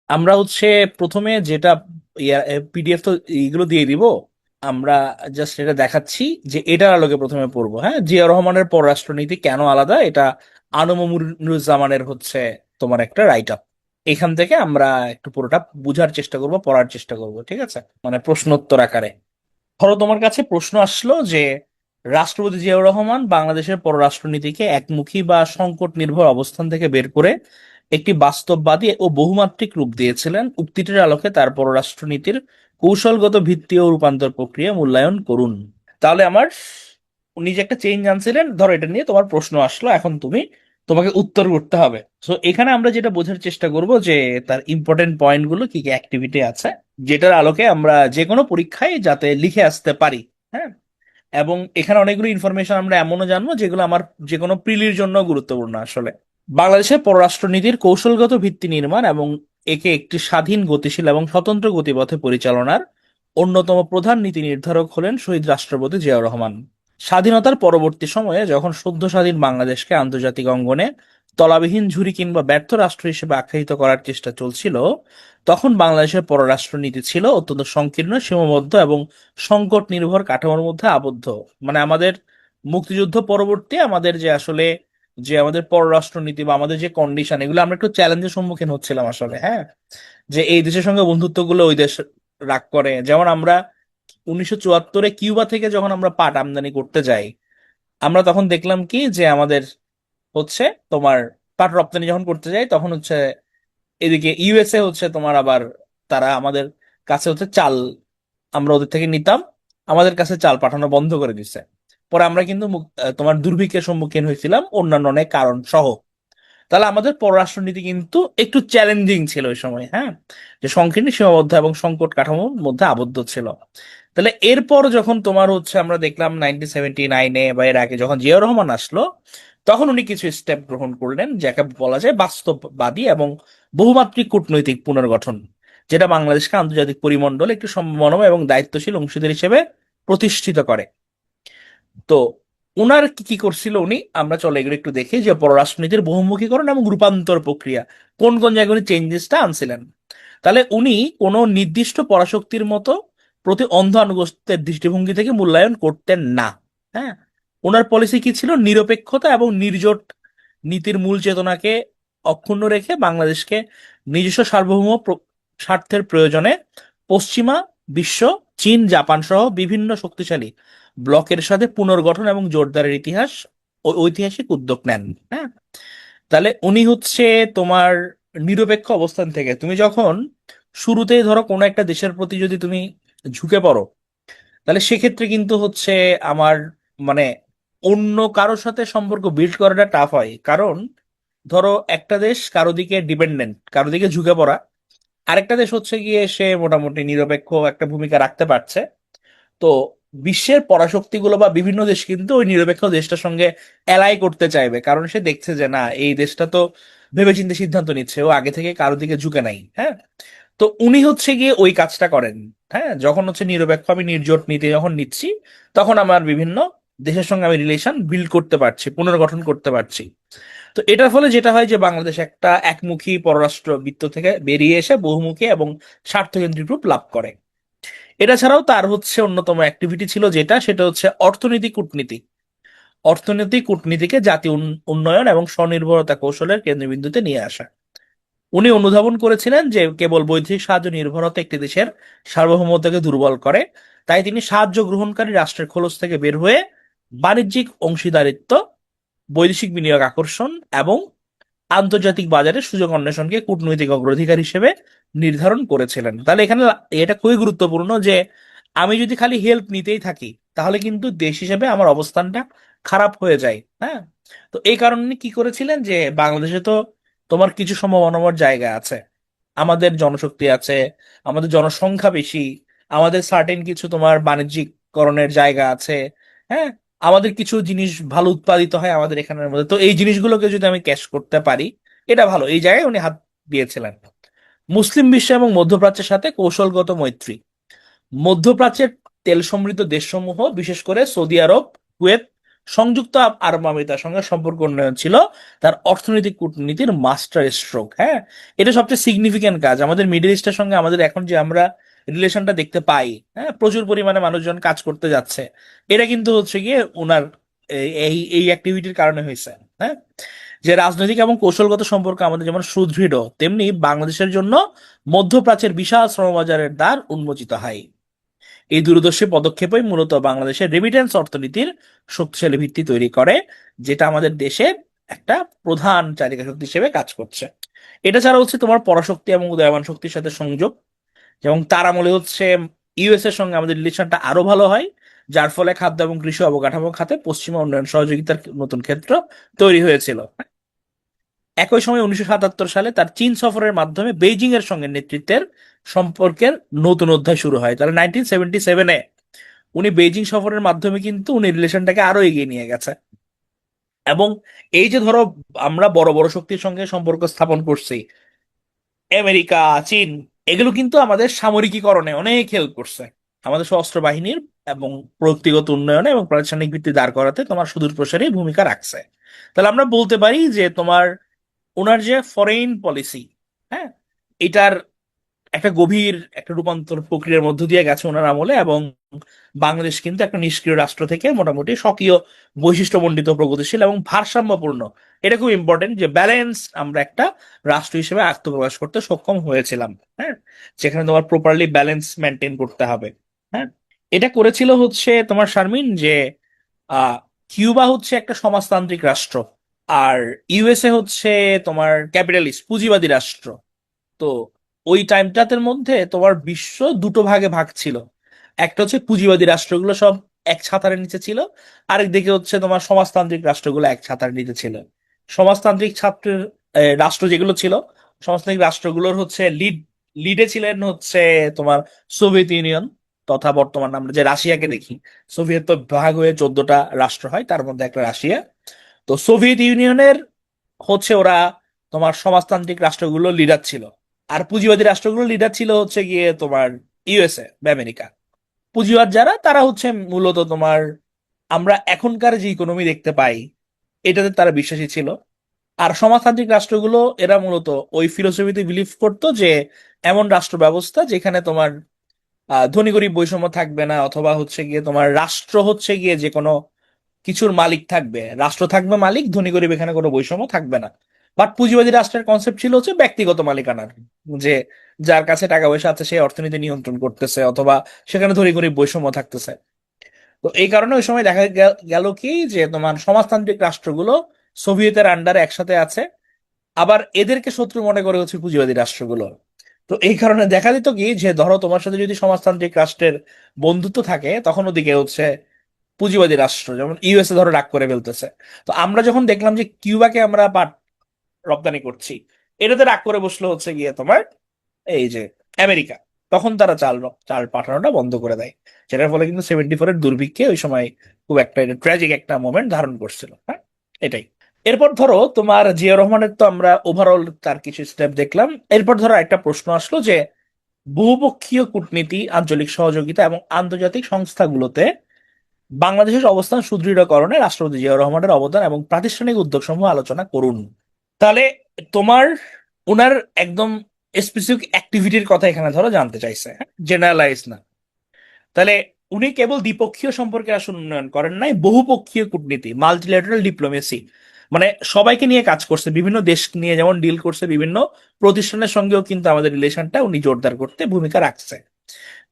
আমরা প্রথমে যেটা পিডিএফ তো এইগুলো দিয়ে দিব। আমরা জাস্ট এটা দেখাচ্ছি যে এটার আলোকে প্রথমে পড়বো। হ্যাঁ, জিয়া রহমানের পররাষ্ট্রনীতি কেন আলাদা, এটা আনম মুনিরুজ্জামানের তোমার একটা রাইট আপ। এখান থেকে আমরা একটু পুরোটা বুঝার চেষ্টা করব, পড়ার চেষ্টা করব, ঠিক আছে, মানে প্রশ্নোত্তর আকারে। ধরো তোমার কাছে প্রশ্ন আসলো যে রাষ্ট্রপতি জিয়াউর রহমান বাংলাদেশের পররাষ্ট্রনীতিকে একমুখী বা সংকট নির্ভর অবস্থান থেকে বের করে একটি বাস্তববাদী ও বহুমাত্রিক রূপ দিয়েছিলেন। উক্তিটির আলোকে তার পররাষ্ট্রনীতির কৌশলগত ভিত্তি ও রূপান্তর প্রক্রিয়া মূল্যায়ন করুন। তাহলে উনি যে একটা চেঞ্জ আনছিলেন, ধরো এটা নিয়ে তোমার প্রশ্ন আসলো, এখন তোমাকে উত্তর করতে হবে। তো এখানে আমরা যেটা বোঝার চেষ্টা করব যে তার ইম্পর্টেন্ট পয়েন্ট গুলো কি কি অ্যাক্টিভিটি আছে, যেটার আলোকে আমরা যে কোনো পরীক্ষায় যাতে লিখে আসতে পারি। হ্যাঁ, এবং এখানে অনেকগুলো ইনফরমেশন আমরা এমনও জানবো যেগুলো আমার যে কোনো প্রিলির জন্য গুরুত্বপূর্ণ আসলে। বাংলাদেশের পররাষ্ট্রনীতির কৌশলগত ভিত্তি নির্মাণ এবং একে একটি স্বাধীন, গতিশীল এবং স্বতন্ত্র গতিপথে পরিচালনার অন্যতম প্রধান নীতি নির্ধারক হলেন শহীদ রাষ্ট্রপতি জিয়াউর রহমান। স্বাধীনতার পরবর্তী সময়ে যখন সদ্য স্বাধীন বাংলাদেশকে আন্তর্জাতিক অঙ্গনে তলাবিহীন ঝুরি কিংবা ব্যর্থ রাষ্ট্র হিসেবে আখ্যায়িত করার চেষ্টা চলছিল, তখন বাংলাদেশের পররাষ্ট্র নীতি ছিল অত্যন্ত সংকীর্ণ, সীমাবদ্ধ এবং সংকট নির্ভর কাঠামোর মধ্যে আবদ্ধ। মানে আমাদের মুক্তিযুদ্ধ পরবর্তী আমাদের আমাদের পররাষ্ট্র নীতি বা আমাদের যে কন্ডিশন, এগুলো আমরা একটু চ্যালেঞ্জের সম্মুখীন হচ্ছিলাম আসলে। হ্যাঁ, যে এই দেশের সঙ্গে বন্ধুত্ব গুলো ওই দেশ রাগ করে। যেমন আমরা 1974-এ কিউবা থেকে যখন আমরা পাট আমদানি করতে যাই, আমরা তখন দেখলাম কি যে আমাদের হচ্ছে তোমার পাট রপ্তানি যখন করতে যাই, তখন এদিকে ইউএসএ তোমার আবার তারা আমাদের কাছে চাল, আমরা ওদের থেকে নিতাম, আমাদের কাছে চাল পাঠানো বন্ধ করে দিচ্ছে। পরে আমরা কিন্তু তোমার দুর্ভিক্ষের সম্মুখীন হয়েছিলাম, অন্যান্য অনেক কারণ সহ। তাহলে আমাদের পররাষ্ট্রনীতি কিন্তু একটু চ্যালেঞ্জিং ছিল ওই সময়। হ্যাঁ, যে সংকীর্ণ, সীমাবদ্ধ এবং সংকট কাঠামোর মধ্যে আবদ্ধ ছিল। তাহলে এরপর যখন তোমার আমরা দেখলাম 1979-এ বা এর আগে যখন জিয়াউর রহমান আসলো, তখন উনি কিছু স্টেপ গ্রহণ করলেন, যাকে বলা যায় বাস্তববাদী এবং বহুমাত্রিক কূটনৈতিক পুনর্গঠন, যেটা বাংলাদেশকে আন্তর্জাতিক পরিমণ্ডলে একটি সম্মাননা এবং দায়িত্বশীল অংশীদার হিসেবে প্রতিষ্ঠিত করে। তো উনার কি কি করছিল উনি, আমরা চলো এগুলো একটু দেখি যে পররাষ্ট্রনীতির বহুমুখীকরণ এবং রূপান্তর প্রক্রিয়া কোন কোন জায়গায় উনি চেঞ্জেসটা আনছিলেন। তাহলে উনি কোনো নির্দিষ্ট পরাশক্তির মতো প্রতি অন্ধ আনুগত্যের দৃষ্টিভঙ্গি থেকে মূল্যায়ন করতেন না। হ্যাঁ, ওনার পলিসি কি ছিল? নিরপেক্ষতা এবং নির্জোট নীতির মূল চেতনাকে অক্ষুণ্ণ রেখে বাংলাদেশকে নিজস্ব সার্বভৌম স্বার্থের প্রয়োজনে পশ্চিমা বিশ্ব, চীন, জাপান সহ বিভিন্ন শক্তিশালী ব্লকের সাথে পুনর্গঠন এবং জোরদারের ঐতিহাসিক উদ্যোগ নেন। হ্যাঁ, তাহলে উনি তোমার নিরপেক্ষ অবস্থান থেকে, তুমি যখন শুরুতেই ধরো কোনো একটা দেশের প্রতি যদি তুমি ঝুঁকে পড়ো, তাহলে সেক্ষেত্রে কিন্তু আমার মানে অন্য কারোর সাথে সম্পর্ক বিল্ড করাটা টাফ হয়। কারণ ধরো একটা দেশ কারো দিকে ডিপেন্ডেন্ট, কারো দিকে ঝুঁকে পড়া, আরেকটা দেশ গিয়ে সে মোটামুটি নিরপেক্ষ একটা ভূমিকা রাখতে পারছে। তো বিশ্বের পরাশক্তিগুলো বা বিভিন্ন দেশ কিন্তু ওই নিরপেক্ষ দেশটার সঙ্গে অ্যালাই করতে চাইবে, কারণ সে দেখছে যে না, এই দেশটা তো ভেবেচিন্তে সিদ্ধান্ত নিচ্ছে, ও আগে থেকে কারো দিকে ঝুঁকে নাই। হ্যাঁ, তো উনি গিয়ে ওই কাজটা করেন। হ্যাঁ, যখন নিরপেক্ষ আমি নির্জোট নীতি যখন নিচ্ছি, তখন আমার বিভিন্ন দেশের সঙ্গে আমি রিলেশন বিল্ড করতে পারছি, পুনর্গঠন করতে পারছি। তো এটার ফলে যেটা হয় যে বাংলাদেশ একটা একমুখী পররাষ্ট্র বৃত্ত থেকে বেরিয়ে এসে বহুমুখী এবং স্বার্থকেন্দ্রিক রূপ লাভ করে। এটা ছাড়াও তার অন্যতম অ্যাক্টিভিটি ছিল যেটা, সেটা অর্থনীতি কূটনীতি। অর্থনৈতিক কূটনীতিকে জাতীয় উন্নয়ন এবং স্বনির্ভরতা কৌশলের কেন্দ্রবিন্দুতে নিয়ে আসা। উনি অনুধাবন করেছিলেন যে কেবল বৈদেশিক সাহায্য নির্ভরতা একটি দেশের সার্বভৌমত্বকে দুর্বল করে। তাই তিনি সাহায্য গ্রহণকারী রাষ্ট্রের খোলস থেকে বের হয়ে বাণিজ্যিক অংশীদারিত্ব, বৈদেশিক বিনিয়োগ আকর্ষণ এবং আন্তর্জাতিক বাজারে সুযোগ অন্বেষণকে কূটনৈতিক অগ্রাধিকার হিসেবে নির্ধারণ করেছিলেন। তাহলে এখানে এটা খুবই গুরুত্বপূর্ণ যে আমি যদি খালি হেল্প নিতেই থাকি, তাহলে কিন্তু দেশ হিসেবে আমার অবস্থানটা খারাপ হয়ে যায়। হ্যাঁ, তো এই কারণে কি করেছিলেন যে বাংলাদেশে তো তোমার কিছু সম্ভাবনাময় জায়গা আছে, আমাদের জনশক্তি আছে, আমাদের জনসংখ্যা বেশি, আমাদের সার্টেন কিছু তোমার বাণিজ্যিককরণের জায়গা আছে। হ্যাঁ, আমাদের কিছু জিনিস ভালো উৎপাদিত হয় আমাদের এখানের মধ্যে, তো এই জিনিসগুলোকে যদি আমি ক্যাশ করতে পারি, এটা ভালো। এই জায়গায় উনি হাত দিয়েছিলেন। মুসলিম বিশ্ব এবং মধ্যপ্রাচ্যের সাথে কৌশলগত মৈত্রী। মধ্যপ্রাচ্যের তেল সমৃদ্ধ দেশসমূহ, বিশেষ করে সৌদি আরব, কুয়েত সংযুক্ত আরব আমিরাতের সঙ্গে সম্পর্ক উন্নয়ন ছিল তার অর্থনৈতিক কূটনীতির মাস্টার স্ট্রোক। হ্যাঁ, এটা সবচেয়ে সিগনিফিকেন্ট কাজ আমাদের মিডল ইস্টের সঙ্গে আমাদের এখন যে আমরা রিলেশনটা দেখতে পাই। হ্যাঁ, প্রচুর পরিমাণে মানুষজন কাজ করতে যাচ্ছে, এটা কিন্তু হচ্ছে গিয়ে ওনার এই এই অ্যাক্টিভিটির কারণে হয়েছে। হ্যাঁ, যে রাজনৈতিক এবং কৌশলগত সম্পর্ক আমাদের যেমন সুদৃঢ়, তেমনি বাংলাদেশের জন্য মধ্যপ্রাচ্যের বিশাল শ্রমবাজারের দ্বার উন্মোচিত হয়। এই দূরদর্শী পদক্ষেপই মূলত বাংলাদেশের রেমিটেন্স অর্থনীতির শক্তিশালী ভিত্তি তৈরি করে, যেটা আমাদের দেশের একটা প্রধান চালিকা শক্তি হিসেবে কাজ করছে। এটা ছাড়া হচ্ছে তোমার পরাশক্তি এবং উদয়মান শক্তির সাথে সংযোগ, এবং তার আমলে হচ্ছে ইউএস এর সঙ্গে আমাদের রিলেশনটা আরো ভালো হয়, যার ফলে খাদ্য এবং কৃষি অবকাঠামো খাতে পশ্চিমা উন্নয়ন সহযোগিতার নতুন ক্ষেত্র তৈরি হয়েছিল। একই সময় 1977 সালে তার চীন সফরের মাধ্যমে বেইজিং এর সঙ্গে নেতৃত্বের সম্পর্কের নতুন অধ্যায় শুরু হয়। তাহলে 1977-এ উনি বেইজিং সফরের মাধ্যমে কিন্তু উনি রিলেশনটাকে আরো এগিয়ে নিয়ে গেছে। এবং এই যে ধরো আমরা বড় বড় শক্তির সঙ্গে সম্পর্ক স্থাপন করছি, আমেরিকা, চীন, এগুলো কিন্তু আমাদের সামরিকীকরণে অনেক হেল্প করছে, আমাদের সশস্ত্র বাহিনীর এবং প্রযুক্তিগত উন্নয়নে এবং প্রাতিষ্ঠানিক ভিত্তি দাঁড় করাতে তোমার সুদূর প্রসারী ভূমিকা রাখছে। তাহলে আমরা বলতে পারি যে তোমার ওনার যে ফরেন পলিসি, হ্যাঁ, এটার একটা গভীর একটা রূপান্তর প্রক্রিয়ার মধ্য দিয়ে গেছে ওনার আমলে, এবং বাংলাদেশ কিন্তু একটা নিষ্ক্রিয় রাষ্ট্র থেকে মোটামুটি সক্রিয়, বৈশিষ্ট্যমণ্ডিত, প্রগতিশীল এবং ভারসাম্যপূর্ণ, এটা খুব ইম্পর্টেন্ট, যে ব্যালেন্স আমরা একটা রাষ্ট্র হিসেবে আত্মপ্রকাশ করতে সক্ষম হয়েছিলাম। হ্যাঁ, যেখানে তোমার প্রপারলি ব্যালেন্স মেনটেন করতে হবে। হ্যাঁ, এটা করেছিল হচ্ছে তোমার শারমিন যে আহ কিউবা হচ্ছে একটা সমাজতান্ত্রিক রাষ্ট্র, আর ইউএসএ হচ্ছে তোমার ক্যাপিটালিস্ট পুঁজিবাদী রাষ্ট্র। তো ওই টাইমটাতের মধ্যে তোমার বিশ্ব দুটো ভাগে ভাগ ছিল, একটা হচ্ছে পুঁজিবাদী রাষ্ট্রগুলো সব এক ছাতার নিচে ছিল, আরেক দিকে হচ্ছে তোমার সমাজতান্ত্রিক রাষ্ট্রগুলো এক ছাতার নিচে ছিল। সমাজতান্ত্রিক ছাত্রের রাষ্ট্র যেগুলো ছিল, সমাজতান্ত্রিক রাষ্ট্রগুলোর হচ্ছে লিডে ছিলেন হচ্ছে তোমার সোভিয়েত ইউনিয়ন, তথা বর্তমান আমরা যে রাশিয়াকে দেখি, সোভিয়েত তো ভাগ হয়ে 14টা রাষ্ট্র হয়, তার মধ্যে একটা রাশিয়া। তো সোভিয়েত ইউনিয়নের হচ্ছে ওরা তোমার সমাজতান্ত্রিক রাষ্ট্রগুলো লিডার ছিল, আর পুঁজিবাদী রাষ্ট্রগুলো লিডার ছিল হচ্ছে গিয়ে তোমার ইউএসএ বা আমেরিকা। পুঁজিবাদ যারা, তারা হচ্ছে মূলত তোমার আমরা এখনকার যে ইকোনমি দেখতে পাই এটাতে তারা বিশ্বাসী ছিল। আর সমাজতান্ত্রিক রাষ্ট্রগুলো এরা মূলত ওই ফিলোসফিতে বিলিভ করতো যে এমন রাষ্ট্র ব্যবস্থা যেখানে তোমার ধনী গরিব বৈষম্য থাকবে না, অথবা হচ্ছে গিয়ে তোমার রাষ্ট্র হচ্ছে গিয়ে যে কোনো কিছুর মালিক থাকবে, রাষ্ট্র থাকবে মালিক, ধনী গরিব এখানে কোনো বৈষম্য থাকবে না। বাট পুঁজিবাদী রাষ্ট্রের কনসেপ্ট ছিল হচ্ছে ব্যক্তিগত মালিকানার, যে যার কাছে টাকা পয়সা আছে সে অর্থনীতি নিয়ন্ত্রণ করতেছে, অথবা সেখানে ধনী গরিব বৈষম্য থাকতেছে। তো এই কারণে ওই সময় দেখা গেল কি যে তোমার সমাজতান্ত্রিক রাষ্ট্রগুলো সোভিয়েতের আন্ডারে একসাথে আছে, আবার এদেরকে শত্রু মনে করে হচ্ছে পুঁজিবাদী রাষ্ট্রগুলো। তো এই কারণে দেখা দিত কি যে ধরো তোমার সাথে যদি সমাজতান্ত্রিক রাষ্ট্রের বন্ধুত্ব থাকে, তখন ওদিকে হচ্ছে পুঁজিবাদী রাষ্ট্র যেমন ইউএসএ ধরো রাগ করে ফেলতেছে। তো আমরা যখন দেখলাম যে কিউবাকে আমরা পাট রপ্তানি করছি, এটাতে রাগ করে বসলো হচ্ছে গিয়ে তোমার এই যে আমেরিকা, তখন তারা চাল চাল পাঠানোটা বন্ধ করে দেয়, যেটার ফলে কিন্তু 74-এর দুর্ভিক্ষে ওই সময় খুব একটা ট্র্যাজিক একটা মোমেন্ট ধারণ করছিল। হ্যাঁ, এটাই। এরপর ধরো তোমার জিয়া রহমানের তো আমরা ওভারঅল তার কিছু স্টেপ দেখলাম। এরপর ধরো একটা প্রশ্ন আসলো যে বহুপক্ষীয় কূটনীতি, আঞ্চলিক সহযোগিতা এবং আন্তর্জাতিক সংস্থাগুলোতে বাংলাদেশের অবস্থান সুদৃঢ়করণে রাষ্ট্রপতি জিয়াউর রহমানের অবদান এবং প্রাতিষ্ঠানিক উদ্যোগ সমূহ আলোচনা করুন। তাহলে তোমার ওনার একদম স্পেসিফিক অ্যাক্টিভিটির কথা এখানে ধরো জানতে চাইছে, জেনারেলাইজ না। তাহলে উনি কেবল দ্বিপক্ষীয় সম্পর্কের আসলে উন্নয়ন করেন নাই, বহুপক্ষীয় কূটনীতি, মাল্টিল্যাটারাল ডিপ্লোমেসি, মানে সবাইকে নিয়ে কাজ করছে, বিভিন্ন দেশ নিয়ে যেমন ডিল করছে, বিভিন্ন প্রতিষ্ঠানের সঙ্গেও কিন্তু আমাদের রিলেশনটা উনি জোরদার করতে ভূমিকা রাখছে।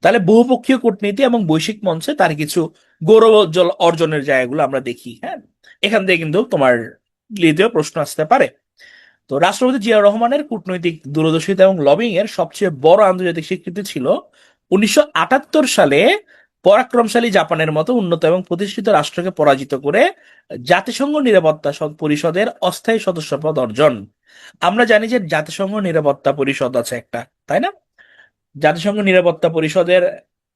তাহলে বহুপক্ষীয় কূটনীতি এবং বৈশ্বিক মঞ্চে তার কিছু গৌরবোজ্জ্বল অর্জনের জায়গাগুলো আমরা দেখি। হ্যাঁ, এখান থেকে কিন্তু তোমার দ্বিতীয় প্রশ্ন আসতে পারে। তো রাষ্ট্রপতি জিয়া রহমানের কূটনৈতিক দূরদর্শিতা এবং লবিং এর সবচেয়ে বড় আন্তর্জাতিক স্বীকৃতি ছিল 1978 সালে পরাক্রমশালী জাপানের মতো উন্নত এবং প্রতিষ্ঠিত রাষ্ট্রকে পরাজিত করে জাতিসংঘ নিরাপত্তা পরিষদের অস্থায়ী সদস্যপদ অর্জন। আমরা জানি যে জাতিসংঘ নিরাপত্তা পরিষদ আছে একটা, তাই না? জাতিসংঘ নিরাপত্তা পরিষদের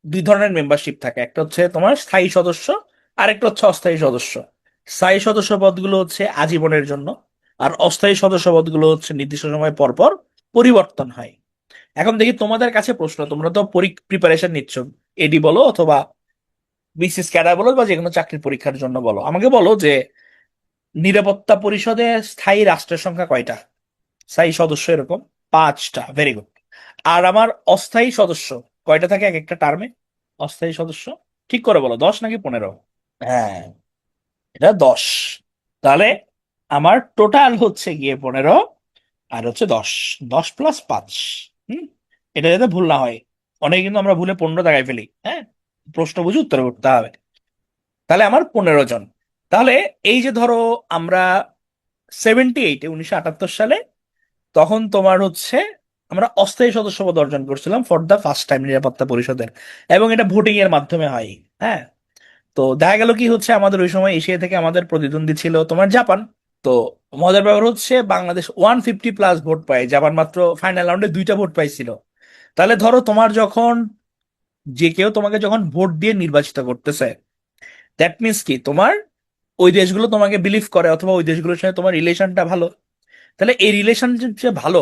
দুই ধরনের মেম্বারশিপ থাকে, একটা হচ্ছে তোমার স্থায়ী সদস্য, আর একটা হচ্ছে অস্থায়ী সদস্য। স্থায়ী সদস্য পদগুলো হচ্ছে আজীবনের জন্য, আর অস্থায়ী সদস্য পদগুলো হচ্ছে নির্দিষ্ট সময় পর পর পরিবর্তন হয়। এখন দেখি তোমাদের কাছে প্রশ্ন, তোমরা তো প্রিপারেশন নিচ্ছ, এডি বলো অথবা বিসিএস ক্যাডার বলো বা যে কোনো চাকরির পরীক্ষার জন্য বলো, আমাকে বলো যে নিরাপত্তা পরিষদে স্থায়ী রাষ্ট্রের সংখ্যা কয়টা? স্থায়ী সদস্য এরকম 5টা, ভেরি গুড। আর আমার অস্থায়ী সদস্য কয়টা থাকে এক একটা টার্মে? অস্থায়ী সদস্য ঠিক করে বলো, 10 নাকি 15? হ্যাঁ, এটা 10। তাহলে আমার টোটাল হচ্ছে গিয়ে 15, আর হচ্ছে 10, 10+5। হুম, এটা যাতে ভুল না হয়। অনেকে কিন্তু আমরা ভুলে 15 টাকায় ফেলি। হ্যাঁ, প্রশ্ন বুঝে উত্তর করতে হবে। তাহলে আমার 15 জন। তাহলে এই যে ধরো আমরা 1978 সালে তখন তোমার হচ্ছে আমরা অস্থায়ী সদস্যপদ অর্জন করছিলাম ফর দা ফার্স্ট টাইম নিরাপত্তা পরিষদের, এবং এটা ভোটিং এর মাধ্যমে হয়। হ্যাঁ, তো দেখা গেল কি হচ্ছে, আমাদের ওই সময় এশিয়া থেকে আমাদের প্রতিদ্বন্দ্বী ছিল তোমার জাপান। তো মজার ব্যাপার হচ্ছে বাংলাদেশ 150+ ভোট পায়, জাপান মাত্র ফাইনাল রাউন্ডে 2টা ভোট পাইছিল। তাহলে ধরো তোমার যখন যে কেউ তোমাকে যখন ভোট দিয়ে নির্বাচিত করতেছে, দ্যাট মিনস কি তোমার ওই দেশগুলো তোমাকে বিলিভ করে, অথবা ওই দেশগুলোর সাথে তোমার রিলেশনটা ভালো। তাহলে এই রিলেশন যে ভালো,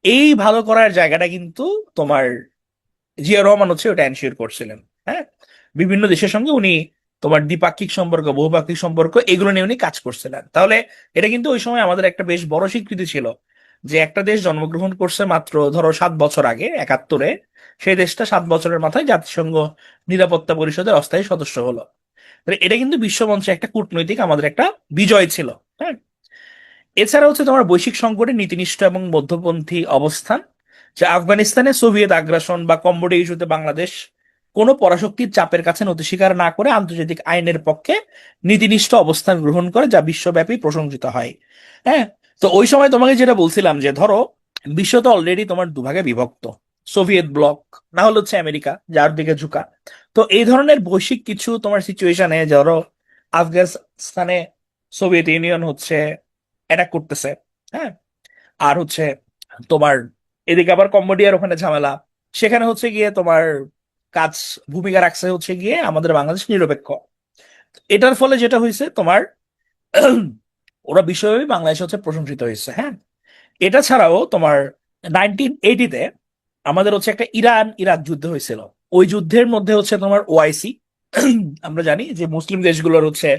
এই ভালো করার জায়গাটা কিন্তু তোমার জিয়া রহমান হচ্ছে ওটা এনশিওর করছিলেন। হ্যাঁ, বিভিন্ন দেশের সঙ্গে উনি তোমার দ্বিপাক্ষিক সম্পর্ক, বহুপাক্ষিক সম্পর্ক, এগুলো নিয়ে উনি কাজ করছিলেন। তাহলে এটা কিন্তু ওই সময় আমাদের একটা বেশ বড় স্বীকৃতি ছিল যে একটা দেশ জন্মগ্রহণ করছে মাত্র ধরো 7 বছর আগে, 71-এ, সেই দেশটা 7 বছরের মাথায় জাতিসংঘ নিরাপত্তা পরিষদের অস্থায়ী সদস্য হলো। তাহলে এটা কিন্তু বিশ্বমঞ্চে একটা কূটনৈতিক আমাদের একটা বিজয় ছিল। হ্যাঁ, এছাড়া হচ্ছে তোমার বৈশ্বিক সংকটে নীতিনিষ্ঠ এবং মধ্যপন্থী অবস্থান, যে আফগানিস্তানে সোভিয়েত আগ্রাসন বা কম্বোডিয়া ইস্যুতে বাংলাদেশ কোনো পরাশক্তির চাপের কাছে নতি স্বীকার না করে আন্তর্জাতিক আইনের পক্ষে নীতিনিষ্ঠ অবস্থান গ্রহণ করে, যা বিশ্বব্যাপী প্রশংসিত হয়। হ্যাঁ, তো ওই সময় তোমাকে যেটা বলছিলাম যে ধরো বিশ্ব তো অলরেডি তোমার দুভাগে বিভক্ত, সোভিয়েত ব্লক না হলে হচ্ছে আমেরিকা, যার দিকে ঝুঁকা। তো এই ধরনের বৈশ্বিক কিছু তোমার সিচুয়েশনে ধরো আফগানিস্তানে সোভিয়েত ইউনিয়ন হচ্ছে অ্যাটাক করতেছে। হ্যাঁ, আর হচ্ছে তোমার এদিকে আবার কম্বোডিয়ার ওখানে ঝামেলা, সেখানে হচ্ছে গিয়ে তোমার কাজ ভূমিকা রাখছে হচ্ছে গিয়ে আমাদের বাংলাদেশ নিরপেক্ষ। এটার ফলে যেটা হয়েছে তোমার ওরা বিশ্বব্যাপী বাংলাদেশ হচ্ছে প্রশংসিত হয়েছে। হ্যাঁ, এটা ছাড়াও তোমার 1980-তে আমাদের হচ্ছে একটা ইরান ইরাক যুদ্ধ হয়েছিল। ওই যুদ্ধের মধ্যে হচ্ছে তোমার ওআইসি, আমরা জানি যে মুসলিম দেশগুলোর হচ্ছে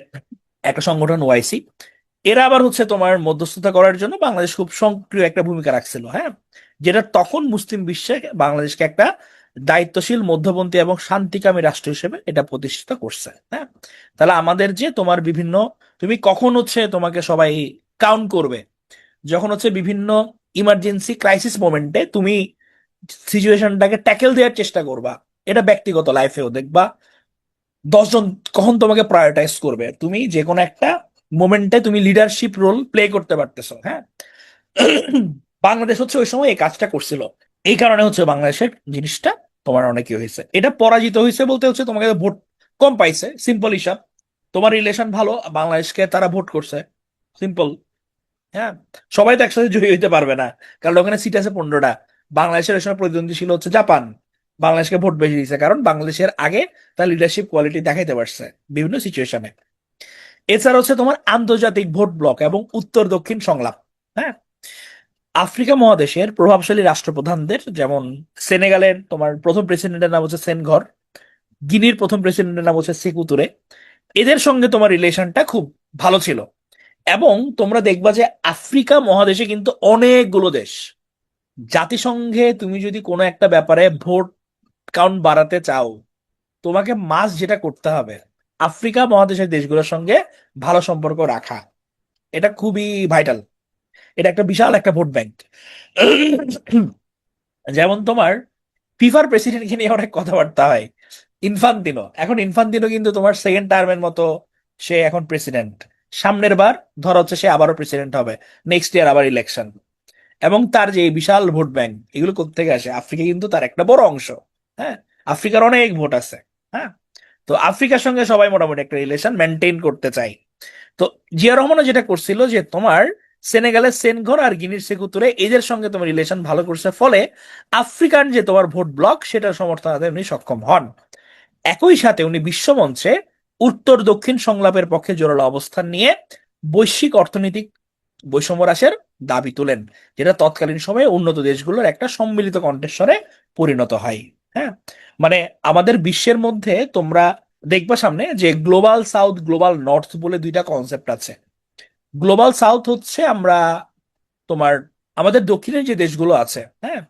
একটা সংগঠন ওআইসি, এরা আবার হচ্ছে তোমার মধ্যস্থতা করার জন্য বাংলাদেশ খুব সক্রিয় একটা ভূমিকা রাখছিল। হ্যাঁ, যেটা তখন মুসলিম বিশ্বে বাংলাদেশকে একটা দায়িত্বশীল, মধ্যপন্থী এবং শান্তিকামী রাষ্ট্র হিসেবে এটা প্রতিষ্ঠিত করছে। হ্যাঁ, তাহলে আমাদের যে তোমার বিভিন্ন, তুমি কখন হচ্ছে তোমাকে সবাই কাউন্ট করবে, যখন হচ্ছে বিভিন্ন ইমার্জেন্সি ক্রাইসিস মোমেন্টে তুমি সিচুয়েশনটাকে ট্যাকেল দেওয়ার চেষ্টা করবা। এটা ব্যক্তিগত লাইফেও দেখবা 10 জন কখন তোমাকে প্রায়োরিটাইজ করবে, তুমি যে কোনো একটা মোমেন্টে তুমি লিডারশিপ রোল প্লে করতে পারতেছো। হ্যাঁ, বাংলাদেশ হচ্ছে ওই সময় এই কাজটা করছিল। এই কারণে হচ্ছে বাংলাদেশের জিনিসটা তোমার অনেকই হয়েছে। এটা পরাজিত হয়েছে বলতে হচ্ছে তোমাকে ভোট কম পাইছে, সিম্পল হিসাব। তোমার রিলেশন ভালো, বাংলাদেশকে তারা ভোট করছে, সিম্পল। হ্যাঁ, সবাই তো একসাথে জয়ী হইতে পারবে না, কারণ ওখানে সিট আছে 15টা। বাংলাদেশের ওই সময় প্রতিদ্বন্দ্বী ছিল হচ্ছে জাপান, বাংলাদেশকে ভোট বেশি দিয়েছে কারণ বাংলাদেশের আগে তার লিডারশিপ কোয়ালিটি দেখাইতে পারছে বিভিন্ন সিচুয়েশনে। এছাড়া হচ্ছে তোমার আন্তর্জাতিক ভোট ব্লক এবং উত্তর দক্ষিণ সংলাপ। হ্যাঁ, আফ্রিকা মহাদেশের প্রভাবশালী রাষ্ট্রপ্রধানদের, যেমন সেনেগালের তোমার প্রথম প্রেসিডেন্টের নাম হচ্ছে সেনঘর, গিনির প্রথম প্রেসিডেন্টের নাম হচ্ছে সেকু তুরে, এদের সঙ্গে তোমার রিলেশনটা খুব ভালো ছিল। এবং তোমরা দেখবা যে আফ্রিকা মহাদেশে কিন্তু অনেকগুলো দেশ, জাতিসংঘে তুমি যদি কোনো একটা ব্যাপারে ভোট কাউন্ট বাড়াতে চাও, তোমাকে মাস যেটা করতে হবে আফ্রিকা মহাদেশের দেশগুলোর সঙ্গে ভালো সম্পর্ক রাখা। এটা খুবই ভাইটাল, এটা একটা বিশাল একটা ভোট ব্যাংক। যেমন তোমার ফিফার প্রেসিডেন্টকে নিয়ে অনেক কথাবার্তা হয়, ইনফান্তিনো। এখন ইনফান্তিনো কিন্তু তোমার সেকেন্ড টার্মের মতো, সে এখন প্রেসিডেন্ট। সামনের বার ধর হচ্ছে সে আবারও প্রেসিডেন্ট হবে, নেক্সট ইয়ার আবার ইলেকশন। এবং তার যে এই বিশাল ভোট ব্যাংক, এগুলো কোত্থেকে আসে? আফ্রিকা কিন্তু তার একটা বড় অংশ। হ্যাঁ, আফ্রিকার অনেক ভোট আছে। হ্যাঁ, তো আফ্রিকার সঙ্গে সবাই মোটামুটি একটা রিলেশন মেনটেন করতে চাই। তো জিয়া রহমানও যেটা করছিল যে তোমার সেনেগালের সেনঘর আর গিনির সেকু তুরে এদের সঙ্গে তোমার রিলেশন ভালো করছে, ফলে আফ্রিকান যে তোমার ভোট ব্লক সেটার সমর্থন আদায় উনি সক্ষম হন। একই সাথে উনি বিশ্বমঞ্চে উত্তর দক্ষিণ সংলাপের পক্ষে জোরালো অবস্থান নিয়ে বৈশ্বিক অর্থনৈতিক বৈষম্য হ্রাসের দাবি তোলেন, যেটা তৎকালীন সময়ে উন্নত দেশগুলোর একটা সম্মিলিত কণ্ঠস্বরে পরিণত হয়। হ্যাঁ, মানে আমাদের বিশ্বের মধ্যে তোমরা দেখবা সামনে যে গ্লোবাল সাউথ গ্লোবাল নর্থ বলে দুইটা কনসেপ্ট আছে। গ্লোবাল সাউথ হচ্ছে আমরা তোমার আমাদের দক্ষিণের যে দেশগুলো আছে, হ্যাঁ,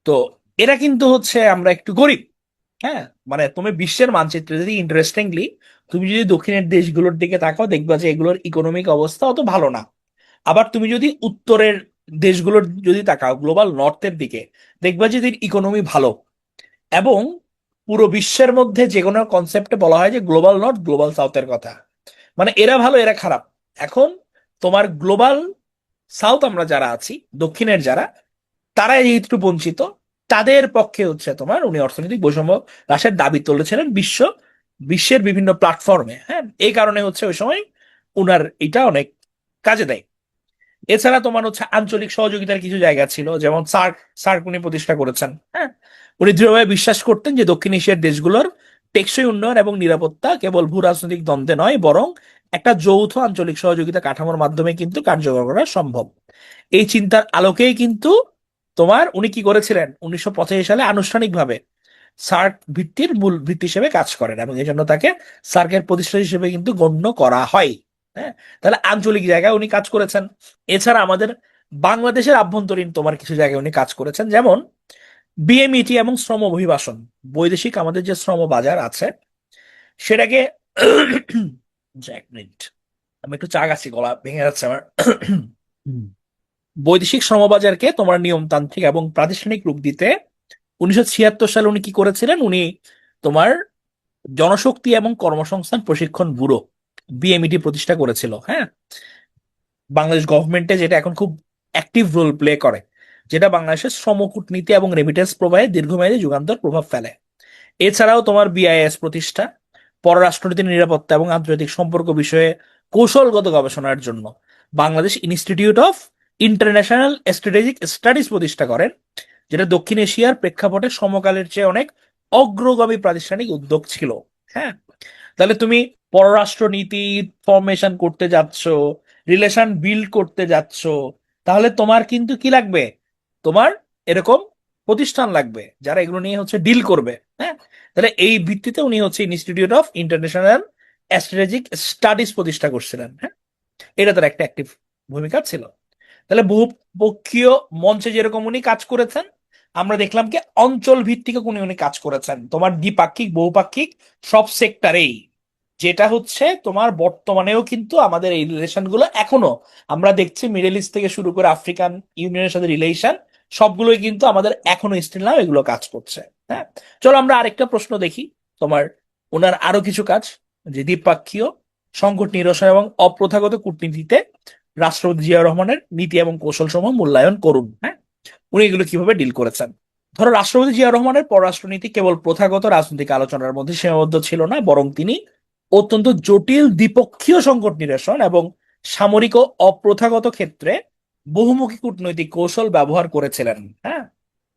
তো এরা কিন্তু হচ্ছে আমরা একটু গরিব। হ্যাঁ, মানে তুমি বিশ্বের মানচিত্রে যদি ইন্টারেস্টিংলি তুমি যদি দক্ষিণের দেশগুলোর দিকে তাকাও, দেখবা যে এগুলোর ইকোনমিক অবস্থা অত ভালো না। আবার তুমি যদি উত্তরের দেশগুলোর যদি তাকাও, গ্লোবাল নর্থের দিকে, দেখবা যে এদের ইকোনমি ভালো। এবং পুরো বিশ্বের মধ্যে যে কোনো কনসেপ্টে বলা হয় যে গ্লোবাল নর্থ গ্লোবাল সাউথের কথা, মানে এরা ভালো এরা খারাপ। এখন তোমার গ্লোবাল সাউথ আমরা যারা আছি, দক্ষিণের যারা, তারা একটু বঞ্চিত। তাদের পক্ষে হচ্ছে তোমার উনি অর্থনৈতিক বৈষম্য হ্রাসের দাবি তুলেছিলেন বিশ্বের বিভিন্ন প্ল্যাটফর্মে। হ্যাঁ, এই কারণে হচ্ছে ওই সময় উনার এটা অনেক কাজে দেয়। এছাড়া তোমার হচ্ছে আঞ্চলিক সহযোগিতার কিছু জায়গা ছিল, যেমন সার্ক। সার্ক উনি প্রতিষ্ঠা করেছেন। হ্যাঁ, উনি দৃঢ়ভাবে বিশ্বাস করতেন যে দক্ষিণ এশিয়ার দেশগুলোর টেকসই উন্নয়ন এবং নিরাপত্তা কেবল ভূ রাজনৈতিক দ্বন্দ্বে নয়, বরং একটা যৌথ আঞ্চলিক সহযোগিতা কাঠামোর মাধ্যমে কিন্তু কার্যকর করা সম্ভব। এই চিন্তার আলোকেই কিন্তু তোমার উনি কি করেছিলেন, 1985 সালে আনুষ্ঠানিকভাবে সার্ক ভিত্তির মূল ভিত্তি হিসেবে কাজ করেন, এবং এই জন্য তাকে সার্কের প্রতিষ্ঠাতা হিসেবে কিন্তু গণ্য করা হয়। হ্যাঁ, তাহলে আঞ্চলিক জায়গায় উনি কাজ করেছেন। এছাড়া আমাদের বাংলাদেশের আভ্যন্তরীণ তোমার কিছু জায়গায় উনি কাজ করেছেন, যেমন বিএমইটি এবং শ্রম অভিবাসন। বৈদেশিক আমাদের যে শ্রম বাজার আছে সেটাকে এক মিনিট, আমি একটু চা গাছি, গলা ভেঙে যাচ্ছে আমার। বৈদেশিক শ্রমবাজারকে তোমার নিয়মতান্ত্রিক এবং প্রাতিষ্ঠানিক রূপ দিতে 1976 সালে উনি কি করেছিলেন, উনি তোমার জনশক্তি এবং কর্মসংস্থান প্রশিক্ষণ ব্যুরো বিএমইটি প্রতিষ্ঠা করেছিল। হ্যাঁ, বাংলাদেশ গভর্নমেন্টে যেটা এখন খুব অ্যাক্টিভ রোল প্লে করে, যেটা বাংলাদেশের শ্রম কূটনীতি এবং রেমিটেন্স প্রবাহে দীর্ঘমেয়াদী যুগান্তর প্রভাব ফেলে। এছাড়াও তোমার বিআইএস প্রতিষ্ঠা, পররাষ্ট্রনীতির নিরাপত্তা এবং আন্তর্জাতিক সম্পর্ক বিষয়ে কৌশলগত গবেষণার জন্য Bangladesh institute of international strategic studies প্রতিষ্ঠা করেন, যেটা দক্ষিণ এশিয়ার প্রেক্ষাপটে সমকালের চেয়ে অনেক অগ্রগামী প্রাতিষ্ঠানিক উদ্যোগ ছিল। হ্যাঁ, তাহলে তুমি পররাষ্ট্রনীতি ফরমেশন করতে যাচ্ছ, রিলেশন বিল্ড করতে যাচ্ছ, তাহলে তোমার কিন্তু কি লাগবে, তোমার এরকম প্রতিষ্ঠান লাগবে যারা এগুলো নিয়ে হচ্ছে ডিল করবে। হ্যাঁ, তাহলে এই ভিত্তিতে উনি হচ্ছে institute of international strategic studies প্রতিষ্ঠা করছিলেন। হ্যাঁ, এটা তার একটা অ্যাক্টিভ ভূমিকা ছিল। তাহলে বহুপক্ষীয় মঞ্চে যেরকম উনি কাজ করেছেন, আমরা দেখলাম কি অঞ্চল ভিত্তিক উনি উনি কাজ করেছেন তোমার দ্বিপাক্ষিক বহুপাক্ষিক সব সেক্টরেই, যেটা হচ্ছে তোমার বর্তমানেও কিন্তু আমাদের এই রিলেশন গুলো এখনো আমরা দেখছি, মিডল ইস্ট থেকে শুরু করে আফ্রিকান ইউনিয়নের সাথে রিলেশন সবগুলোই কিন্তু আমাদের এখনো স্টিল নাও এগুলো কাজ করছে। হ্যাঁ, চলো আমরা আরেকটা প্রশ্ন দেখি তোমার ওনার আরো কিছু কাজ, যে দ্বিপাক্ষীয় সংকট নিরসন এবং অপ্রথাগত কূটনীতিতে রাষ্ট্রপতি জিয়াউর রহমানের নীতি এবং কৌশল সমূহ মূল্যায়ন করুন। হ্যাঁ, উনি এগুলো কিভাবে ডিল করেছেন। ধরো রাষ্ট্রপতি জিয়াউর রহমানের পররাষ্ট্রনীতি কেবল প্রথাগত রাজনৈতিক আলোচনার মধ্যে সীমাবদ্ধ ছিল না, বরং তিনি অত্যন্ত জটিল দ্বিপক্ষীয় সংকট নিরসন এবং সামরিক ও অপ্রথাগত ক্ষেত্রে বহুমুখী কূটনৈতিক কৌশল ব্যবহার করেছিলেন। হ্যাঁ,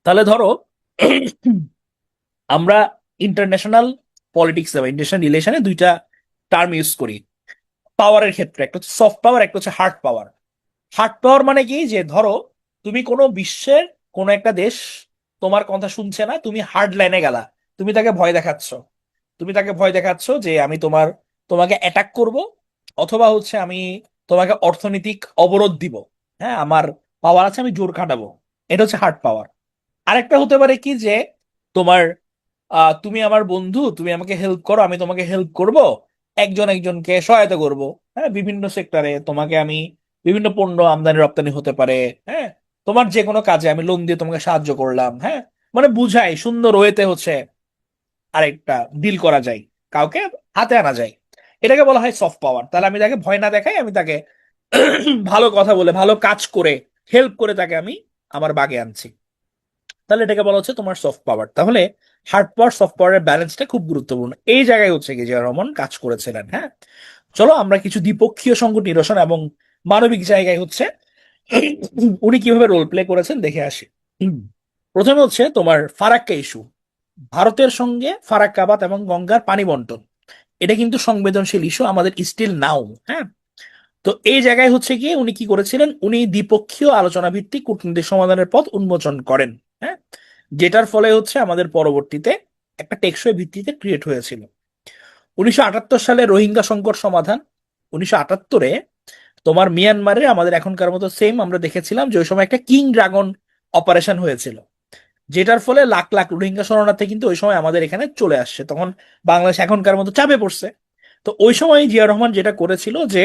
তাহলে ধরো আমরা ইন্টারন্যাশনাল পলিটিক্স বা ইন্টারন্যাশনাল রিলেশনে দুইটা টার্ম ইউজ করি পাওয়ারের ক্ষেত্রে, একটা হচ্ছে সফট পাওয়ার, একটা হচ্ছে হার্ড পাওয়ার। হার্ড পাওয়ার মানে কি, যে ধরো তুমি কোনো বিশ্বের কোনো একটা দেশ তোমার কথা শুনছে না, তুমি হার্ড লাইনে গেলা, তুমি তাকে ভয় দেখাচ্ছ, তুমি তাকে ভয় দেখাচ্ছ যে আমি তোমাকে অ্যাটাক করব, অথবা হচ্ছে আমি তোমাকে অর্থনৈতিক অবরোধ দিব। হ্যাঁ, আমার পাওয়ার আছে, আমি জোর খাটাবো। এটা হচ্ছে হার্ড পাওয়ার। আরেকটা হতে পারে কি, যে তোমার তুমি আমার বন্ধু, তুমি আমাকে হেল্প করো, আমি তোমাকে হেল্প করব, একজন একজনকে সহায়তা করব। হ্যাঁ, বিভিন্ন সেক্টরে তোমাকে আমি বিভিন্ন পণ্য আমদানি রপ্তানি হতে পারে। হ্যাঁ, তোমার যে কোনো কাজে আমি লোন দিয়ে তোমাকে সাহায্য করলাম। হ্যাঁ, মানে বুঝাই সুন্দর ওয়েতে হচ্ছে আরেকটা ডিল করা যায়, কাউকে হাতে আনা যায়। এটাকে বলা হয় সফট পাওয়ার। তাহলে আমি তাকে ভয় না দেখাই, আমি তাকে ভালো কথা বলে ভালো কাজ করে হেল্প করে তাকে আমি আমার বাগে আনছি, তাহলে এটাকে বলা হচ্ছে তোমার সফট পাওয়ার। তাহলে হার্ড পাওয়ার সফট পাওয়ারের ব্যালেন্সটা খুব গুরুত্বপূর্ণ, এই জায়গায় হচ্ছে কি জিয়া রহমান কাজ করেছিলেন। হ্যাঁ, চলো আমরা কিছু দ্বিপক্ষীয় সংকট নিরসন এবং মানবিক জায়গায় হচ্ছে উনি কিভাবে রোল প্লে করেছেন দেখে আসি। প্রথমে হচ্ছে তোমার ফারাক্কা ইস্যু, ভারতের সঙ্গে ফারাক্কাবাদ এবং গঙ্গার পানি বন্টন, এটা কিন্তু সংবেদনশীল ইস্যু আমাদের স্টিল নাও। হ্যাঁ, তো এই জায়গায় হচ্ছে গিয়ে উনি কি করেছিলেন, উনি দ্বিপক্ষীয় আলোচনা ভিত্তিক কূটনৈতিক সমাধানের পথ উন্মোচন করেন। হ্যাঁ, যেটার ফলে হচ্ছে আমাদের পরবর্তীতে একটা টেকসই ভিত্তিতে ক্রিয়েট হয়েছিল। 1978 সালে রোহিঙ্গা সংকট সমাধান। 1978-এ তোমার মিয়ানমারে আমাদের এখনকার মতো সেম আমরা দেখেছিলাম যে ওই সময় একটা কিং ড্রাগন অপারেশন হয়েছিল, যেটার ফলে লাখ লাখ রোহিঙ্গা শরণার্থী কিন্তু ওই সময় আমাদের এখানে চলে আসছে। তখন বাংলাদেশ এখনকার মতো চাপে পড়ছে। তো ওই সময় জিয়া রহমান যেটা করেছিল যে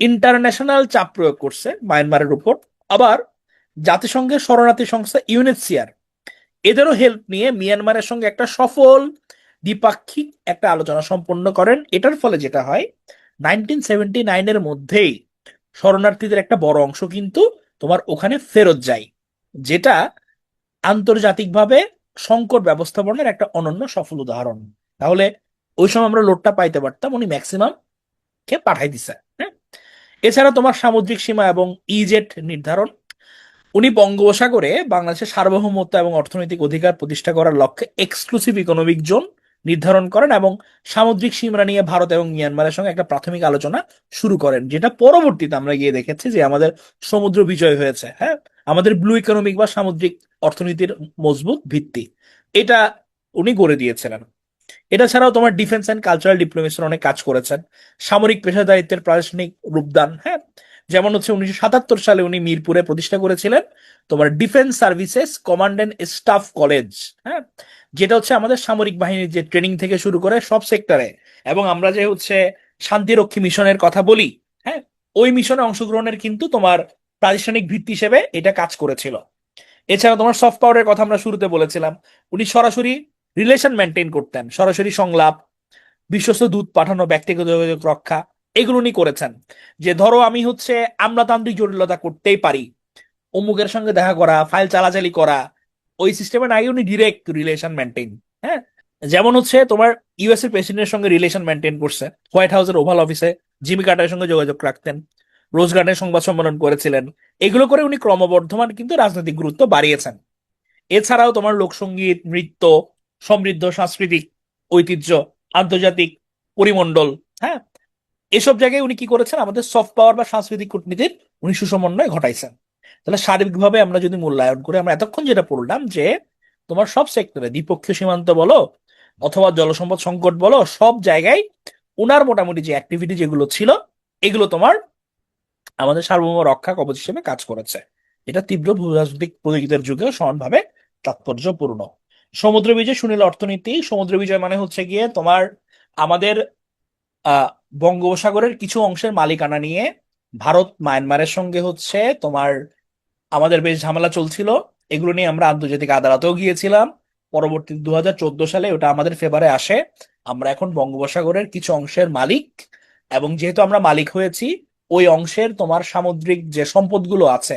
ইন্টারন্যাশনাল চাপ প্রয়োগ করছে মায়ানমারের উপর। আবার জাতিসংঘের শরণার্থী সংস্থা ইউএনএইচসিআর এদেরও হেল্প নিয়ে মিয়ানমারের সঙ্গে একটা সফল দ্বিপাক্ষিক একটা আলোচনা সম্পন্ন করেন। এটার ফলে যেটা হয়, 1979-এর মধ্যেই শরণার্থীদের একটা বড় অংশ কিন্তু তোমার ওখানে ফেরত যায়, যেটা আন্তর্জাতিকভাবে সংকট ব্যবস্থাপনার একটা অনন্য সফল উদাহরণ। তাহলে ওই সময় আমরা লোডটা পাইতে পারতাম, উনি ম্যাক্সিমাম কে পাঠাই দিছে। হ্যাঁ, এছাড়া তোমার সামুদ্রিক সীমা এবং ইজেট নির্ধারণ। উনি বঙ্গোপসাগরে বাংলাদেশের সার্বভৌমত্ব এবং অর্থনৈতিক অধিকার প্রতিষ্ঠা করার লক্ষ্যে এক্সক্লুসিভ ইকোনমিক জোন নির্ধারণ করেন এবং সামুদ্রিক সীমানা নিয়ে ভারত এবং মিয়ানমারের সঙ্গে একটা প্রাথমিক আলোচনা শুরু করেন, যেটা পরবর্তীতে আমরা গিয়ে দেখেছি যে আমাদের সমুদ্র বিজয় হয়েছে। হ্যাঁ, আমাদের ব্লু ইকোনমিক বা সামুদ্রিক অর্থনীতির মজবুত ভিত্তি এটা উনি গড়ে দিয়েছিলেন। এটা ছাড়াও তোমার ডিফেন্স অ্যান্ড কালচারাল ডিপ্লোমেসির অনেক কাজ করেছেন। সামরিক পেশাদারিত্বের প্রাতিষ্ঠানিক রূপদান, হ্যাঁ, যেমন হচ্ছে 1977 সালে উনি মিরপুরে প্রতিষ্ঠা করেছিলেন তোমার defence services command and staff college. হ্যাঁ, যেটা হচ্ছে আমাদের সামরিক বাহিনীর যে ট্রেনিং থেকে শুরু করে সব সেক্টরে, এবং আমরা যে হচ্ছে শান্তিরক্ষী মিশনের কথা বলি, হ্যাঁ, ওই মিশনে অংশগ্রহণের কিন্তু তোমার প্রাতিষ্ঠানিক ভিত্তি হিসেবে এটা কাজ করেছিল। এছাড়া তোমার সফট পাওয়ারের কথা আমরা শুরুতে বলেছিলাম, উনি সরাসরি রিলেশন মেনটেন করতেন, সরাসরি সংলাপ, বিশ্বস্ত দূত পাঠানো, ব্যক্তিগত যোগাযোগ রক্ষা, এগুলো উনি করেছেন। যে ধরো আমি হচ্ছে আমলাতান্ত্রিক জটিলতা করতেই পারি, অমুকের সঙ্গে দেখা করা, ফাইল চালাচালি করা, ওই সিস্টেমে নাই, উনি ডিরেক্ট রিলেশন মেনটেন। হ্যাঁ, যেমন হচ্ছে তোমার ইউএস এর প্রেসিডেন্টের সঙ্গে রিলেশন মেনটেন করছে, হোয়াইট হাউসের ওভাল অফিসে জিমি কার্টারের সঙ্গে যোগাযোগ রাখতেন, রোজ গার্ডেনের সংবাদ সম্মেলন করেছিলেন। এগুলো করে উনি ক্রমবর্ধমান কিন্তু রাজনৈতিক গুরুত্ব বাড়িয়েছেন। এছাড়াও তোমার লোকসঙ্গীত, নৃত্য, সমৃদ্ধ সাংস্কৃতিক ঐতিহ্য, আন্তর্জাতিক পরিমণ্ডল, হ্যাঁ, এসব জায়গায় উনি কি করেছেন, আমাদের সফট পাওয়ার বা সাংস্কৃতিক কূটনীতির উনি সুসমন্বয় ঘটাইছেন। তাহলে সার্বিকভাবে আমরা যদি মূল্যায়ন করি, আমরা এতক্ষণ যেটা পড়লাম যে তোমার সব সেক্টরে, দ্বিপক্ষীয় সীমান্ত বলো অথবা জলসম্পদ সংকট বলো, সব জায়গায় উনার মোটামুটি যে অ্যাক্টিভিটি যেগুলো ছিল, এগুলো তোমার আমাদের সার্বভৌম রক্ষা কবচ হিসেবে কাজ করেছে। এটা তীব্র ভূরাজনৈতিক প্রতিযোগিতার যুগেও সমানভাবে তাৎপর্যপূর্ণ। সমুদ্র বিজয়, সুনীল অর্থনীতি। সমুদ্র বিজয় মানে হচ্ছে গিয়ে তোমার আমাদের আহ বঙ্গোপসাগরের কিছু অংশের মালিকানা নিয়ে ভারত মায়ানমারের সঙ্গে হচ্ছে তোমার আমাদের বেশ ঝামেলা চলছিল। এগুলো নিয়ে আমরা আন্তর্জাতিক আদালতেও গিয়েছিলাম। পরবর্তী 2014 সালে ওটা আমাদের ফেভারে আসে। আমরা এখন বঙ্গোপসাগরের কিছু অংশের মালিক, এবং যেহেতু আমরা মালিক হয়েছি, ওই অংশের তোমার সামুদ্রিক যে সম্পদগুলো আছে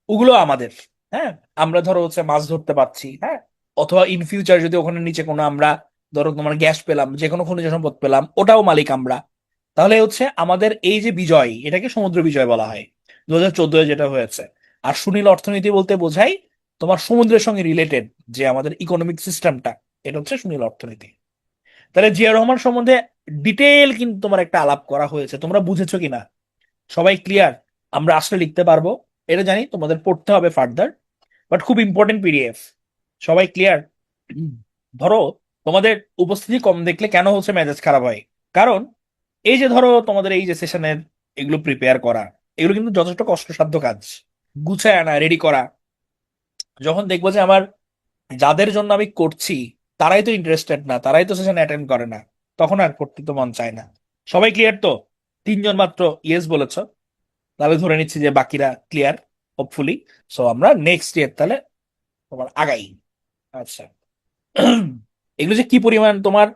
ওগুলো আমাদের। হ্যাঁ, আমরা ধরো হচ্ছে মাছ ধরতে পারছি, হ্যাঁ, অথবা ইন ফিউচার যদি ওখানে নিচে কোনো আমরা ধরো তোমার গ্যাস পেলাম, যে কোনো খনিজ সম্পদ পেলাম, ওটাও মালিক আমরা। তাহলে হচ্ছে আমাদের এই যে বিজয়, এটাকে সমুদ্র বিজয় বলা হয়, 2014-এ যেটা হয়েছে। আর সুনীল অর্থনীতি বলতে বোঝাই তোমার সমুদ্রের সঙ্গে রিলেটেড যে আমাদের ইকোনমিক সিস্টেমটা, এটা হচ্ছে সুনীল অর্থনীতি। তাহলে জিয়া রহমান সম্বন্ধে ডিটেল কিন্তু তোমার একটা আলাপ করা হয়েছে, তোমরা বুঝেছো কিনা? সবাই ক্লিয়ার? আমরা আসলে লিখতে পারবো এটা জানি, তোমাদের পড়তে হবে ফার্দার, বাট খুব ইম্পর্টেন্ট পিডিএফ। সবাই ক্লিয়ার? ধরো তোমাদের উপস্থিতি কম দেখলে কেন হচ্ছে মেজাজ খারাপ হয়, কারণ এই যে ধরো তোমাদের এই যে সেশনের এগুলো প্রিপেয়ার করা, এগুলো কিন্তু যথেষ্ট কষ্টসাধ্য কাজ। গুছায় আনা, রেডি করা। যখন দেখবো যে আমার যাদের জন্য আমি করছি তারাই তো ইন্টারেস্টেড না, তারাই তো সেশন অ্যাটেন্ড করে না, তখন আর করতে তো মন চায় না। সবাই ক্লিয়ার তো? তিনজন মাত্র ইয়েস বলেছ, তাহলে ধরে নিচ্ছি যে বাকিরা ক্লিয়ার, হোপফুলি। সো আমরা নেক্সট ইয়ার তাহলে তোমার আগাই। আচ্ছা, এগুলো যে কি পরিমাণ তোমার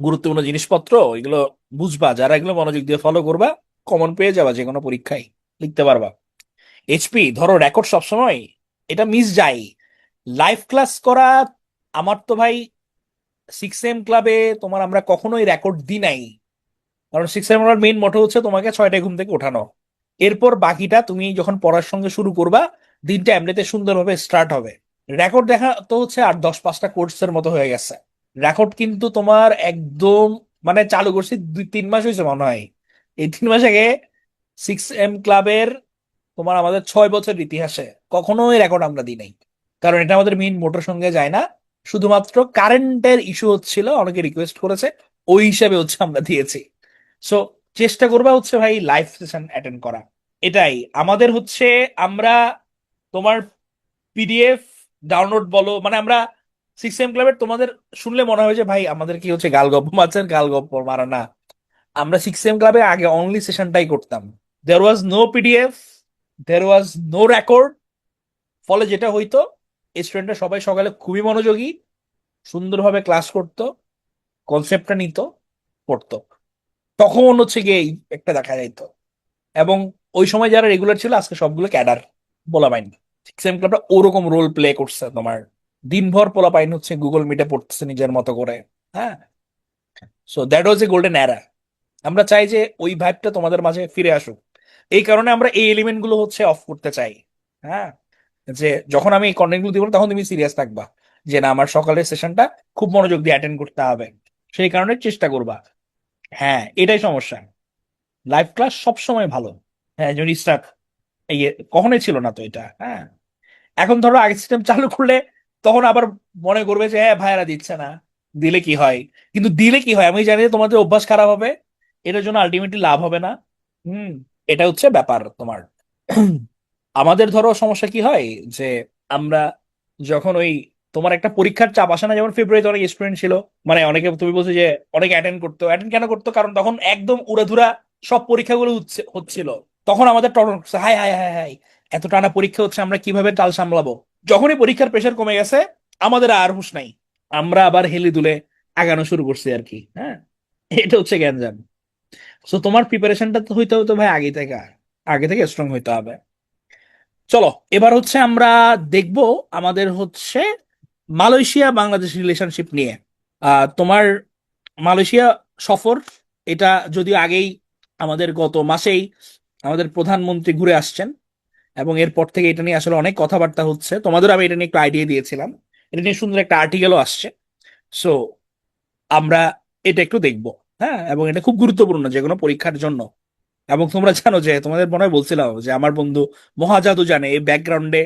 গুরুত্বপূর্ণ জিনিসপত্র, এগুলো বুঝবা যারা এগুলো মনোযোগ দিয়ে ফলো করবা, কমন পেয়ে যাবা, যে কোনো পরীক্ষায় লিখতে পারবা। এইচপি ধরো রেকর্ড সবসময় এটা মিস যায়। লাইভ ক্লাস করা, আমার তো ভাই 6 AM ক্লাবে তোমার আমরা কখনোই রেকর্ড দিই নাই, কারণ 6 AM আমার মেইন মোটো হচ্ছে তোমাকে 6টায় ঘুম থেকে ওঠানো। এরপর বাকিটা তুমি যখন পড়ার সঙ্গে শুরু করবা, দিনটা এমনিতে সুন্দরভাবে স্টার্ট হবে। রেকর্ড দেখা তো হচ্ছে আর 10-5টা কোর্সের মতো হয়ে গেছে। রেকর্ড কিন্তু তোমার একদম মানে চালু করছি 2-3 মাস হয়েছে মনে হয়। এই 3 মাস আগে 6 AM ক্লাবের তোমার আমাদের 6 বছর ইতিহাসে কখনোই রেকর্ড আমরা দিই নাই, কারণ এটা আমাদের মেইন মোটর সঙ্গে যায় না। শুধুমাত্র কারেন্টের ইস্যু হচ্ছিল, অনেকে রিকোয়েস্ট করেছে, ওই হিসাবে হচ্ছে আমরা দিয়েছি। সো চেষ্টা করবা হচ্ছে ভাই লাইভ সেশন অ্যাটেন্ড করা, এটাই আমাদের হচ্ছে। আমরা তোমার পিডিএফ ডাউনলোড বলো, মানে আমরা 6 এম ক্লাবের তোমাদের শুনলে মনে হয় যে ভাই আমাদের কি হচ্ছে গাল গপ্প মারছেন, গাল গপ্প মারা না। আমরা 6 এম ক্লাবে আগে অনলি সেশনটাই করতাম। There was no PDF, there was no record. ফলে যেটা হইতো, স্টুডেন্টরা সবাই সকালে খুবই মনোযোগী, সুন্দরভাবে ক্লাস করতো, কনসেপ্টটা নিত, পড়তো। তখন হচ্ছে গিয়ে এই একটা দেখা যাইতো। এবং ওই সময় যারা রেগুলার ছিল আজকে সবগুলো ক্যাডার বলা পাইনি। 6 এম ক্লাবটা ওরকম রোল প্লে করছে তোমার, দিনভর পোলা পাইন হচ্ছে গুগল মিটে পড়তেছে নিজের মতো করে। হ্যাঁ, so that was A golden এরা। আমরা চাই যে ওই ভাইবটা তোমাদের মাঝে ফিরে আসুক। এই কারণে আমরা এই এলিমেন্ট গুলো হচ্ছে অফ করতে চাই। হ্যাঁ, যে যখন আমি এই কন্টেন্ট গুলো দিব তখন তুমি সিরিয়াস থাকবা যে না আমার সকালের সেশনটা খুব মনোযোগ দিয়ে অ্যাটেন্ড করতে হবে, সেই কারণে চেষ্টা করবা। হ্যাঁ, এটাই সমস্যা, লাইভ ক্লাস সবসময় ভালো। হ্যাঁ, যদি স্টার্ট এই কখনোই ছিল না তো এটা। হ্যাঁ, এখন ধরো আগে সিস্টেম চালু করলে তখন আবার মনে করবে যে হ্যাঁ ভাইয়ারা দিচ্ছে না, দিলে কি হয়। কিন্তু দিলে কি হয় আমি জানি যে তোমাদের অভ্যাস খারাপ হবে, এটার জন্য আলটিমেটলি লাভ হবে না। হুম, এটা হচ্ছে ব্যাপার তোমার। আমাদের ধরো সমস্যা কি হয় যে আমরা যখন ওই তোমার একটা পরীক্ষার চাপ আসে না, যেমন ফেব্রুয়ারিতে অনেক স্টুডেন্ট ছিল, মানে অনেকে তুমি বলছো যে অনেকে অ্যাটেন্ড করতো, অ্যাটেন্ড কেন করতো, কারণ তখন একদম উড়াধুরা সব পরীক্ষাগুলো হচ্ছিল। তখন আমাদের টনক করছে, হাই হাই হাই হাই, এত টানা পরীক্ষা হচ্ছে, আমরা কিভাবে টাল সামলাবো। যখনই পরীক্ষার প্রেশার কমে গেছে আমাদের আর হুঁশ নাই, আমরা আবার হেলে দুলে আগানো শুরু করছি আর কি। হ্যাঁ, এটা হচ্ছে গ্যাঞ্জাম। সো তোমার প্রিপারেশনটা তো হইতে হতো ভাই আগে থেকে, আগে থেকে স্ট্রং হইতে হবে। চলো এবার হচ্ছে আমরা দেখব আমাদের হচ্ছে মালয়েশিয়া বাংলাদেশ রিলেশনশিপ নিয়ে। তোমার মালয়েশিয়া সফর, এটা যদিও আগেই আমাদের গত মাসেই আমাদের প্রধানমন্ত্রী ঘুরে আসছেন, এবং এরপর থেকে এটা নিয়ে আসলে অনেক কথাবার্তা হচ্ছে, তোমাদের আমি এটা নিয়ে একটু আইডিয়া দিয়েছিলাম, এটা নিয়ে সুন্দর একটা আর্টিকেলও আসছে। সো আমরা এটা একটু দেখবো। হ্যাঁ, এবং এটা খুব গুরুত্বপূর্ণ যে কোনো পরীক্ষার জন্য। এবং তোমরা জানো যে তোমাদের মনে হয় বলছিলাম যে আমার বন্ধু মহাজাদু জানে এই ব্যাকগ্রাউন্ডে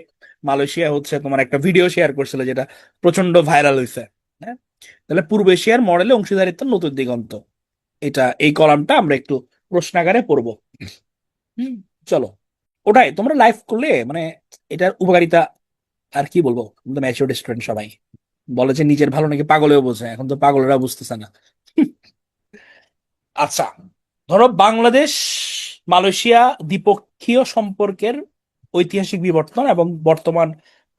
মালয়েশিয়া হচ্ছে তোমার একটা ভিডিও শেয়ার করছিল যেটা প্রচন্ড ভাইরাল হয়েছে। হ্যাঁ, তাহলে পূর্ব এশিয়ার মডেলে অংশীদারিত্ব নতুন দিগন্ত, এটা এই কলামটা আমরা একটু প্রশ্নাগারে পড়বো। হুম, চলো ওটাই তোমরা লাইভ করলে মানে এটার উপকারিতা আর কি বলবো, ম্যাচিওর স্টুডেন্ট সবাই বলে যে নিজের ভালো নাকি পাগলেও বোঝে, এখন তো পাগলেরা বুঝতেছে না। আচ্ছা, ধরো বাংলাদেশ মালয়েশিয়া দ্বিপক্ষীয় সম্পর্কের ঐতিহাসিক বিবর্তন এবং বর্তমান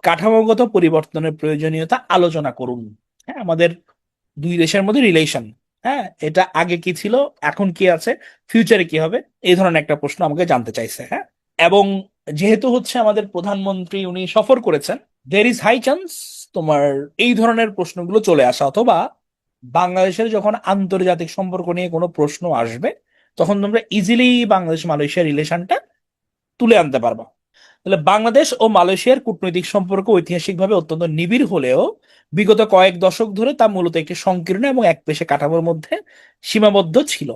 কাঠামোগত পরিবর্তনের প্রয়োজনীয়তা আলোচনা করুন। হ্যাঁ, আমাদের দুই দেশের মধ্যে রিলেশন, হ্যাঁ এটা আগে কি ছিল, এখন কি আছে, ফিউচারে কি হবে, এই ধরনের একটা প্রশ্ন আমাকে জানতে চাইছে। হ্যাঁ, এবং যেহেতু হচ্ছে আমাদের প্রধানমন্ত্রী উনি সফর করেছেন, দের ইজ হাই চান্স তোমার এই ধরনের প্রশ্নগুলো চলে আসা, অথবা বাংলাদেশের যখন আন্তর্জাতিক সম্পর্ক নিয়ে কোনো প্রশ্ন আসবে তখন তোমরা ইজিলি বাংলাদেশ মালয়েশিয়া রিলেশনটা তুলে আনতে পারবা। তাহলে বাংলাদেশ ও মালয়েশিয়ার কূটনৈতিক সম্পর্ক ঐতিহাসিকভাবে অত্যন্ত নিবিড় হলেও বিগত কয়েক দশক ধরে তা মূলত একটি সংকীর্ণ এবং একপেশে কাঠামোর মধ্যে সীমাবদ্ধ ছিল।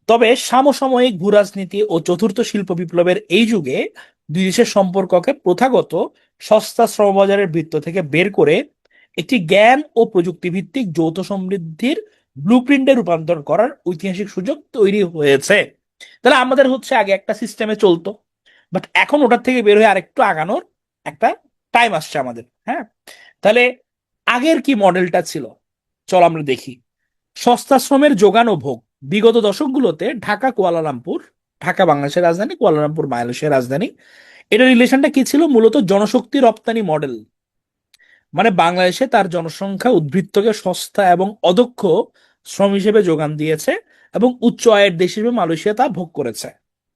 তবে সমসাময়িক ভূরাজনীতি ও চতুর্থ শিল্প বিপ্লবের এই যুগে দুই দেশের সম্পর্ককে প্রথাগত সস্তা শ্রমবাজারের বৃত্ত থেকে বের করে একটি জ্ঞান ও প্রযুক্তি ভিত্তিক যৌথ সমৃদ্ধির ব্লুপ্রিন্টে রূপান্তর করার ঐতিহাসিক সুযোগ তৈরি হয়েছে। তাহলে আমাদের হচ্ছে আগে একটা সিস্টেমে চলতো, বাট এখন ওটার থেকে বের হয়ে আরেকটু আগানোর একটা টাইম আসছে আমাদের। হ্যাঁ, তাহলে আগের কি মডেলটা ছিল, চল আমরা দেখি। সস্তা শ্রমের যোগান ও ভোগ, বিগত দশকগুলোতে ঢাকা কুয়ালালামপুর, ঢাকা বাংলাদেশের রাজধানী, কুয়ালালামপুর মালয়েশিয়ার রাজধানী, এটা রিলেশনটা কি ছিল, মূলত জনশক্তি রপ্তানি মডেল। মানে বাংলাদেশে তার জনসংখ্যা উদ্বৃত্তকে সস্তা এবং অদক্ষ শ্রম হিসেবে যোগান দিয়েছে, এবং উচ্চ আয়ের দেশ হিসেবে মালয়েশিয়া তা ভোগ করেছে।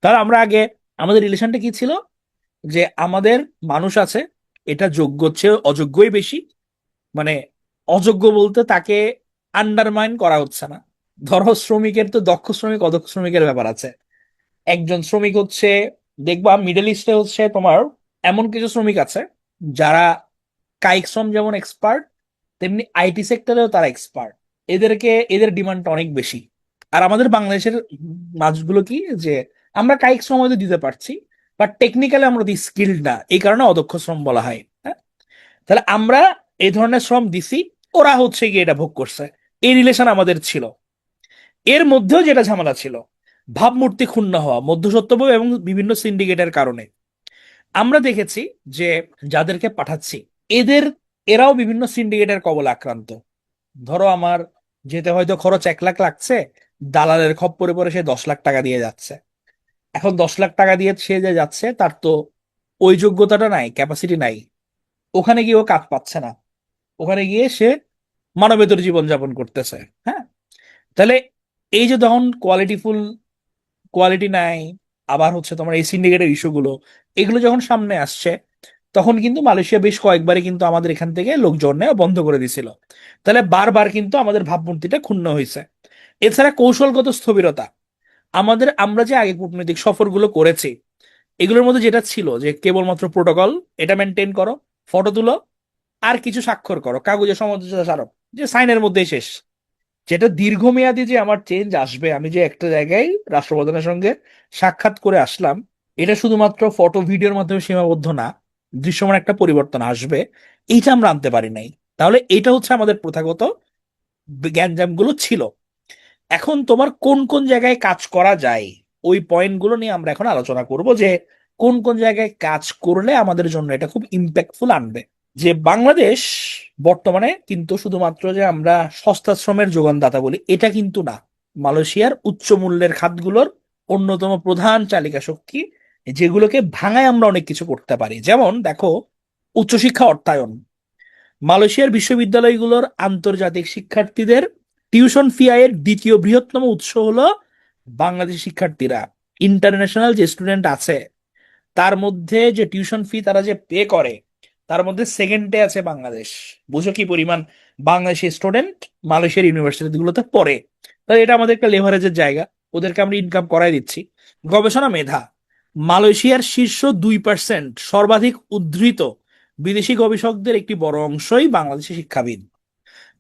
তার আমরা আগে আমাদের রিলেশনটা কি ছিল, যে আমাদের মানুষ আছে, এটা যোগ্য চেয়ে অযোগ্যই বেশি, মানে অযোগ্য বলতে তাকে আন্ডারমাইন করা হচ্ছে না। ধরো শ্রমিকের তো দক্ষ শ্রমিক অদক্ষ শ্রমিকের ব্যাপার আছে। একজন শ্রমিক হচ্ছে, দেখবা মিডল ইস্টে হচ্ছে তোমার এমন কিছু শ্রমিক আছে যারা কায়িক শ্রম যেমন এক্সপার্ট, তেমনি আইটি সেক্টরেও তারা এক্সপার্ট, এদের ডিমান্ড অনেক বেশি। আর আমাদের বাংলাদেশের মানুষগুলো কি, যে আমরা কায়িক শ্রম হয়তো দিতে পারছি, বাট টেকনিক্যালি আমরা স্কিল্ড না, এই কারণে অদক্ষ শ্রম বলা হয়। হ্যাঁ, তাহলে আমরা এই ধরনের শ্রম দিছি, ওরা হচ্ছে গিয়ে এটা ভোগ করছে, এই রিলেশন আমাদের ছিল। এর মধ্যেও যেটা ঝামেলা ছিল, ভাবমূর্তি ক্ষুণ্ণ হওয়া মধ্যস্বত্বভোগ এবং বিভিন্ন সিন্ডিকেটের কারণে। আমরা দেখেছি যে যাদেরকে পাঠাচ্ছি এদের এরাও বিভিন্ন সিন্ডিকেটের কবলে আক্রান্ত। ধরো আমার যেতে হয়তো খরচ 1 লাখ লাগছে, দালালের খপ্পরে পরে সে 10 লাখ টাকা দিয়ে যাচ্ছে। এখন 10 লাখ টাকা দিয়ে সে যে যাচ্ছে তার তো ওই যোগ্যতাটা নাই, ক্যাপাসিটি নাই। ওখানে গিয়ে ও কাজ পাচ্ছে না, ওখানে গিয়ে সে মানবেতর জীবনযাপন করতেছে। হ্যাঁ, তাহলে এই যে তখন কোয়ালিটি নাই, আবার হচ্ছে তোমার এই সিন্ডিকেটের ইস্যুগুলো, এগুলো যখন সামনে আসছে, তখন কিন্তু মালয়েশিয়া বেশ কয়েকবারই কিন্তু আমাদের এখান থেকে লোকজন নেওয়া বন্ধ করে দিছিল। তাহলে বারবার কিন্তু আমাদের ভাবমূর্তিটা ক্ষুণ্ণ হয়েছে। এছাড়া কৌশলগত স্থবিরতা, আমরা যে আগে কূটনৈতিক সফরগুলো করেছি এগুলোর মধ্যে যেটা ছিল যে কেবলমাত্র প্রোটোকল, এটা মেনটেন করো, ফটো তুলো, আর কিছু স্বাক্ষর করো, কাগজে সমঝোতা স্মারক, যে সাইনের মধ্যেই শেষ। যেটা দীর্ঘমেয়াদী যে আমার চেঞ্জ আসবে, আমি যে একটা জায়গায় রাষ্ট্রপ্রধানের সঙ্গে সাক্ষাৎ করে আসলাম, এটা শুধুমাত্র ফটো ভিডিওর মাধ্যমে সীমাবদ্ধ না, দৃশ্যমান একটা পরিবর্তন আসবে, এইটা আমরা আনতে পারি নাই। তাহলে এটা হচ্ছে আমাদের প্রথাগত গ্যাঞ্জামগুলো ছিল। এখন তোমার কোন কোন জায়গায় কাজ করা যায়, ওই পয়েন্টগুলো নিয়ে আমরা এখন আলোচনা করব যে কোন কোন জায়গায় কাজ করলে আমাদের জন্য এটা খুব ইম্প্যাক্টফুল আনবে। যে বাংলাদেশ বর্তমানে কিন্তু শুধুমাত্র যে আমরা সস্তা শ্রমের যোগানদাতা বলি এটা কিন্তু না, মালয়েশিয়ার উচ্চ মূল্যের খাতগুলোর অন্যতম প্রধান চালিকা শক্তি, যেগুলোকে ভাঙায় আমরা অনেক কিছু করতে পারি। যেমন দেখো, উচ্চশিক্ষা অর্থায়ন। মালয়েশিয়ার বিশ্ববিদ্যালয়গুলোর আন্তর্জাতিক শিক্ষার্থীদের টিউশন ফি আয়ের দ্বিতীয় বৃহত্তম উৎস হলো বাংলাদেশি শিক্ষার্থীরা। ইন্টারন্যাশনাল যে স্টুডেন্ট আছে তার মধ্যে যে টিউশন ফি তারা যে পে করে, তার মধ্যে সেকেন্ডে আছে বাংলাদেশ। বুঝো কি পরিমাণ বাংলাদেশি স্টুডেন্ট মালয়েশিয়ার ইউনিভার্সিটিগুলোতে পড়ে। তাহলে এটা আমাদের একটা লেভারেজের জায়গা, ওদেরকে আমরা ইনকাম করাই দিচ্ছি। গবেষণা মেধা, মালয়েশিয়ার শীর্ষ 2% সর্বাধিক উদ্ধৃত বিদেশি গবেষকদের একটি বড় অংশই বাংলাদেশি শিক্ষাবিদ।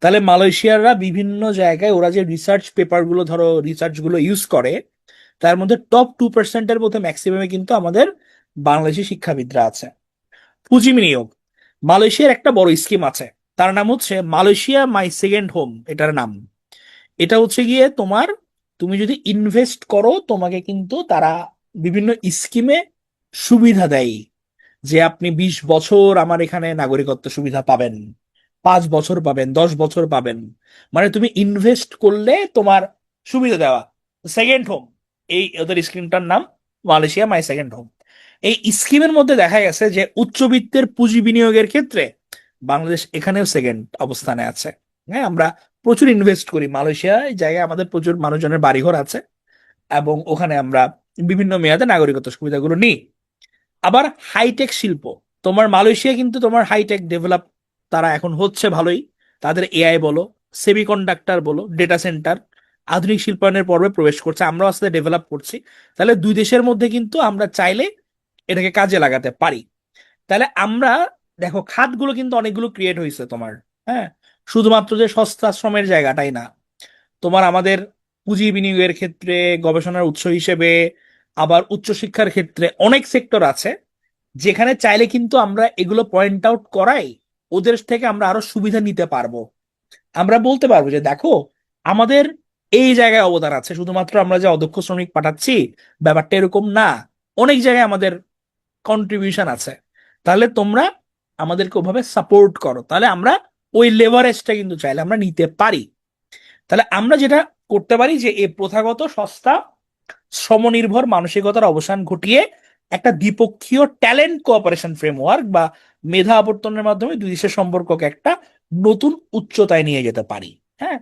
তাহলে মালয়েশিয়াররা বিভিন্ন জায়গায় ওরা যে রিসার্চ পেপার গুলো, ধরো রিসার্চ গুলো ইউজ করে, তার মধ্যে টপ 2%-এর মধ্যে ম্যাক্সিমামে কিন্তু আমাদের বাংলাদেশি শিক্ষাবিদরা আছে। পুঁজি বিনিয়োগ, মালয়েশিয়ার একটা বড় স্কিম আছে, তার নাম হচ্ছে মালয়েশিয়া মাই সেকেন্ড হোম। এটার নাম, এটা হচ্ছে গিয়ে তোমার, তুমি যদি ইনভেস্ট করো তোমাকে কিন্তু তারা বিভিন্ন স্কিমে সুবিধা দেয়। যে আপনি 20 বছর আমার এখানে নাগরিকত্ব সুবিধা পাবেন, 5 বছর পাবেন, 10 বছর পাবেন। মানে তুমি ইনভেস্ট করলে তোমার সুবিধা দেওয়া। সেকেন্ড হোম, এই ওদের স্কিমটার নাম মালয়েশিয়া মাই সেকেন্ড হোম। এই স্কিমের মধ্যে দেখা গেছে যে উচ্চবিত্তের পুঁজি বিনিয়োগের ক্ষেত্রে বাংলাদেশ এখানেও সেকেন্ড অবস্থানে আছে। হ্যাঁ, আমরা প্রচুর ইনভেস্ট করি মালয়েশিয়া, এই জায়গায় আমাদের প্রচুর মানুষজনের বাড়িঘর আছে, এবং ওখানে আমরা বিভিন্ন মেয়াদে নাগরিকত্ব সুবিধাগুলো নিই। আবার হাইটেক শিল্প, তোমার মালয়েশিয়া কিন্তু তোমার হাইটেক ডেভেলপ তারা এখন হচ্ছে ভালোই। তাদের এআই বলো, সেমিকন্ডাক্টর বলো, ডেটা সেন্টার, আধুনিক শিল্পায়নের পর্বে প্রবেশ করছে, আমরাও আস্তে ডেভেলপ করছি। তাহলে দুই দেশের মধ্যে কিন্তু আমরা চাইলে এটাকে কাজে লাগাতে পারি। তাহলে আমরা দেখো খাতগুলো কিন্তু অনেকগুলো ক্রিয়েট হয়েছে তোমার। হ্যাঁ, শুধুমাত্র যে সস্তা শ্রমের জায়গাটাই না, তোমার আমাদের পুঁজি বিনিয়োগের ক্ষেত্রে, গবেষণার উৎস হিসেবে, আবার উচ্চশিক্ষার ক্ষেত্রে অনেক সেক্টর আছে যেখানে চাইলে কিন্তু আমরা এগুলো পয়েন্ট আউট করাই ওদের থেকে আমরা আরো সুবিধা নিতে পারবো। আমরা বলতে পারবো যে দেখো, আমাদের এই জায়গায় অবদান আছে, শুধুমাত্র আমরা যে অদক্ষ শ্রমিক পাঠাচ্ছি ব্যাপারটা এরকম না, অনেক জায়গায় আমাদের কন্ট্রিবিউশন আছে। তাহলে তোমরা আমাদেরকে ওভাবে সাপোর্ট করো, তাহলে আমরা ওই লেভারেজটা কিন্তু চাইলে আমরা নিতে পারি। তাহলে আমরা যেটা করতে পারি যে এই প্রথাগত সস্তা শ্রমনির্ভর মানসিকতার অবসান ঘটিয়ে একটা দ্বিপক্ষীয় ট্যালেন্ট কোঅপারেশন ফ্রেমওয়ার্ক বা মেধা আবর্তনের মাধ্যমে দুই দেশের সম্পর্ককে একটা নতুন উচ্চতায় নিয়ে যেতে পারি। হ্যাঁ,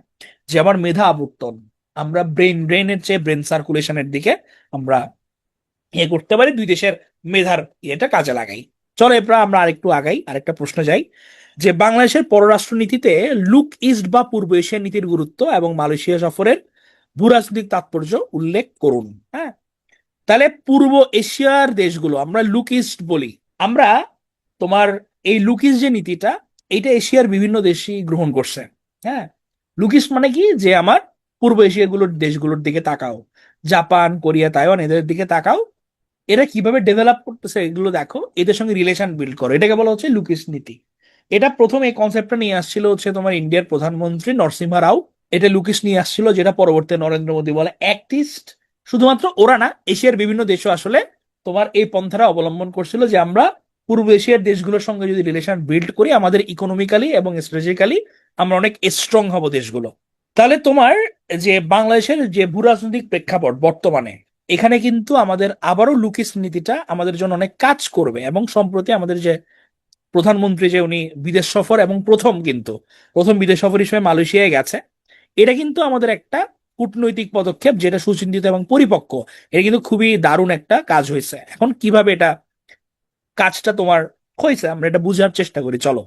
যে আমার মেধা আবর্তন, আমরা ব্রেনের চেয়ে ব্রেন সার্কুলেশনের দিকে আমরা করতে পারি, দুই দেশের মেধার ইয়েটা কাজে লাগাই। চলো এরপর আমরা আরেকটু আগাই, আরেকটা প্রশ্ন যাই, যে বাংলাদেশের পররাষ্ট্র নীতিতে লুক ইস্ট বা পূর্ব এশিয়ার নীতির গুরুত্ব এবং মালয়েশিয়া সফরের ভূরাজনৈতিক তাৎপর্য উল্লেখ করুন। হ্যাঁ, তাহলে পূর্ব এশিয়ার দেশগুলো আমরা লুক ইস্ট বলি। আমরা তোমার এই লুক ইস্ট যে নীতিটা, এইটা এশিয়ার বিভিন্ন দেশই গ্রহণ করছে। হ্যাঁ, লুক ইস্ট মানে কি, যে আমার পূর্ব এশিয়াগুলোর দেশগুলোর দিকে তাকাও, জাপান, কোরিয়া, তাইওয়ান, এদের দিকে তাকাও, এরা কিভাবে ডেভেলপ করতেছে এগুলো দেখো, এদের সঙ্গে রিলেশন বিল্ড করো, এটাকে বলা হচ্ছে লুক ইস্ট নীতি। এটা প্রথম এই কনসেপ্টটা নিয়ে আসছিল হচ্ছে তোমার ইন্ডিয়ার প্রধানমন্ত্রী নরসিংহ রাও এটা লুকিস নিয়ে আসছিল, যেটা পরবর্তী নরেন্দ্র মোদী বলে অ্যাক্ট ইস্ট। শুধুমাত্র ওরা না, এশিয়ার বিভিন্ন দেশও আসলে তোমার এই পন্থাটা অবলম্বন করছিল, যে আমরা পূর্ব এশিয়ার দেশগুলোর সঙ্গে যদি রিলেশন বিল্ড করি, আমাদের ইকোনমিক্যালি এবং স্ট্র্যাটেজিক্যালি আমরা অনেক স্ট্রং হব দেশগুলো। তাহলে তোমার যে বাংলাদেশের যে ভূরাজনৈতিক প্রেক্ষাপট বর্তমানে, এখানে কিন্তু আমাদের আবারও লুকিস নীতিটা আমাদের জন্য অনেক কাজ করবে। এবং সম্প্রতি আমাদের যে প্রধানমন্ত্রী, যে উনি বিদেশ সফর, এবং প্রথম বিদেশ সফর হিসেবে মালয়েশিয়ায় গেছে, এটা কিন্তু আমাদের একটা কূটনৈতিক পদক্ষেপ, যেটা সুচিন্তিত এবং পরিপক্ক। এটা কিন্তু খুবই দারুণ একটা কাজ হয়েছে। এখন কিভাবে এটা কাজটা তোমার হয়েছে আমরা এটা বুঝার চেষ্টা করি, চলো।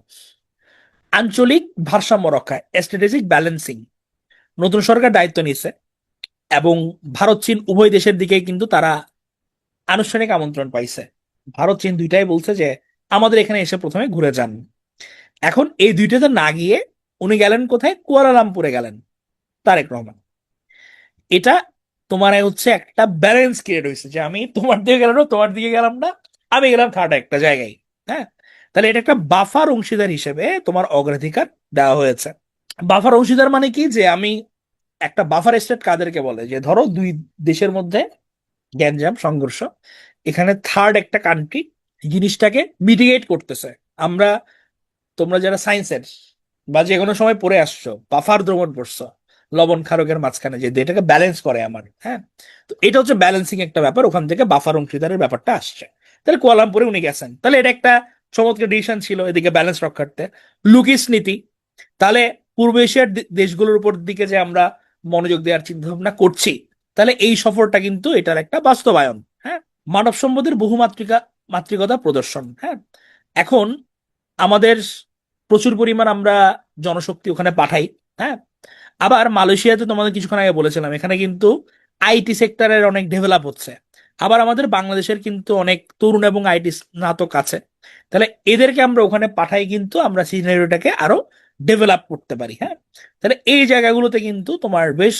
আঞ্চলিক ভারসাম্য রক্ষা, স্ট্র্যাটেজিক ব্যালেন্সিং, নতুন সরকার দায়িত্ব নিছে, এবং ভারত চীন উভয় দেশের দিকে কিন্তু তারা আনুষ্ঠানিক আমন্ত্রণ পাইছে। ভারত চীন দুইটাই বলছে যে আমাদের এখানে এসে প্রথমে ঘুরে যান। এখন এই দুইটাতে না গিয়ে উনি গেলেন কোথায়? কুয়ালালামপুরে গেলেন, তারেক রহমান। এটা তোমার হচ্ছে একটা ব্যালেন্স ক্রিয়েট হয়েছে, যে আমি তোমার দিকে গেলাম না, তোমার দিকে গেলাম না, আমি গেলাম থার্ড একটা জায়গায়। হ্যাঁ, তাহলে এটা একটা বাফার অংশীদার হিসেবে তোমার অগ্রাধিকার দেওয়া হয়েছে। বাফার অংশীদার মানে কি? যে আমি একটা বাফার স্টেট কাদেরকে বলে, যে ধরো দুই দেশের মধ্যে গ্যাঞ্জাম সংঘর্ষ, এখানে থার্ড একটা কান্ট্রি জিনিসটাকে মিটিগেট করতেছে। আমরা, তোমরা যারা সায়েন্সের বা যে কোনো সময় পড়ে আসছো, বাফার দ্রবণ পড়ছো, লবণ ক্ষারকের মাঝখানে যে এটাকে ব্যালেন্স করে আমার, হ্যাঁ। তো এটা হচ্ছে ব্যালেন্সিং একটা ব্যাপার, ওখান থেকে বাফার অংশীদারের ব্যাপারটা আসছে। তাহলে কুয়ালালামপুরে উনি গেছেন, তাহলে এটা একটা চমৎকার ডিসিশন ছিল এদিকে ব্যালেন্স রক্ষার্থে। লুকিস নীতি, তাহলে পূর্ব এশিয়ার দেশগুলোর উপর দিকে যে আমরা মনোযোগ দেওয়ার চিন্তা ভাবনা করছি, তাহলে এই সফরটা কিন্তু এটার একটা বাস্তবায়ন। হ্যাঁ, মানব সম্পদের মাত্রিকতা প্রদর্শন। হ্যাঁ, এখন আমাদের প্রচুর পরিমাণ আমরা জনশক্তি ওখানে পাঠাই। হ্যাঁ, আবার মালয়েশিয়াতে তোমাদের কিছুক্ষণ আগে বলেছিলাম, এখানে কিন্তু আইটি সেক্টরের অনেক ডেভেলপ হচ্ছে। আবার আমাদের বাংলাদেশের কিন্তু অনেক তরুণ এবং আইটি স্নাতক আছে। তাহলে এদেরকে আমরা ওখানে পাঠাই, কিন্তু আমরা সিনারিওটাকে আরো ডেভেলপ করতে পারি। হ্যাঁ, তাহলে এই জায়গাগুলোতে কিন্তু তোমার বেশ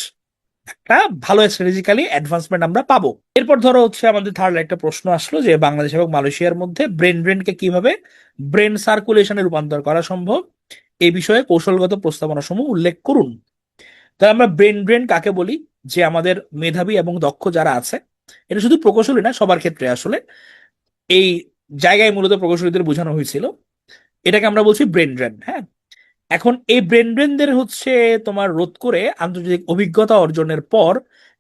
একটা ভালো স্ট্র্যাটেজিক্যালি অ্যাডভান্সমেন্ট আমরা পাবো। এরপর ধরো হচ্ছে আমাদের থার্ড একটা প্রশ্ন আসলো, যে বাংলাদেশ এবং মালয়েশিয়ার মধ্যে ব্রেনকে কিভাবে ব্রেন সার্কুলেশনে রূপান্তর করা সম্ভব, এই বিষয়ে কৌশলগত প্রস্তাবনা সমূহ উল্লেখ করুন। তাহলে আমরা ব্রেন কাকে বলি? যে আমাদের মেধাবী এবং দক্ষ যারা আছে, এটা শুধু প্রকৌশলী না, সবার ক্ষেত্রে আসলে এই জায়গায় মূলত প্রকৌশলীদের বোঝানো হয়েছিল। এটাকে আমরা বলছি ব্রেন। হ্যাঁ, এখন এই ব্রেনদের হচ্ছে তোমার রোধ করে আন্তর্জাতিক অভিজ্ঞতা অর্জনের পর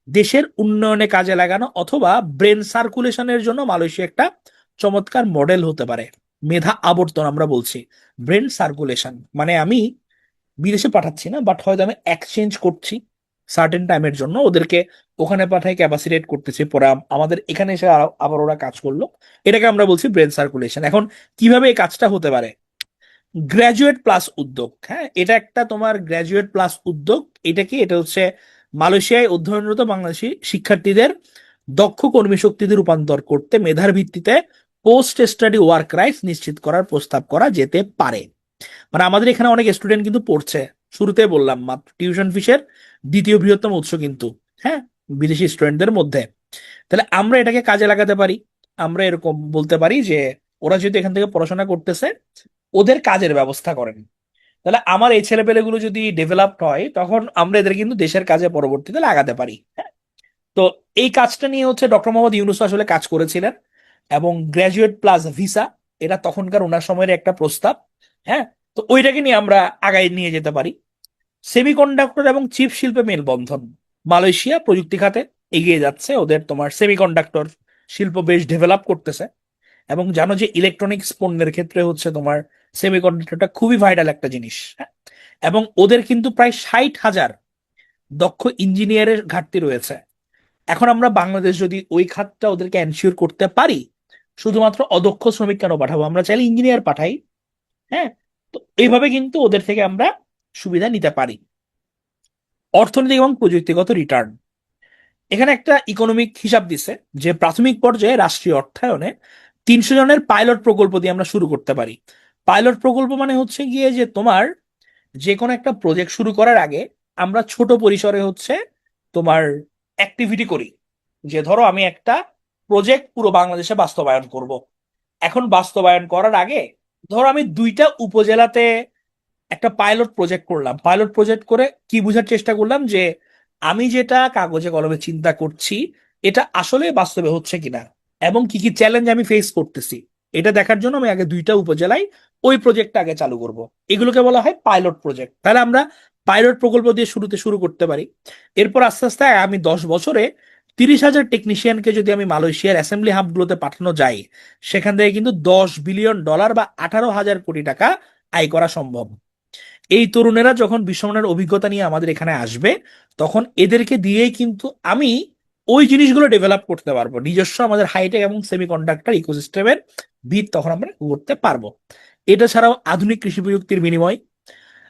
দেশের উন্নয়নে কাজে লাগানো, অথবা ব্রেন সার্কুলেশনের জন্য মালয়েশিয়া একটা চমৎকার মডেল হতে পারে। মেধা আবর্তন আমরা বলছি, ব্রেন সার্কুলেশন মানে আমি বিদেশে পাঠাচ্ছি না, বাট হয়তো আমি এক্সচেঞ্জ করছি সার্টেন টাইমের জন্য, ওদেরকে ওখানে পাঠাই ক্যাপাসিটেট করতেছি, পরে আমাদের এখানে এসে আবার ওরা কাজ করলো। এটাকে আমরা বলছি ব্রেন সার্কুলেশন। এখন কিভাবে এই কাজটা হতে পারে? গ্র্যাজুয়েট প্লাস উদ্যোগ। হ্যাঁ, এটা একটা তোমার গ্র্যাজুয়েট প্লাস উদ্যোগ। এটা কি? এটা হচ্ছে মালয়েশিয়ায় অধ্যয়নরত বাংলাদেশি শিক্ষার্থীদের দক্ষ কর্মী শক্তিতে রূপান্তর করতে মেধার ভিত্তিতে পোস্ট স্টাডি ওয়ার্ক রাইটস নিশ্চিত করার প্রস্তাব করা যেতে পারে। মানে আমাদের এখানে অনেক স্টুডেন্ট কিন্তু পড়ছে, শুরুতে বললাম মাত্র টিউশন ফিসের দ্বিতীয় বৃহত্তম উৎস কিন্তু, হ্যাঁ, বিদেশি স্টুডেন্টদের মধ্যে। তাহলে আমরা এটাকে কাজে লাগাতে পারি। আমরা এরকম বলতে পারি যে ওরা যেহেতু এখান থেকে পড়াশোনা করতেছে, ওদের কাজের ব্যবস্থা করেন। তাহলে আমার এই ছেলেপেলেগুলো যদি ডেভেলপড হয়, তখন আমরা এদের কিন্তু দেশের কাজে পরবর্তীতে লাগাতে পারি। হ্যাঁ, তো এই কাজটা নিয়ে হচ্ছে ডক্টর মোহাম্মদ ইউনূস আসলে কাজ করেছিলেন। এবং গ্র্যাজুয়েট প্লাস ভিসা, এটা তখনকার ওনার সময়ের একটা প্রস্তাব। হ্যাঁ, তো ওইটাকে নিয়ে আমরা আগায় নিয়ে যেতে পারি। সেমিকন্ডাক্টর এবং চিপ শিল্পে মেলবন্ধন, মালয়েশিয়া প্রযুক্তি খাতে এগিয়ে যাচ্ছে, ওদের তোমার সেমিকন্ডাক্টর শিল্প বেশ ডেভেলপ করতেছে। এবং জানো যে ইলেকট্রনিক্স পণ্যের ক্ষেত্রে হচ্ছে তোমার সেমিকন্ডাক্টরটা খুবই ভাইটাল একটা জিনিস। হ্যাঁ, এবং ওদের কিন্তু প্রায় 60,000 দক্ষ ইঞ্জিনিয়ারের ঘাটতি রয়েছে। এখন আমরা বাংলাদেশ যদি ওই খাতটা ওদেরকে এনশিওর করতে পারি, শুধুমাত্র অদক্ষ শ্রমিক কেন পাঠাবো, আমরা চাইলে ইঞ্জিনিয়ার পাঠাই। হ্যাঁ, তো এইভাবে কিন্তু ওদের থেকে আমরা সুবিধা নিতে পারি। অর্থনৈতিক এবং প্রযুক্তিগত রিটার্ন, এখানে একটা ইকোনমিক হিসাব দিছে, যে প্রাথমিক পর্যায়ে রাষ্ট্রীয় অর্থায়নে 300 জনের পাইলট প্রকল্প দিয়ে আমরা শুরু করতে পারি। পাইলট প্রকল্প মানে হচ্ছে গিয়ে যে তোমার যে কোনো একটা প্রজেক্ট শুরু করার আগে আমরা ছোট পরিসরে হচ্ছে তোমার অ্যাক্টিভিটি করি। যে ধরো আমি একটা প্রজেক্ট পুরো বাংলাদেশে বাস্তবায়ন করব। এখন বাস্তবায়ন করার আগে ধরো আমি 2টা উপজেলাতে একটা পাইলট প্রজেক্ট করলাম, পাইলট প্রজেক্ট করে কি বোঝার চেষ্টা করলাম যে আমি যেটা কাগজে কলমে চিন্তা করছি এটা আসলে বাস্তবে হচ্ছে কিনা, এবং কি কি চ্যালেঞ্জ আমি ফেস করতেছি, এটা দেখার জন্য আমি আগে 2টা উপজেলায় ওই প্রজেক্টটা আগে চালু করব। এগুলোকে বলা হয় পাইলট প্রজেক্ট। তাহলে আমরা পাইলট প্রকল্প দিয়ে শুরুতে শুরু করতে পারি। এরপর আস্তে আস্তে আমি 10 বছরে 30,000 টেকনিশিয়ানকে যদি আমি মালয়েশিয়ার অ্যাসেম্বলি হাবগুলোতে পাঠানো যায়, সেখান থেকে কিন্তু $10 বিলিয়ন বা 18,000 কোটি টাকা আয় করা সম্ভব। এই তরুণেরা যখন বিশ্বমানের অভিজ্ঞতা নিয়ে আমাদের এখানে আসবে, তখন এদেরকে দিয়েই কিন্তু আমি ওই জিনিসগুলো ডেভেলপ করতে পারবো, নিজস্ব আমাদের হাইটেক এবং সেমিকন্ডাক্টর ইকোসিস্টেমের ভিত তখন আমরা করতে পারবো। এটা ছাড়াও আধুনিক কৃষি প্রযুক্তির বিনিময়,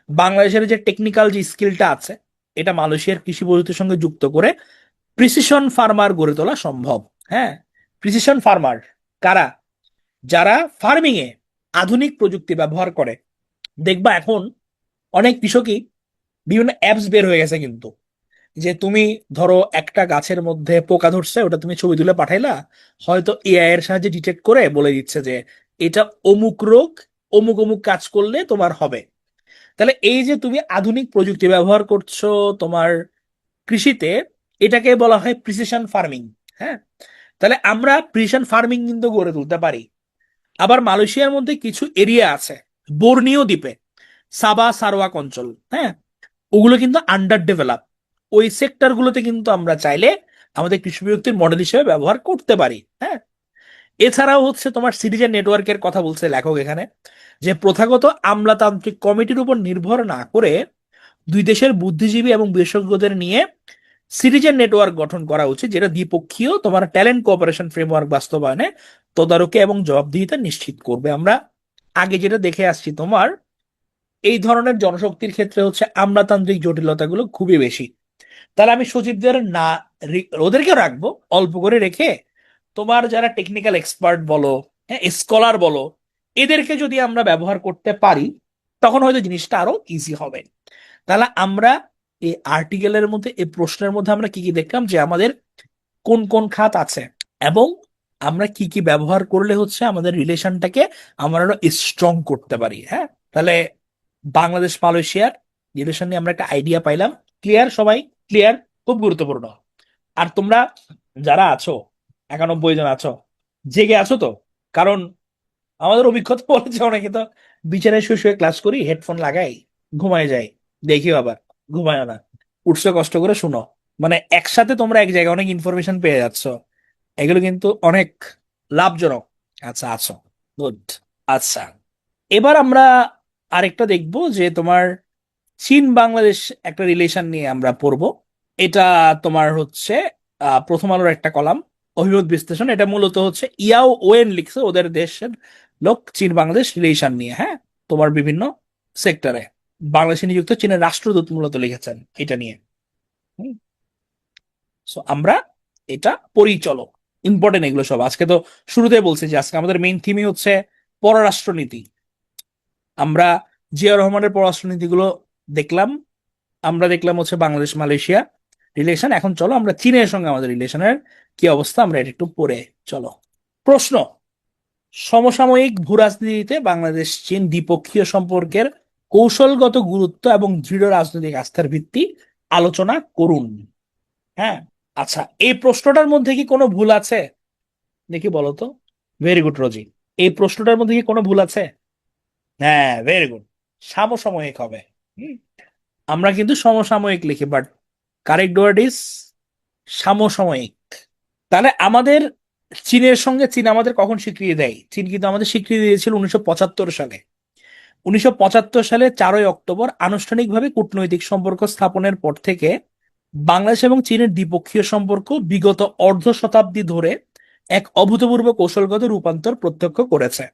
বাংলাদেশের যে টেকনিক্যাল যে স্কিলটা আছে এটা মালয়েশিয়ার কৃষি প্রযুক্তির সঙ্গে যুক্ত করে প্রিসিশন ফার্মার গড়ে তোলা সম্ভব। হ্যাঁ, প্রিসিশন ফার্মার কারা? যারা ফার্মিং এ আধুনিক প্রযুক্তি ব্যবহার করে। দেখবা এখন অনেক কৃষকই বিভিন্ন অ্যাপস বের হয়ে গেছে কিন্তু, যে তুমি ধরো একটা গাছের মধ্যে পোকা ধরছে, ওটা তুমি ছবি তুলে পাঠাইলা, হয়তো এআই এর সাহায্যে ডিটেক্ট করে বলে দিচ্ছে যে এটা অমুক রোগ, অমুক অমুক কাজ করলে তোমার হবে। তাহলে এই যে তুমি আধুনিক প্রযুক্তি ব্যবহার করছো তোমার কৃষিতে, এটাকে বলা হয় প্রিসিশন ফার্মিং। হ্যাঁ, তাহলে আমরা প্রিসিশন ফার্মিং কিন্তু গড়ে তুলতে পারি। আবার মালয়েশিয়ার মধ্যে কিছু এরিয়া আছে বোর্নিও দ্বীপে, সাবা সারওয়াক অঞ্চল, হ্যাঁ, ওগুলো কিন্তু আন্ডার ডেভেলপ। ওই সেক্টরগুলোতে কিন্তু আমরা চাইলে আমাদের কৃষি প্রযুক্তির মডেল হিসেবে ব্যবহার করতে পারি। হ্যাঁ, এছাড়াও হচ্ছে তোমার সিটিজেন নেটওয়ার্কের কথা বলছে লেখক এখানে, যে প্রথাগত আমলাতান্ত্রিক কমিটির উপর নির্ভর না করে দুই দেশের বুদ্ধিজীবী এবং বিশেষজ্ঞদের নিয়ে সিটিজেন নেটওয়ার্ক গঠন করা উচিত, যেটা দ্বিপক্ষীয় তোমার ট্যালেন্ট কোঅপারেশন ফ্রেমওয়ার্ক বাস্তবায়নে তদারকি এবং জবাবদিহিতা নিশ্চিত করবে। আমরা আগে যেটা দেখে আসছি তোমার এই ধরনের জনশক্তির ক্ষেত্রে হচ্ছে আমলাতান্ত্রিক জটিলতাগুলো খুবই বেশি। তাহলে আমি সচিবদের না ওদেরকেও রাখবো অল্প করে রেখে, তোমার যারা টেকনিক্যাল এক্সপার্ট বলো, হ্যাঁ, স্কলার বলো, এদেরকে যদি আমরা ব্যবহার করতে পারি তখন হয়তো জিনিসটা আরো ইজি হবে। তাহলে আমরা এই আর্টিকেলের মধ্যে এই প্রশ্নের মধ্যে আমরা কি কি দেখলাম, যে আমাদের কোন কোন খাত আছে এবং আমরা কি কি ব্যবহার করলে হচ্ছে আমাদের রিলেশনটাকে আমরা আরো স্ট্রং করতে পারি। হ্যাঁ, তাহলে বাংলাদেশ মালয়েশিয়ার রিলেশন নিয়ে আমরা একটা আইডিয়া পাইলাম। ক্লিয়ার সবাই? ক্লিয়ার? খুব গুরুত্বপূর্ণ। আর তোমরা যারা আছো 91 জন আছো, জেগে আছো তো? কারণ আমাদের অভিজ্ঞতা বলেছে অনেকে তো বিছানায় শুয়ে শুয়ে ক্লাস করি, হেডফোন লাগাই, ঘুমায় যাই, দেখিও আবার ঘুমায় না। উঠছো কষ্ট করে শুনো, মানে একসাথে তোমরা এক জায়গায় অনেক ইনফরমেশন পেয়ে যাচ্ছ, এগুলো কিন্তু অনেক লাভজনক। আচ্ছা, আছো, গুড। আচ্ছা, এবার আমরা আরেকটা দেখবো যে তোমার চীন বাংলাদেশ একটা রিলেশন নিয়ে আমরা পড়বো। এটা তোমার হচ্ছে প্রথম আলোর একটা কলাম, অভিমত বিশ্লেষণ। এটা মূলত হচ্ছে ইয়াও ওয়েন লিখছে, ওদের দেশের লোক, চীন বাংলাদেশ রিলেশন নিয়ে। হ্যাঁ, তোমার বিভিন্ন সেক্টরে বাংলাদেশে নিযুক্ত চীনের রাষ্ট্রদূত মূলত লিখেছেন এটা নিয়ে। সো আমরা এটা পড়ি, চলো। ইম্পর্টেন্ট এগুলো সব। আজকে তো শুরুতে বলছি যে আজকে আমাদের মেইন থিমই হচ্ছে পররাষ্ট্রনীতি। আমরা জিয়া রহমানের পররাষ্ট্রনীতিগুলো দেখলাম, আমরা দেখলাম হচ্ছে বাংলাদেশ মালয়েশিয়া রিলেশন। এখন চলো আমরা চীনের সঙ্গে আমাদের রিলেশনের কি অবস্থা আমরা এটা একটু পড়ে চলো। প্রশ্ন: সমসাময়িক ভূরাজনীতিতে বাংলাদেশ চীন দ্বিপক্ষীয় সম্পর্কের কৌশলগত গুরুত্ব এবং দৃঢ় রাজনৈতিক আস্থার ভিত্তি আলোচনা করুন। হ্যাঁ, আচ্ছা, এই প্রশ্নটার মধ্যে কি কোনো ভুল আছে দেখি বলো তো? ভেরি গুড রোজি, এই প্রশ্নটার মধ্যে কি কোনো ভুল আছে? হ্যাঁ, ভেরি গুড, সমসাময়িক হবে। হুম, আমরা কিন্তু সমসাময়িক লিখি, বাট কারেক্ট ওয়ার্ড ইজ সমসাময়িক। তাহলে আমাদের চীনের সঙ্গে, চীন আমাদের কখন স্বীকৃতি দেয়? চীন কিন্তু আমাদের স্বীকৃতি দিয়েছিল 1975 সালে। 1975 সালে 4ই অক্টোবর আনুষ্ঠানিকভাবে কূটনৈতিক সম্পর্ক স্থাপনের পর থেকে বাংলাদেশ এবং চীনের দ্বিপক্ষীয় সম্পর্ক বিগত অর্ধ শতাব্দী ধরে এক অভূতপূর্ব কৌশলগত রূপান্তর প্রত্যক্ষ করেছে।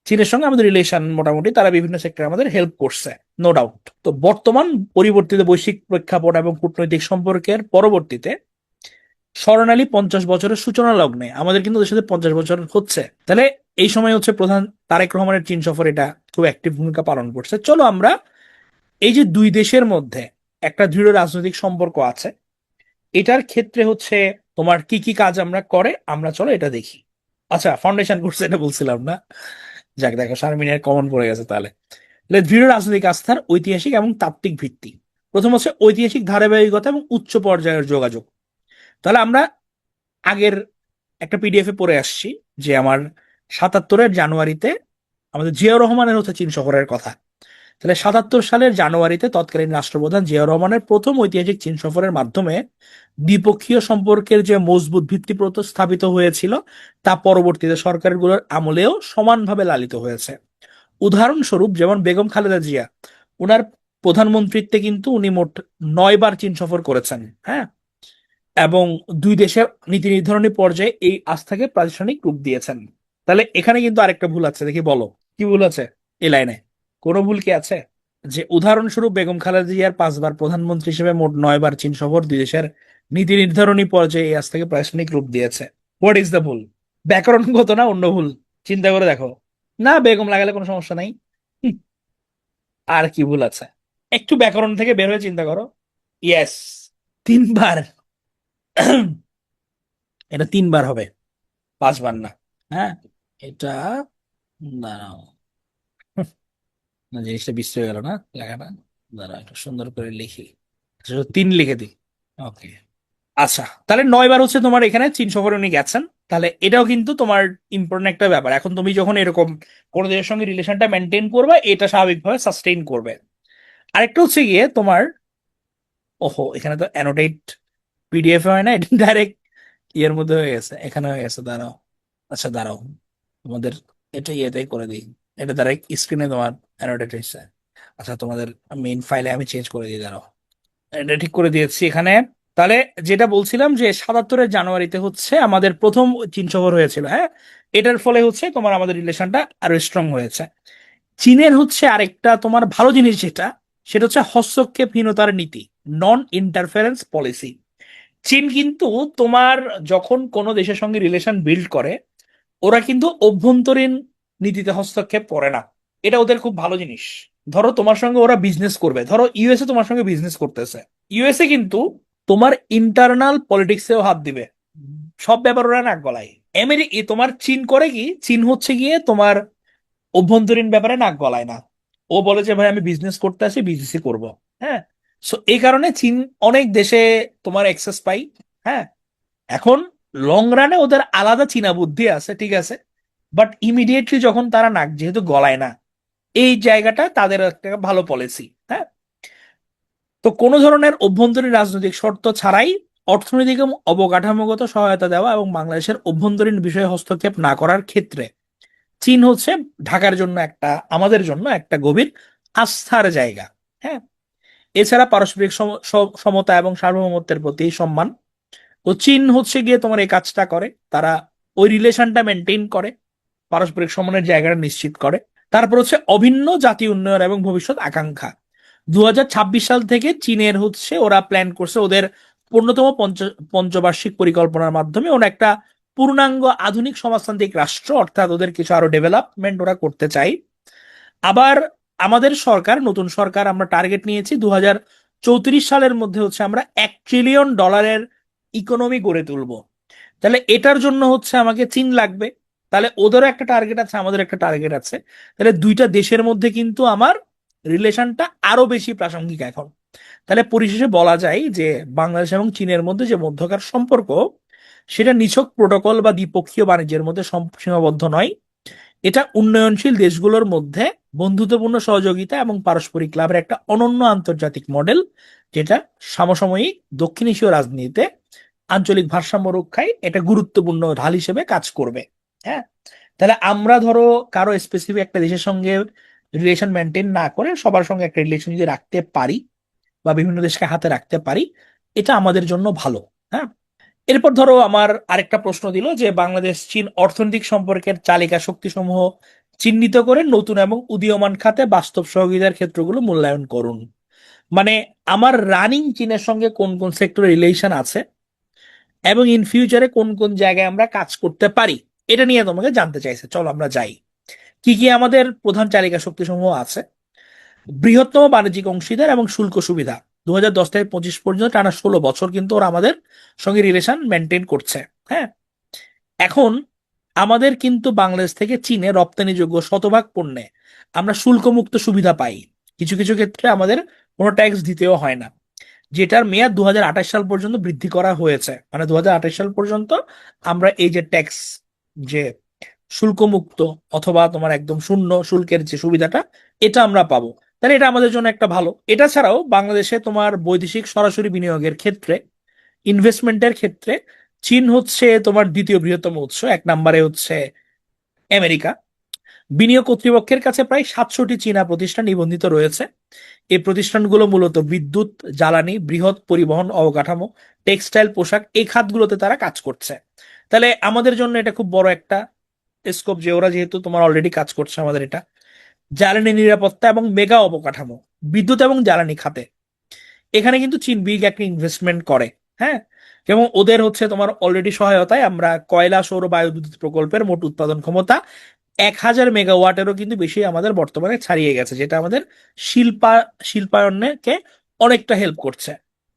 চীনের সঙ্গে আমাদের রিলেশন মোটামুটি, তারা বিভিন্ন সেক্টরে আমাদের হেল্প করছে, নো ডাউট। তো বর্তমান পরিবর্তিত বৈশ্বিক প্রেক্ষাপট এবং কূটনৈতিক সম্পর্কের পরবর্তীতে স্বর্ণালী 50 বছরের সূচনা লগ্নে আমাদের কিন্তু ওদের সাথে 50 বছর হচ্ছে। তাহলে এই সময় হচ্ছে প্রধান তারেক রহমানের চীন সফর, এটা খুব অ্যাক্টিভ ভূমিকা পালন করছে। চলো আমরা এই যে দুই দেশের মধ্যে একটা দৃঢ় রাজনৈতিক সম্পর্ক আছে, এটার ক্ষেত্রে হচ্ছে তোমার কি কি কাজ আমরা করে আমরা চলো এটা দেখি। আচ্ছা, ফাউন্ডেশন কোর্স এটা বলছিলাম না? যাক, দেখো শারমিনের কমন পড়ে গেছে তাহলে। দৃঢ় রাজনৈতিক আস্থার ঐতিহাসিক এবং তাত্ত্বিক ভিত্তি। প্রথম হচ্ছে ঐতিহাসিক ধারাবাহিকতা এবং উচ্চ পর্যায়ের যোগাযোগ। তাহলে আমরা আগের একটা পিডিএফ এ পড়ে আসছি যে আমার 77-এর জানুয়ারিতে আমাদের জিয়াউর রহমানের হচ্ছে চীন সফরের কথা। তাহলে 77 সালের জানুয়ারিতে তৎকালীন রাষ্ট্রপ্রধান জিয়াউর রহমানের প্রথম ঐতিহাসিক চীন সফরের মাধ্যমে দ্বিপক্ষীয় সম্পর্কের যে মজবুত ভিত্তি স্থাপিত হয়েছিল তা পরবর্তীতে সরকারগুলোর আমলেও সমানভাবে লালিত হয়েছে। উদাহরণস্বরূপ যেমন বেগম খালেদা জিয়া, উনার প্রধানমন্ত্রীত্বে কিন্তু উনি মোট 9 বার চীন সফর করেছেন। হ্যাঁ, এবং দুই দেশের নীতি নির্ধারণী পর্যায়ে এই আস্থাকে প্রাতিষ্ঠানিক রূপ দিয়েছেন। তাহলে এখানে কিন্তু আরেকটা ভুল আছে, দেখি বলো কি ভুল আছে এই লাইনে। কোনো ভুল কি আছে? যে উদাহরণস্বরূপ বেগম খালেদা জিয়ার 5 বার প্রধানমন্ত্রী হিসেবে মোট 9 বার চীন সফর দুই দেশের নীতি নির্ধারণী পর্যায়ে এই আস্থাকে প্রাতিষ্ঠানিক রূপ দিয়েছে। হোয়াট ইজ দ্য ভুল? ব্যাকরণগত না অন্য ভুল? চিন্তা করে দেখো। না, বেগম লাগালে কোনো সমস্যা নাই। হুম, আর কি ভুল আছে? একটু ব্যাকরণ থেকে বের হয়ে চিন্তা করো। ইয়েস, 3 বার। এটা 3 বার হবে, 5 বার না। হ্যাঁ, এটা দাঁড়াও, না জিনিসটা বিশ্রী হয়ে গেল না লেখাটা। দাঁড়াও একটু সুন্দর করে লিখি, শুধু 3 লিখে দিই। ওকে, আচ্ছা, তাহলে 9 বার হচ্ছে তোমার এখানে চীন সফরে উনি গেছেন। তাহলে এটাও কিন্তু তোমার ইম্পর্টেন্ট একটা ব্যাপার। এখন তুমি যখন এরকম কোনো দেশের সঙ্গে রিলেশনটা মেনটেন করবে, এটা স্বাভাবিকভাবে সাস্টেইন করবে। আরেকটা হচ্ছে গিয়ে তোমার, ওহো এখানে তো অ্যানোটেট পিডিএফ হয় না, এটা ডাইরেক্ট ইয়ের মধ্যে হয়ে গেছে, এখানে হয়ে গেছে। দাঁড়াও, আচ্ছা দাঁড়াও, তোমাদের এটা ইয়েতেই করে দিই। এটা ডাইরেক্ট স্ক্রিনে তোমার অ্যানোটেট হয়েছে। আচ্ছা, তোমাদের মেইন ফাইলে আমি চেঞ্জ করে দিই, দাঁড়াও। এটা ঠিক করে দিয়েছি এখানে। তাহলে যেটা বলছিলাম যে 77-এর জানুয়ারিতে হচ্ছে আমাদের প্রথম চীন সফর হয়েছিল। হ্যাঁ, এটার ফলে হচ্ছে তোমার আমাদের রিলেশনটা আরো স্ট্রং হয়েছে। চীনের হচ্ছে আরেকটা তোমার ভালো জিনিস যেটা, সেটা হচ্ছে হস্তক্ষেপহীনতার নীতি, নন ইন্টারফারেন্স পলিসি। চীন কিন্তু তোমার যখন কোনো দেশের সঙ্গে রিলেশন বিল্ড করে, ওরা কিন্তু অভ্যন্তরীণ নীতিতে হস্তক্ষেপ করে না। এটা ওদের খুব ভালো জিনিস। ধরো তোমার সঙ্গে ওরা বিজনেস করবে, ধরো ইউএসএ তোমার সঙ্গে বিজনেস করতেছে, ইউএসএ কিন্তু তোমার ইন্টারনাল পলিটিক্সেও হাত দিবে, সব ব্যাপার ওরা নাক গলায়। তোমার চীন করে কি, চীন হচ্ছে গিয়ে তোমার অভ্যন্তরীণ ব্যাপারে নাক গলায় না। ও বলে যে ভাই আমি বিজনেস করতে আসি, বিজনেসই করব। হ্যাঁ, সো এই কারণে চীন অনেক দেশে তোমার অ্যাক্সেস পাই। হ্যাঁ, এখন লং রানে ওদের আলাদা চীনা বুদ্ধি আছে, ঠিক আছে, বাট ইমিডিয়েটলি যখন তারা নাক যেহেতু গলায় না, এই জায়গাটা তাদের একটা ভালো পলিসি। হ্যাঁ, তো কোনো ধরনের অভ্যন্তরীণ রাজনৈতিক শর্ত ছাড়াই অর্থনৈতিক এবং অবকাঠামোগত সহায়তা দেওয়া এবং বাংলাদেশের অভ্যন্তরীণ বিষয়ে হস্তক্ষেপ না করার ক্ষেত্রে চীন হচ্ছে ঢাকার জন্য একটা, আমাদের জন্য একটা গভীর আস্থার জায়গা। হ্যাঁ, এছাড়া পারস্পরিক সমতা এবং সার্বভৌমত্বের প্রতি সম্মান, তো চীন হচ্ছে গিয়ে তোমার এই কাজটা করে, তারা ওই রিলেশনটা মেনটেন করে, পারস্পরিক সম্মানের জায়গাটা নিশ্চিত করে। তারপর হচ্ছে অভিন্ন জাতীয় উন্নয়ন এবং ভবিষ্যৎ আকাঙ্ক্ষা। 2026 সাল থেকে চীনের হচ্ছে ওরা প্ল্যান করছে ওদের 15তম পঞ্চবার্ষিক পরিকল্পনার মাধ্যমে ওরা একটা পূর্ণাঙ্গ আধুনিক সমাজতান্ত্রিক রাষ্ট্র, অর্থাৎ ওদের কিছু আরো ডেভেলপমেন্ট ওরা করতে চাই। আবার আমাদের সরকার, নতুন সরকার, আমরা টার্গেট নিয়েছি 2034 সালের মধ্যে হচ্ছে আমরা $1 ট্রিলিয়ন ইকোনমি গড়ে তুলবো। তাহলে এটার জন্য হচ্ছে আমাকে চীন লাগবে। তাহলে ওদেরও একটা টার্গেট আছে, আমাদের একটা টার্গেট আছে। তাহলে দুইটা দেশের মধ্যে কিন্তু আমার রিলেশনটা আরো বেশি প্রাসঙ্গিক এখন। তাহলে পরিশেষে বলা যায় যে বাংলাদেশ এবং চীনের মধ্যে যে মধ্যকার সম্পর্ক, সেটা নিছক প্রোটোকল বা দ্বিপক্ষীয় বাণিজ্যের মধ্যে সীমাবদ্ধ নয়। এটা উন্নয়নশীল দেশগুলোর মধ্যে বন্ধুত্বপূর্ণ সহযোগিতা এবং পারস্পরিক লাভের একটা অনন্য আন্তর্জাতিক মডেল, যেটা সমসাময়িক দক্ষিণ এশীয় রাজনীতিতে আঞ্চলিক ভারসাম্য রক্ষায় এটা গুরুত্বপূর্ণ ঢাল হিসেবে কাজ করবে। হ্যাঁ, তাহলে আমরা ধরো কারো স্পেসিফিক একটা দেশের সঙ্গে রিলেশন মেনটেন না করে সবার সঙ্গে একটা রিলেশন যদি রাখতে পারি বা বিভিন্ন দেশকে হাতে রাখতে পারি, এটা আমাদের জন্য ভালো। হ্যাঁ, এরপর ধরো আমার আরেকটা প্রশ্ন দিল যে বাংলাদেশ চীন অর্থনৈতিক সম্পর্কের চালিকা শক্তিসমূহ চিহ্নিত করে নতুন এবং উদীয়মান খাতে বাস্তব সহযোগিতার ক্ষেত্রগুলো মূল্যায়ন করুন। মানে আমার রানিং চীনের সঙ্গে কোন কোন সেক্টরে রিলেশন আছে এবং ইন ফিউচারে কোন কোন জায়গায় আমরা কাজ করতে পারি, এটা নিয়ে তোমাকে জানতে চাইছে। চলো আমরা যাই। কি কি আমাদের প্রধান চালিকা শক্তিসমূহ আছে? বৃহত্তম বাণিজ্যিক অংশীদার এবং শুল্ক সুবিধা। 2010 থেকে 25 পর্যন্ত টানা 16 বছর কিন্তু ওরা আমাদের সঙ্গে রিলেশন মেনটেন করছে। হ্যাঁ, এখন আমাদের কিন্তু বাংলাদেশ থেকে চীনে রপ্তানিযোগ্য শতভাগ পণ্যে আমরা শুল্কমুক্ত সুবিধা পাই। কিছু কিছু ক্ষেত্রে আমাদের কোনো ট্যাক্স দিতেও হয় না, যেটার মেয়াদ 2028 সাল পর্যন্ত বৃদ্ধি করা হয়েছে। মানে 2028 সাল পর্যন্ত আমরা এই যে ট্যাক্স, যে শুল্কমুক্ত অথবা তোমার একদম শূন্য শুল্কের যে সুবিধাটা, এটা আমরা পাবো। তাহলে এটা আমাদের জন্য একটা ভালো। এটা ছাড়াও বাংলাদেশে তোমার বৈদেশিক সরাসরি বিনিয়োগের ক্ষেত্রে, ইনভেস্টমেন্টের ক্ষেত্রে চীন হচ্ছে তোমার দ্বিতীয় বৃহত্তম উৎস, এক নম্বরে হচ্ছে আমেরিকা। বিনিয়োগ কর্তৃপক্ষের কাছে প্রায় 700টি চীনা প্রতিষ্ঠান নিবন্ধিত রয়েছে। এই প্রতিষ্ঠানগুলো মূলত বিদ্যুৎ, জ্বালানি, বৃহৎ পরিবহন অবকাঠামো, টেক্সটাইল, পোশাক, এই খাতগুলোতে তারা কাজ করছে। তাহলে আমাদের জন্য এটা খুব বড় একটা স্কোপ, যে ওরা যেহেতু তোমার অলরেডি কাজ করছে আমাদের এটা। জ্বালানি নিরাপত্তা এবং মেগা অবকাঠামো, বিদ্যুৎ এবং জ্বালানি খাতে এখানে কিন্তু চীন বিগ একটা ইনভেস্টমেন্ট করে। হ্যাঁ, এবং ওদের হচ্ছে তোমার অলরেডি সহায়তায় আমরা কয়লা সৌর বায়ুবিদ্যুৎ প্রকল্পের মোট উৎপাদন ক্ষমতা 1000 মেগাওয়াটেরও কিন্তু বেশি আমাদের বর্তমানে ছাড়িয়ে গেছে, যেটা আমাদের শিল্পা শিল্পায়নকে অনেকটা হেল্প করছে।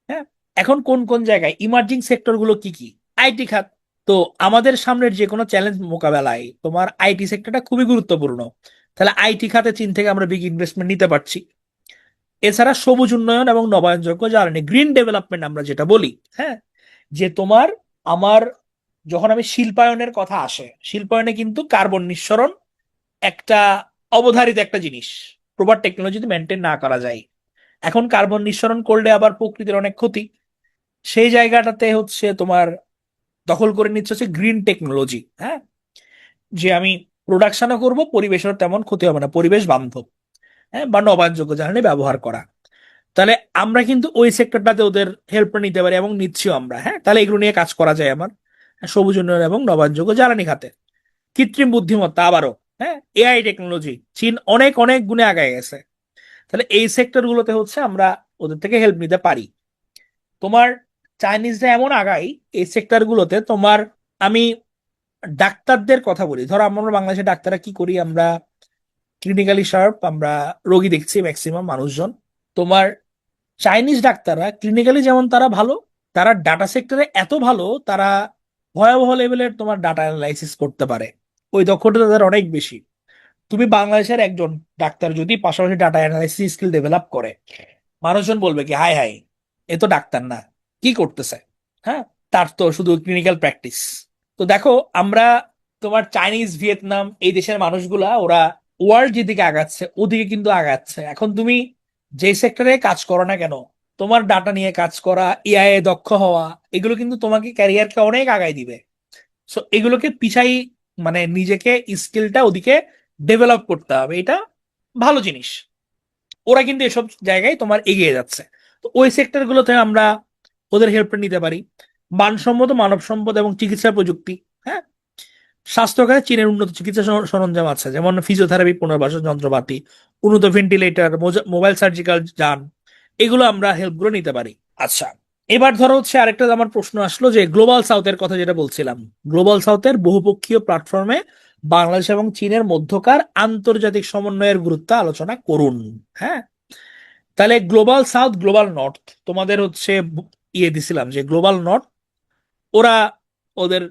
হ্যাঁ, এখন কোন কোন জায়গায় ইমার্জিং সেক্টর গুলো কি কি? আইটি খাত। তো আমাদের সামনের যে কোনো চ্যালেঞ্জ মোকাবেলায় তোমার আইটি সেক্টরটা খুবই গুরুত্বপূর্ণ। তাহলে আইটি খাতে চীন থেকে আমরা বিগ ইনভেস্টমেন্ট নিতে পারছি। এছাড়া সবুজ উন্নয়ন এবং নবায়নযোগ্য জ্বালানি, গ্রিন ডেভেলপমেন্ট আমরা যেটা বলি, হ্যাঁ, যে তোমার আমার যখন আমি শিল্পায়নের কথা আসে, শিল্পায়নে কিন্তু কার্বন নিঃসরণ একটা অবধারিত একটা জিনিস, প্রপার টেকনোলজি মেনটেন না করা যায়। এখন কার্বন নিঃসরণ করলে আবার প্রকৃতির অনেক ক্ষতি। সেই জায়গাটাতে হচ্ছে তোমার দখল করে নিচ্ছে হচ্ছে গ্রিন টেকনোলজি। হ্যাঁ, যে আমি প্রোডাকশনও করব, পরিবেশের তেমন ক্ষতি হবে না, পরিবেশ বান্ধব। হ্যাঁ, বা নবায়নযোগ্য জ্বালানি ব্যবহার করা। তাহলে আমরা কিন্তু ওই সেক্টরটাতে ওদের হেল্প নিতে পারি এবং নিচ্ছিও আমরা। হ্যাঁ, তাহলে এগুলো নিয়ে কাজ করা যায় আমার। সবুজ উন্নয়ন এবং নবায়নযোগ্য জ্বালানি খাতে কৃত্রিম বুদ্ধিমত্তা আবারও, হ্যাঁ, এআই টেকনোলজি চীন অনেক অনেক গুণে আগায় গেছে। তাহলে এই সেক্টর গুলোতে হচ্ছে আমরা ওদের থেকে হেল্প নিতে পারি। তোমার চাইনিজরা এমন আগাই এই সেক্টর গুলোতে, তোমার আমি ডাক্তারদের কথা বলি, ধরো আমরা বাংলাদেশের ডাক্তাররা কি করি, আমরা ক্লিনিক্যালি শার্প, আমরা রোগী দেখছি ম্যাক্সিমাম মানুষজন। তোমার চাইনিজ ডাক্তাররা ক্লিনিক্যালি যেমন তারা ভালো, তারা ডাটা সেক্টরে এত ভালো, তারা ভয়াবহ লেভেলের তোমার ডাটা অ্যানালাইসিস করতে পারে। ওই দক্ষতা তাদের অনেক বেশি। তুমি বাংলাদেশের একজন ডাক্তার যদি পাশাপাশি ডাটা অ্যানালাইসিস স্কিল ডেভেলপ করে, মানুষজন বলবে কি, হাই হাই, এ তো ডাক্তার না, কি করতেছে? হ্যাঁ, তার তো শুধু ক্লিনিক্যাল প্র্যাকটিস। তো দেখো আমরা তোমার চাইনিজ, ভিয়েতনাম এই দেশের মানুষগুলা ওরা ওয়ার্ল্ড যেদিকে আগাচ্ছে ওদিকে কিন্তু আগাচ্ছে। এখন তুমি যে সেক্টরে কাজ করো না কেন, তোমার ডাটা নিয়ে কাজ করা, এআই এ দক্ষ হওয়া, এগুলো কিন্তু তোমাকে ক্যারিয়ারকে অনেক আগায় দিবে। সো এগুলোকে পিছাই, মানে নিজেকে স্কিলটা ওদিকে ডেভেলপ করতে হবে, এটা ভালো জিনিস। ওরা কিন্তু এসব জায়গায় তোমার এগিয়ে যাচ্ছে। তো ওই সেক্টর গুলোতে আমরা ওদের হেল্প নিতে পারি। মানসম্মত মানব সম্পদ এবং চিকিৎসা প্রযুক্তি, হ্যাঁ, স্বাস্থ্যখাতে চীনের উন্নত চিকিৎসা সরঞ্জাম আছে, যেমন ফিজিওথেরাপি, পুনর্বাসন যন্ত্রপাতি, উন্নত ভেন্টিলেটর, মোবাইল সার্জিক্যাল যান, এগুলো আমরা হেল্প গুলো নিতে পারি। আচ্ছা, এবার ধরো হচ্ছে আরেকটা আমার প্রশ্ন আসলো, যে গ্লোবাল সাউথের কথা যেটা বলছিলাম, গ্লোবাল সাউথের বহুপক্ষীয় প্ল্যাটফর্মে বাংলাদেশ এবং চীনের মধ্যকার আন্তর্জাতিক সমন্বয়ের গুরুত্ব আলোচনা করুন। হ্যাঁ, তাহলে গ্লোবাল সাউথ, গ্লোবাল নর্থ, তোমাদের হচ্ছে ইয়ে দিছিলাম যে গ্লোবাল নর্থ, ওরা ওদের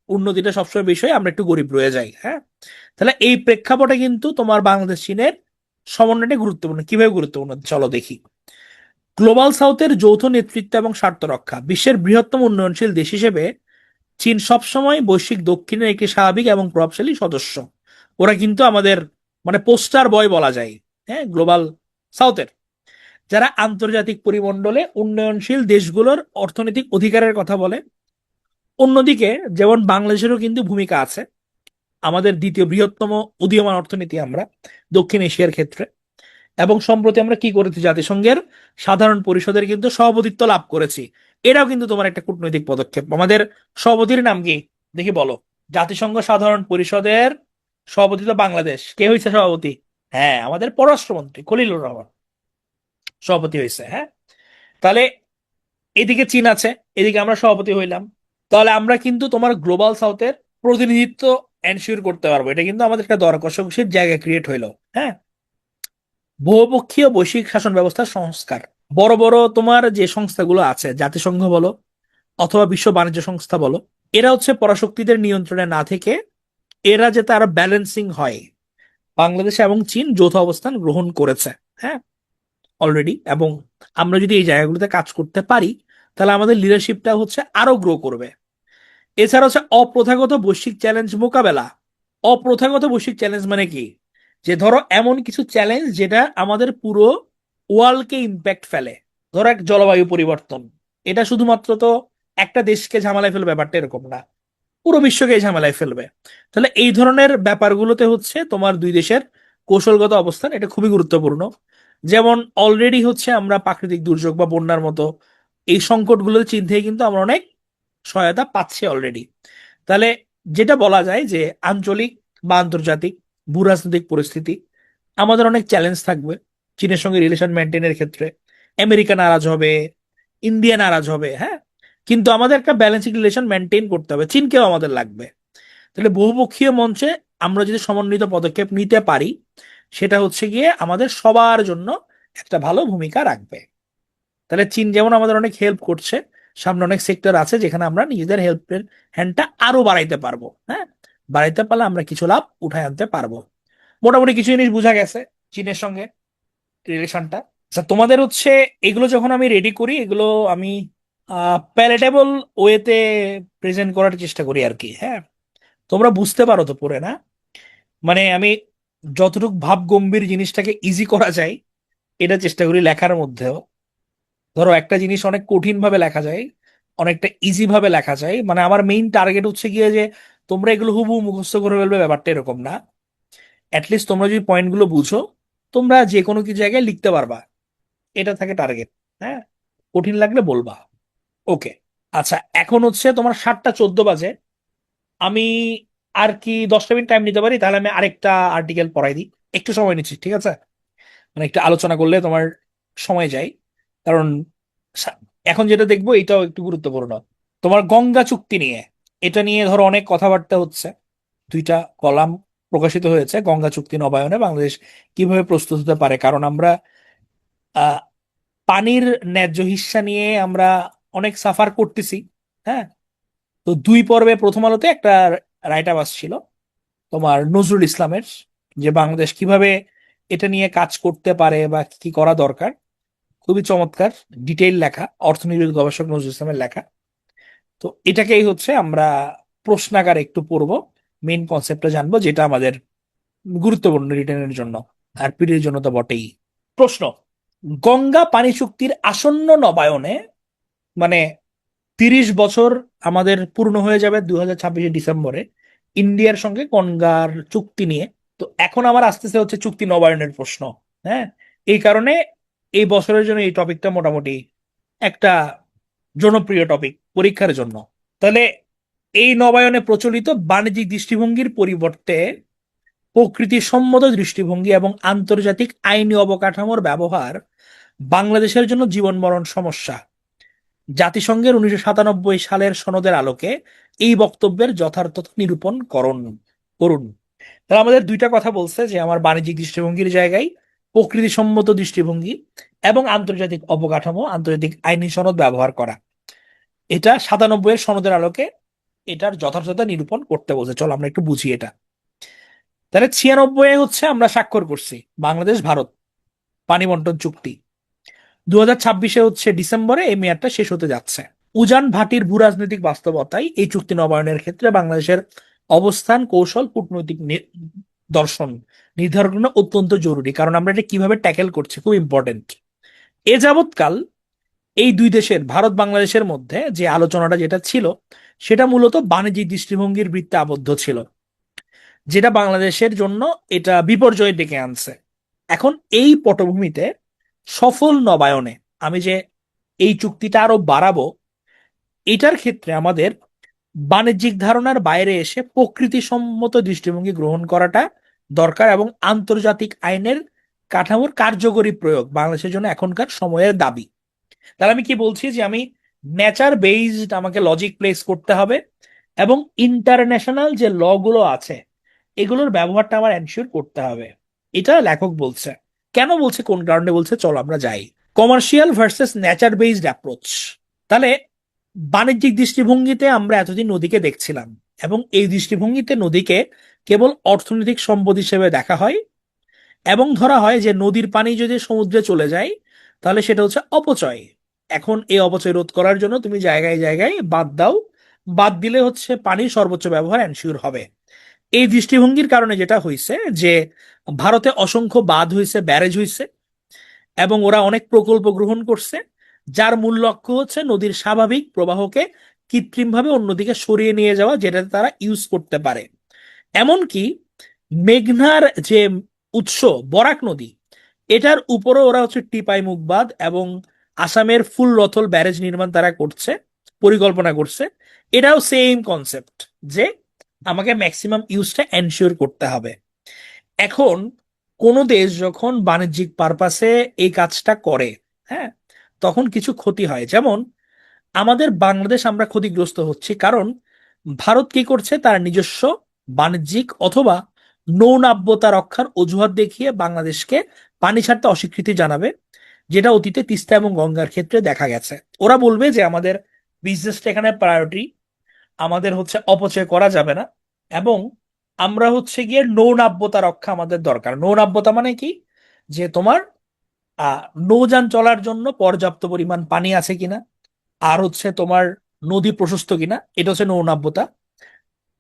উন্নতিটা সবসময় বিষয়ে আমরা একটু গরিব রয়ে যাই। হ্যাঁ, তাহলে এই প্রেক্ষাপটে কিন্তু তোমার বাংলাদেশ চীনের সমন্বয়টা গুরুত্বপূর্ণ। কিভাবে গুরুত্বপূর্ণ চলো দেখি। গ্লোবাল সাউথের যৌথ নেতৃত্ব এবং স্বার্থ রক্ষা, বিশ্বের বৃহত্তম উন্নয়নশীল দেশ হিসেবে চীন সবসময় বৈশ্বিক দক্ষিণের একটি স্বাভাবিক এবং প্রভাবশালী সদস্য। ওরা কিন্তু আমাদের মানে পোস্টার বয় বলা যায়, হ্যাঁ, গ্লোবাল সাউথের, যারা আন্তর্জাতিক পরিমণ্ডলে উন্নয়নশীল দেশগুলোর অর্থনৈতিক অধিকারের কথা বলে। অন্যদিকে যেমন বাংলাদেশেরও কিন্তু ভূমিকা আছে, আমাদের দ্বিতীয় বৃহত্তম উদীয়মান অর্থনীতি আমরা দক্ষিণ এশিয়ার ক্ষেত্রে। এবং সম্প্রতি আমরা কি করেছি, জাতিসংঘের সাধারণ পরিষদের কিন্তু সভাপতিত্ব লাভ করেছি। এটাও কিন্তু তোমার একটা কূটনৈতিক পদক্ষেপ। আমাদের সভাপতির নাম কি দেখি বলো? জাতিসংঘ সাধারণ পরিষদের সভাপতি তো বাংলাদেশ, কে হয়েছে সভাপতি? হ্যাঁ, আমাদের পররাষ্ট্রমন্ত্রী খলিলুর রহমান সভাপতি হয়েছে। হ্যাঁ, তাহলে এদিকে চীন আছে, এদিকে আমরা সভাপতি হইলাম। তাহলে আমরা কিন্তু তোমার গ্লোবাল সাউথের প্রতিনিধিত্ব এনশিওর করতে পারবো। এটা কিন্তু আমাদের একটা দর কষাকষির জায়গা ক্রিয়েট হইলো। হ্যাঁ, বহুপক্ষীয় বৈশ্বিক শাসন ব্যবস্থার সংস্কার, বড় বড় তোমার যে সংস্থাগুলো আছে, জাতিসংঘ বলো অথবা বিশ্ব বাণিজ্য সংস্থা বলো, এরা হচ্ছে পরাশক্তিদের নিয়ন্ত্রণে না থেকে এরা যাতে আরো ব্যালেন্সিং হয়। বাংলাদেশ এবং চীন যৌথ অবস্থান গ্রহণ করেছে, হ্যাঁ, অলরেডি। এবং আমরা যদি এই জায়গাগুলোতে কাজ করতে পারি, তাহলে আমাদের লিডারশিপটা হচ্ছে আরো গ্রো করবে। এছাড়া হচ্ছে অপ্রথাগত বৈশ্বিক চ্যালেঞ্জ মোকাবেলা। অপ্রথাগত বৈশ্বিক চ্যালেঞ্জ মানে কি? যে ধরো এমন কিছু চ্যালেঞ্জ যেটা আমাদের পুরো ওয়ার্ল্ডকে ইম্প্যাক্ট ফেলে। ধরো এক জলবায়ু পরিবর্তন, এটা শুধুমাত্র তো একটা দেশকে ঝামেলায় ফেলবে ব্যাপারটা এরকম না, পুরো বিশ্বকে এই ঝামেলায় ফেলবে। তাহলে এই ধরনের ব্যাপারগুলোতে হচ্ছে তোমার দুই দেশের কৌশলগত অবস্থান এটা খুবই গুরুত্বপূর্ণ। যেমন অলরেডি হচ্ছে আমরা প্রাকৃতিক দুর্যোগ বা বন্যার মতো এই সংকটগুলো চীন থেকে কিন্তু আমরা অনেক সহায়তা পাচ্ছি অলরেডি। তাহলে যেটা বলা যায় যে আঞ্চলিক বা আন্তর্জাতিক ভূরাজনৈতিক পরিস্থিতি আমাদের অনেক চ্যালেঞ্জ থাকবে চীনের সঙ্গে রিলেশন মেনটেনের ক্ষেত্রে। আমেরিকা নারাজ হবে, ইন্ডিয়া নারাজ হবে, হ্যাঁ, কিন্তু আমাদের একটা ব্যালেন্সিং রিলেশন মেনটেন করতে হবে, চীনকেও আমাদের লাগবে। তাহলে বহুপক্ষীয় মঞ্চে আমরা যদি সমন্বিত পদক্ষেপ নিতে পারি, সেটা হচ্ছে গিয়ে আমাদের সবার জন্য একটা ভালো ভূমিকা রাখবে। তাহলে চীন যেমন আমাদের অনেক হেল্প করছে, সামনে অনেক সেক্টর আছে যেখানে আমরা নিজেদের হেল্পের হ্যান্ডটা আরো বাড়াইতে পারবো, হ্যাঁ, বাড়াইতে পারলে আমরা কিছু লাভ উঠায় আনতে পারবো। মোটামুটি কিছু জিনিস বোঝা গেছে চীনের সঙ্গে রিলেশনটা। আচ্ছা, তোমাদের হচ্ছে এগুলো যখন আমি রেডি করি, এগুলো আমি প্যালেটেবল ওয়েতে প্রেজেন্ট করার চেষ্টা করি আর কি, হ্যাঁ, তোমরা বুঝতে পারো তো পড়ে, না? মানে আমি যতটুকু ভাব গম্ভীর জিনিসটাকে ইজি করা যায় এটা চেষ্টা করি লেখার মধ্যেও। ধরো একটা জিনিস অনেক কঠিন ভাবে লেখা যায়, অনেকটা ইজি ভাবে লেখা যায়, মানে আমার মেইন টার্গেট হচ্ছে গিয়ে যে তোমরা এগুলো হুবহু মুখস্থ করে ফেলবে ব্যাপারটা এরকম না। অ্যাটলিস্ট তোমরা যদি পয়েন্টগুলো বুঝো, তোমরা যে কোনো কি জায়গায় লিখতে পারবা, এটা থাকে টার্গেট। হ্যাঁ, কঠিন লাগলে বলবা। ওকে। আচ্ছা, এখন হচ্ছে তোমার 7টা 14 বাজে। আমি আর কি 10টা মিনিট টাইম নিতে পারি? তাহলে আমি আরেকটা আর্টিকেল পড়াই দিই। একটু সময় নিচ্ছি, ঠিক আছে? মানে একটু আলোচনা করলে তোমার সময় যায়। কারণ সা- এখন যেটা দেখবো এটাও একটু গুরুত্বপূর্ণ। তোমার গঙ্গা চুক্তি নিয়ে, এটা নিয়ে ধরো অনেক কথাবার্তা হচ্ছে। 2টা কলাম প্রকাশিত হয়েছে গঙ্গা চুক্তি নবায়নে বাংলাদেশ কিভাবে প্রস্তুত হতে পারে। কারণ আমরা আহ পানির ন্যায্য হিস্যা নিয়ে আমরা অনেক সাফার করতেছি, হ্যাঁ। তো 2 পর্বে প্রথম আলোতে একটা রাইট আপ আসছিল তোমার নজরুল ইসলামের, যে বাংলাদেশ কিভাবে এটা নিয়ে কাজ করতে পারে বা কি করা দরকার। খুবই চমৎকার ডিটেইল লেখা, অর্থনীতির গবেষক নজরুল ইসলামের লেখা। তো এটাকেই হচ্ছে আমরা প্রশ্নাগারে একটু পড়বো, মেইন কনসেপ্টটা জানবো, যেটা আমাদের গুরুত্বপূর্ণ রিটেনের জন্য আর পিডির জন্য তো বটেই। প্রশ্ন: গঙ্গা পানি চুক্তির আসন্ন নবায়নে, মানে 30 বছর আমাদের পূর্ণ হয়ে যাবে 2026 ডিসেম্বরে ইন্ডিয়ার সঙ্গে গঙ্গার চুক্তি নিয়ে। তো এখন আমার আসতেছে হচ্ছে চুক্তি নবায়নের প্রশ্ন, হ্যাঁ। এই কারণে এই বছরের জন্য এই টপিকটা মোটামুটি একটা জনপ্রিয় টপিক পরীক্ষার জন্য। তাহলে এই নবায়নে প্রচলিত বাণিজ্যিক দৃষ্টিভঙ্গির পরিবর্তে প্রকৃতিসম্মত দৃষ্টিভঙ্গি এবং আন্তর্জাতিক আইনি অবকাঠামোর ব্যবহার বাংলাদেশের জন্য জীবন মরণ সমস্যা। জাতিসংঘের 1997 সালের সনদের আলোকে এই বক্তব্যের যথার্থতা নিরূপণ করুন। তারা আমাদের 2টা কথা বলছে, যে আমার বাণিজ্যিক দৃষ্টিভঙ্গির জায়গায় প্রকৃতিসম্মত দৃষ্টিভঙ্গি এবং আন্তর্জাতিক অবকাঠামো, আন্তর্জাতিক আইনি সনদ ব্যবহার করা। এটা 97 সনদের আলোকে এটার যথার্থতা নিরূপণ করতে বলছে। চলো আমরা একটু বুঝি এটা। তাহলে 96 হচ্ছে আমরা স্বাক্ষর করছি বাংলাদেশ ভারত পানি বন্টন চুক্তি। 2026 হচ্ছে ডিসেম্বরে এই মেয়াদটা শেষ হতে যাচ্ছে। উজান ভাটির ভূরাজনৈতিক বাস্তবতায় এই চুক্তি নবায়নের ক্ষেত্রে বাংলাদেশের অবস্থান, কৌশল, কূটনৈতিক দর্শন নির্ধারণ করা অত্যন্ত জরুরি। কারণ আমরা এটা কিভাবে ট্যাকেল করছি খুব ইম্পর্টেন্ট। এ যাবৎকাল এই দুই দেশের, ভারত বাংলাদেশের মধ্যে যে আলোচনাটা যেটা ছিল, সেটা মূলত বাণিজ্যিক দৃষ্টিভঙ্গির বৃত্তে আবদ্ধ ছিল, যেটা বাংলাদেশের জন্য এটা বিপর্যয় ডেকে আনছে। এখন এই পটভূমিতে সফল নবায়নে, আমি যে এই চুক্তিটা আরো বাড়াবো, এটার ক্ষেত্রে আমাদের বাণিজ্যিক ধারণার বাইরে এসে প্রকৃতিসম্মত দৃষ্টিভঙ্গি গ্রহণ করাটা দরকার, এবং আন্তর্জাতিক আইনের কাঠামোর কার্যকরী প্রয়োগ বাংলাদেশের জন্য এখনকার সময়ের দাবি। তাহলে আমি কি বলছি, যে আমি নেচার বেসড আমাকে লজিক প্লেস করতে হবে, এবং ইন্টারন্যাশনাল যে ল গুলো আছে এগুলোর ব্যবহারটা আমার এনশিওর করতে হবে। এটা লেখক বলছে। কেন বলছে, কোন কারণে বলছে, চলো আমরা যাই। Commercial versus nature based approach. তাহলে বাণিজ্যিক দৃষ্টিভঙ্গিতে আমরা এতদিন নদীকে দেখছিলাম, এবং এই দৃষ্টিভঙ্গিতে নদীকে কেবল অর্থনৈতিক সম্পদ হিসেবে দেখা হয় এবং ধরা হয় যে নদীর পানি যদি সমুদ্রে চলে যায় তাহলে সেটা হচ্ছে অপচয়। এখন এই অপচয় রোধ করার জন্য তুমি জায়গায় জায়গায় বাঁধ দাও, বাঁধ দিলে হচ্ছে পানির সর্বোচ্চ ব্যবহার এনশিওর হবে। এই দৃষ্টিভঙ্গির কারণে যেটা হয়েছে যে ভারতে অসংখ্য বাঁধ হয়েছে, ব্যারেজ হয়েছে এবং ওরা অনেক প্রকল্প গ্রহণ করছে, যার মূল লক্ষ্য হচ্ছে নদীর স্বাভাবিক প্রবাহকে কৃত্রিমভাবে অন্যদিকে সরিয়ে নিয়ে যাওয়া, যেটাতে তারা ইউজ করতে পারে। এমনকি মেঘনার যে উৎস বরাক নদী, এটার উপরও ওরা হচ্ছে টিপাই মুখ বাঁধ এবং আসামের ফুল রথল ব্যারেজ নির্মাণ তারা করছে, পরিকল্পনা করছে। এটাও সেম কনসেপ্ট যে আমাকে ম্যাক্সিমাম ইউজটা এনশিওর করতে হবে। এখন কোন দেশ যখন বাণিজ্যিক পারপাসে এই কাজটা করে, হ্যাঁ, তখন কিছু ক্ষতি হয়। যেমন আমাদের বাংলাদেশ আমরা ক্ষতিগ্রস্ত হচ্ছি কারণ ভারত কি করছে, তার নিজস্ব বাণিজ্যিক অথবা নৌনাব্যতা রক্ষার অজুহাত দেখিয়ে বাংলাদেশকে পানি ছাড়তে অস্বীকৃতি জানাবে, যেটা অতীতে তিস্তা এবং গঙ্গার ক্ষেত্রে দেখা গেছে। ওরা বলবে যে আমাদের বিজনেসটা এখানে প্রায়োরিটি, আমাদের হচ্ছে অপচয় করা যাবে না, এবং আমরা হচ্ছে গিয়ে নৌনাব্যতা রক্ষা আমাদের দরকার। নৌনাব্যতা মানে কি, যে তোমার আহ নৌযান চলার জন্য পর্যাপ্ত পরিমাণ পানি আছে কিনা, আর হচ্ছে তোমার নদী প্রশস্ত কিনা, এটা হচ্ছে নৌনাব্যতা।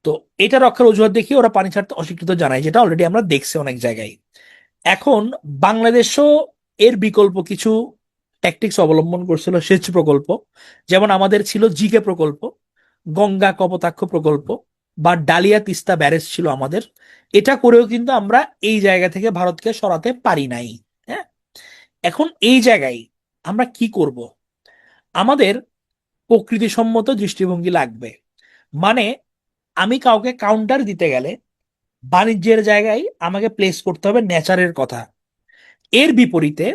তো এটা রক্ষার অজুহাত দেখিয়ে ওরা পানি ছাড়তে অস্বীকৃত জানায়, যেটা অলরেডি আমরা দেখছি অনেক জায়গায়। এখন বাংলাদেশও এর বিকল্প কিছু ট্যাকটিক্স অবলম্বন করছিল, সেচ প্রকল্প। যেমন আমাদের ছিল জিকে প্রকল্প, গঙ্গা কপোতাক্ষ প্রকল্প, বা ডালিয়া তিস্তা ব্যারেজ ছিল আমাদের। এটা করেও কিন্তু আমরা এই জায়গা থেকে ভারতকে সরাতে পারি নাই। হ্যাঁ, এখন এই জায়গায় আমরা কি করব? আমাদের প্রকৃতিসম্মত দৃষ্টিভঙ্গি লাগবে। মানে আমি কাউকে কাউন্টার দিতে গেলে বাণিজ্যের জায়গায় আমাকে প্লেস করতে হবে নেচারের কথা। এর বিপরীতে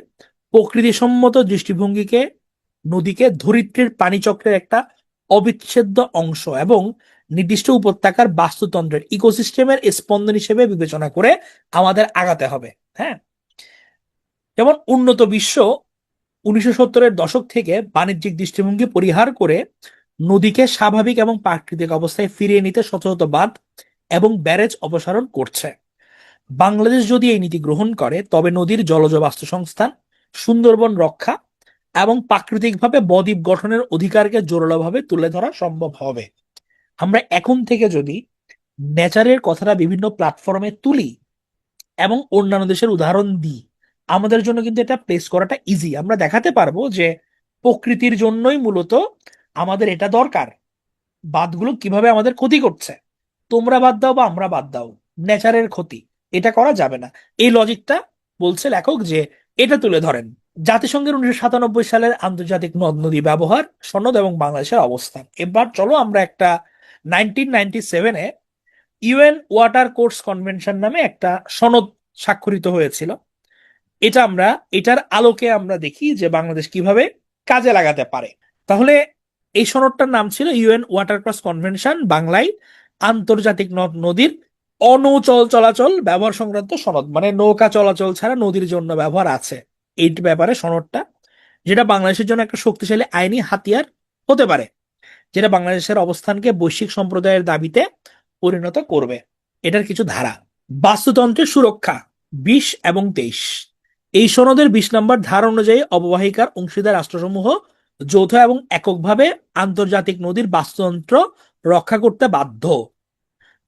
প্রকৃতিসম্মত দৃষ্টিভঙ্গিকে নদীকে ধরিত্রীর পানিচক্রের একটা অবিচ্ছেদ্য অংশ এবং নির্দিষ্ট উপত্যকার বাস্তুতন্ত্রের ইকোসিস্টেমের স্পন্দন হিসেবে বিবেচনা করে আমাদের আগাতে হবে। হ্যাঁ, যেমন উন্নত বিশ্ব 1970-এর দশক থেকে বাণিজ্যিক দৃষ্টিভঙ্গি পরিহার করে নদীকে স্বাভাবিক এবং প্রাকৃতিক অবস্থায় ফিরিয়ে নিতে শত বাঁধ এবং ব্যারেজ অপসারণ করছে। বাংলাদেশ যদি এই নীতি গ্রহণ করে তবে নদীর জলজ বাস্তুসংস্থান, সুন্দরবন রক্ষা এবং প্রাকৃতিকভাবে বদ্বীপ গঠনের অধিকারকে জোরালোভাবে তুলে ধরা সম্ভব হবে। আমরা এখন থেকে যদি নেচারের কথাটা বিভিন্ন প্ল্যাটফর্মে তুলি এবং অন্যান্য দেশের উদাহরণ দিই, আমাদের জন্য কিন্তু এটা প্লেস করাটা ইজি। আমরা দেখাতে পারবো যে প্রকৃতির জন্যই মূলত আমাদের এটা দরকার, বাঁধগুলো কিভাবে আমাদের ক্ষতি করছে। তোমরা বাদ দাও বা আমরা বাদ দাও, নেচারের ক্ষতি এটা করা যাবে না। এই লজিকটা বলছে লেখক যে এটা তুলে ধরেন। জাতিসংঘের 1997 সালের আন্তর্জাতিক নদ নদী ব্যবহার সনদ এবং বাংলাদেশের অবস্থান। এবার চলো আমরা একটা 1997-এ ইউএন ওয়াটার কোর্স কনভেনশন নামে একটা সনদ স্বাক্ষরিত হয়েছিল। এটা আমরা এটার আলোকে আমরা দেখি যে বাংলাদেশ কিভাবে কাজে লাগাতে পারে। তাহলে এই সনদটার নাম ছিল ইউএন ওয়াটার ক্রস কনভেনশন, বাংলায় আন্তর্জাতিক নদ নদীর অনৌচল চলাচল ব্যবহার সংক্রান্ত সনদ। মানে নৌকা চলাচল ছাড়া নদীর জন্য ব্যবহার আছে এই ব্যাপারে সনদটা, যেটা বাংলাদেশের জন্য একটা শক্তিশালী আইনি হাতিয়ার হতে পারে, যেটা বাংলাদেশের অবস্থানকে বৈশ্বিক সম্প্রদায়ের দাবিতে পরিণত করবে। এটার কিছু ধারা: বাস্তুতন্ত্রের সুরক্ষা 20 এবং 23। এই সনদের 20 নম্বর ধারা অনুযায়ী অববাহিকার অংশীদার রাষ্ট্রসমূহ যৌথ এবং এককভাবে আন্তর্জাতিক নদীর বাস্তুতন্ত্র রক্ষা করতে বাধ্য।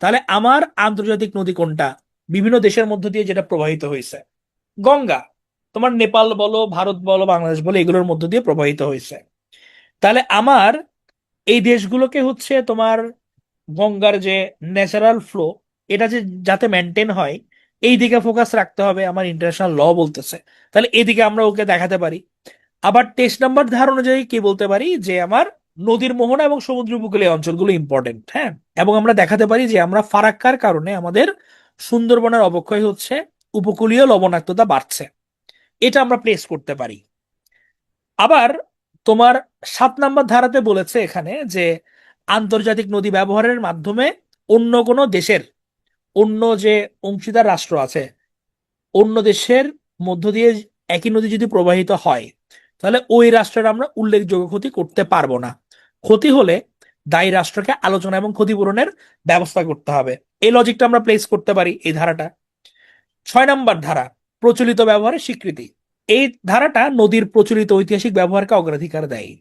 তাহলে আমার আন্তর্জাতিক নদী কোনটা? বিভিন্ন দেশের মধ্য দিয়ে যেটা প্রবাহিত হয়েছে, গঙ্গা। তোমার নেপাল বলো, ভারত বলো, বাংলাদেশ বলো, এগুলোর মধ্য দিয়ে প্রবাহিত হয়েছে। তাহলে আমার এই দেশগুলোকে হচ্ছে তোমার গঙ্গার যে ন্যাচারাল ফ্লো, এটা যে যাতে মেনটেন হয় এই দিকে ফোকাস রাখতে হবে, আমার ইন্টারন্যাশনাল ল বলতেছে। তাহলে এদিকে আমরা ওকে দেখাতে পারি। আবার 23 নম্বর ধারা অনুযায়ী কি বলতে পারি, যে আমার নদীর মোহনা এবং সমুদ্র উপকূলীয় অঞ্চলগুলো ইম্পর্টেন্ট। হ্যাঁ, এবং আমরা দেখাতে পারি যে আমরা ফারাক্কার কারণে আমাদের সুন্দরবনের অবক্ষয় হচ্ছে, উপকূলীয় লবণাক্ততা বাড়ছে। এটা আমরা প্লেস করতে পারি। আবার তোমার 7 নম্বর ধারাতে বলেছে এখানে যে আন্তর্জাতিক নদী ব্যবহারের মাধ্যমে অন্য কোনো দেশের, অন্য যে অংশীদার রাষ্ট্র আছে, অন্য দেশের মধ্য দিয়ে একই নদী যদি প্রবাহিত হয় তাহলে ওই রাষ্ট্রের আমরা উল্লেখযোগ্য ক্ষতি করতে পারবো না। ক্ষতি হলে দায়ী রাষ্ট্রকে আলোচনা এবং ক্ষতিপূরণের ব্যবস্থা করতে হবে। এই লজিকটা আমরা প্লেস করতে পারি এই ধারাটা। 6 নম্বর ধারা, প্রচলিত ব্যবহারের স্বীকৃতি। এই ধারাটা নদীর প্রচলিত ঐতিহাসিক ব্যবহারকে অগ্রাধিকার দেয়।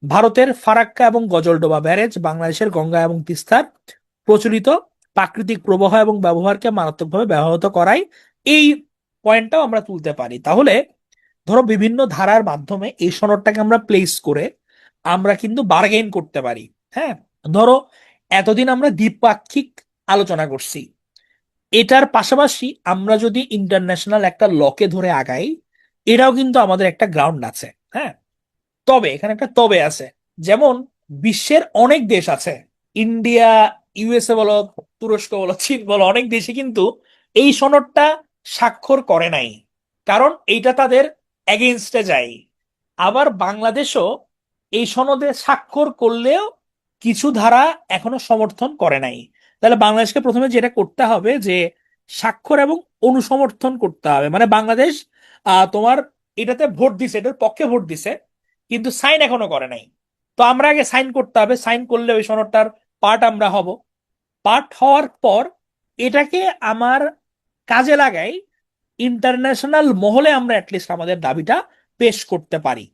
ভারতের ফারাক্কা এবং গজলডোবা ব্যারেজ বাংলাদেশের গঙ্গা এবং তিস্তার প্রচলিত প্রাকৃতিক প্রবাহ এবং ব্যবহারকে মারাত্মকভাবে ব্যাহত করায়, এই পয়েন্টটাও আমরা তুলতে পারি। তাহলে ধরো বিভিন্ন ধারার মাধ্যমে এই সনদটাকে আমরা প্লেস করে আমরা কিন্তু বার্গেইন করতে পারি। হ্যাঁ, ধরো এতদিন আমরা দ্বিপাক্ষিক আলোচনা করছি, এটার পাশাপাশি আমরা যদি ইন্টারন্যাশনাল একটা লকে ধরে আগাই, এটাও কিন্তু আমাদের একটা গ্রাউন্ড আছে। হ্যাঁ, তবে এখানে একটা তবে আছে। যেমন বিশ্বের অনেক দেশ আছে, ইন্ডিয়া, ইউএসএ বলো, তুরস্ক বলো, চীন বলো, অনেক দেশে কিন্তু এই সনদটা স্বাক্ষর করে নাই, কারণ এইটা তাদের এগেইনস্টে যায়। আবার বাংলাদেশও এই সনদে স্বাক্ষর করলেও কিছু ধারা এখনো সমর্থন করে নাই। তাহলে বাংলাদেশকে প্রথমে যেটা করতে হবে যে স্বাক্ষর এবং অনুসমর্থন করতে হবে। মানে বাংলাদেশ তোমার এটাতে ভোট দিছে, এটার পক্ষে ভোট দিছে, কিন্তু সাইন এখনো করে নাই। তো আমরা আগে সাইন করতে হবে, সাইন করলে ওই সনদটার পার্ট আমরা হব। পার্ট হওয়ার পর এটাকে আমার কাজে লাগাই, ইন্টারন্যাশনাল মহলে আমরা অ্যাটলিস্ট আমাদের দাবিটা পেশ করতে পারি।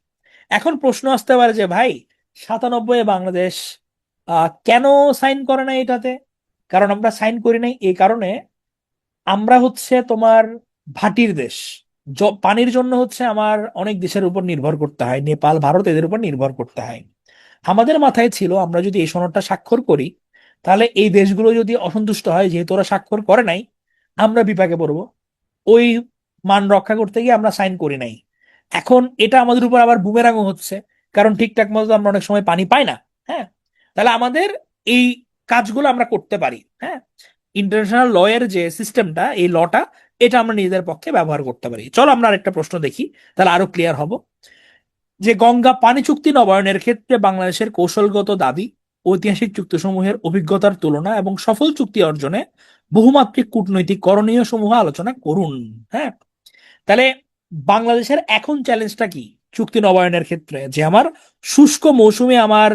এখন প্রশ্ন আসতে পারে যে ভাই, 97-এ বাংলাদেশ কেন সাইন করে না এটাতে? কারণ আমরা সাইন করি নাই এই কারণে, আমরা হচ্ছে তোমার ভাটির দেশ। পানির জন্য হচ্ছে আমার অনেক দেশের উপর নির্ভর করতে হয়, নেপাল, ভারত, এদের উপর নির্ভর করতে হয়। আমাদের মাথায় ছিল আমরা যদি এই সনদটা স্বাক্ষর করি, তাহলে এই দেশগুলো যদি অসন্তুষ্ট হয় যেহেতু ওরা স্বাক্ষর করে নাই, আমরা বিপাকে পড়বো। ওই মান রক্ষা করতে গিয়ে আমরা সাইন করি নাই। এখন এটা আমাদের উপর আবার বুমেরাংও হচ্ছে, কারণ ঠিকঠাক মতো আমরা অনেক সময় পানি পাই না। হ্যাঁ, তাহলে আমাদের এই কাজগুলো আমরা করতে পারি। হ্যাঁ, ইন্টারন্যাশনাল ল এর যে সিস্টেমটা, এই লটা, এটা আমরা নিজেদের পক্ষে ব্যবহার করতে পারি। চলো আমরা আরেকটা প্রশ্ন দেখি, তাহলে আরো ক্লিয়ার হব। যে গঙ্গা পানি চুক্তি নবায়নের ক্ষেত্রে বাংলাদেশের কৌশলগত দাবি, ঐতিহাসিক চুক্তিসমূহের অভিজ্ঞতার তুলনা এবং সফল চুক্তি অর্জনে বহুমাত্রিক কূটনৈতিক করণীয় সমূহ আলোচনা করুন। হ্যাঁ, তাহলে বাংলাদেশের এখন চ্যালেঞ্জটা কি চুক্তি নবায়নের ক্ষেত্রে? যে আমার শুষ্ক মৌসুমে আমার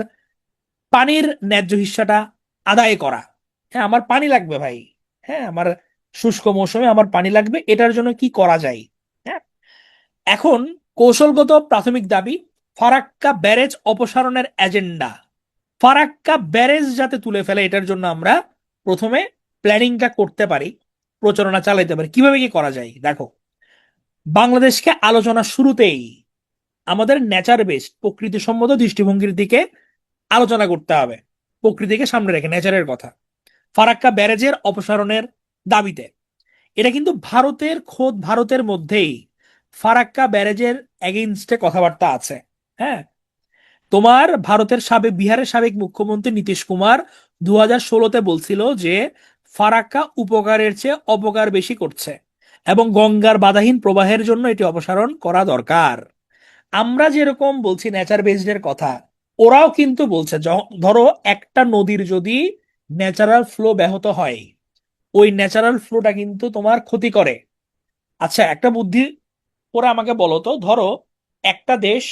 পানির ন্যায্য হিস্সাটা আদায় করা। হ্যাঁ, আমার পানি লাগবে ভাই। হ্যাঁ, আমার শুষ্ক মৌসুমে আমার পানি লাগবে, এটার জন্য কি করা যায়? হ্যাঁ, এখন কৌশলগত প্রাথমিক দাবি, ফারাক্কা ব্যারেজ অপসারণের এজেন্ডা। ফারাক্কা ব্যারেজ যাতে তুলে ফেলে, এটার জন্য আমরা প্রথমে প্ল্যানিংটা করতে পারি, প্রচারণা চালাইতে পারি। কিভাবে কি করা যায় দেখো, বাংলাদেশকে আলোচনা শুরুতেই আমাদের নেচার বেসড, প্রকৃতিসম্মত দৃষ্টিভঙ্গির দিকে আলোচনা করতে হবে, প্রকৃতিকে সামনে রেখে নেচারের কথা। ফারাক্কা ব্যারেজের অপসারণের দাবিতে, এটা কিন্তু ভারতের খোদ ভারতের মধ্যেই ফারাক্কা ব্যারেজের এগেইনস্টে কথাবার্তা আছে। হ্যাঁ, তোমার ভারতের বিহারের সাবেক মুখ্যমন্ত্রী নীতিশ কুমার 2016-তে বলছিল যে ফারাক্কা উপকারের চেয়ে অপকার বেশি করছে এবং গঙ্গার বাধাহীন প্রবাহের জন্য এটি অপসারণ করা দরকার। আমরা যেরকম বলছি নেচার বেসড এর কথা, ওরাও কিন্তু বলছে ধরো একটা নদীর যদি ন্যাচারাল ফ্লো ব্যাহত হয়, ওই ন্যাচারাল ফ্লোটা কিন্তু তোমার ক্ষতি করে। আচ্ছা, একটা বুদ্ধি করে আমাকে বলো তো, ধরো একটা দেশ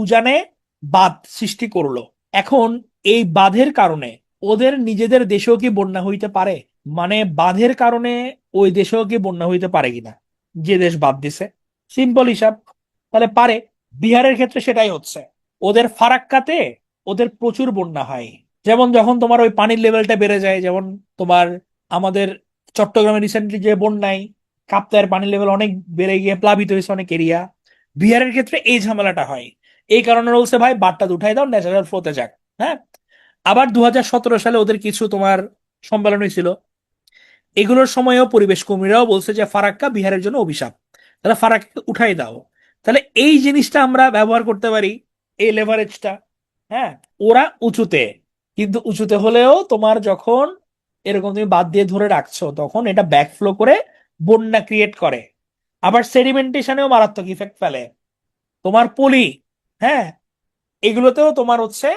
উজানে বাঁধ সৃষ্টি করলো, এখন এই বাঁধের কারণে ওদের নিজেদের দেশেও কি বন্যা হইতে পারে? মানে বাঁধের কারণে ওই দেশেও কি বন্যা হইতে পারে কিনা, যে দেশ বাঁধ দিছে? সিম্পল হিসাব, তাহলে পারে। বিহারের ক্ষেত্রে সেটাই হচ্ছে, ওদের ফারাক্কাতে ওদের প্রচুর বন্যা হয়। যেমন যখন তোমার ওই পানির লেভেলটা বেড়ে যায়, যেমন তোমার আমাদের চট্টগ্রামে রিসেন্টলি যে বন্যায় কাপ্তায়ের পানির লেভেল অনেক বেড়ে গিয়ে প্লাবিত হয়েছে অনেক এরিয়া, বিহারের ক্ষেত্রে এই ঝামেলাটা হয়। এই কারণে বলছে ভাই বাঁধটা উঠাই দাও, ন্যাচারাল ফ্লোতে যাক। হ্যাঁ, আবার 2017 সালে ওদের কিছু তোমার সম্মেলন হয়েছিল, এগুলোর সময়ও পরিবেশ কর্মীরাও বলছে যে ফারাক্কা বিহারের জন্য অভিশাপ, তাহলে ফারাক্কা উঠাই দাও। তাহলে এই জিনিসটা আমরা ব্যবহার করতে পারি, এই লেভারেজটা। হ্যাঁ, ওরা উঁচুতে, কিন্তু উঁচুতে হলেও তোমার যখন এরকম তুমি বাদ দিয়ে ধরে রাখছো, তখন এটা ব্যাকফ্লো করে বন্যা ক্রিয়েট করে। আবার সেডিমেন্টেশনেও মারাত্মক ইফেক্ট ফেলে, তোমার পলি, হ্যাঁ, এগুলোতেও তোমার হচ্ছে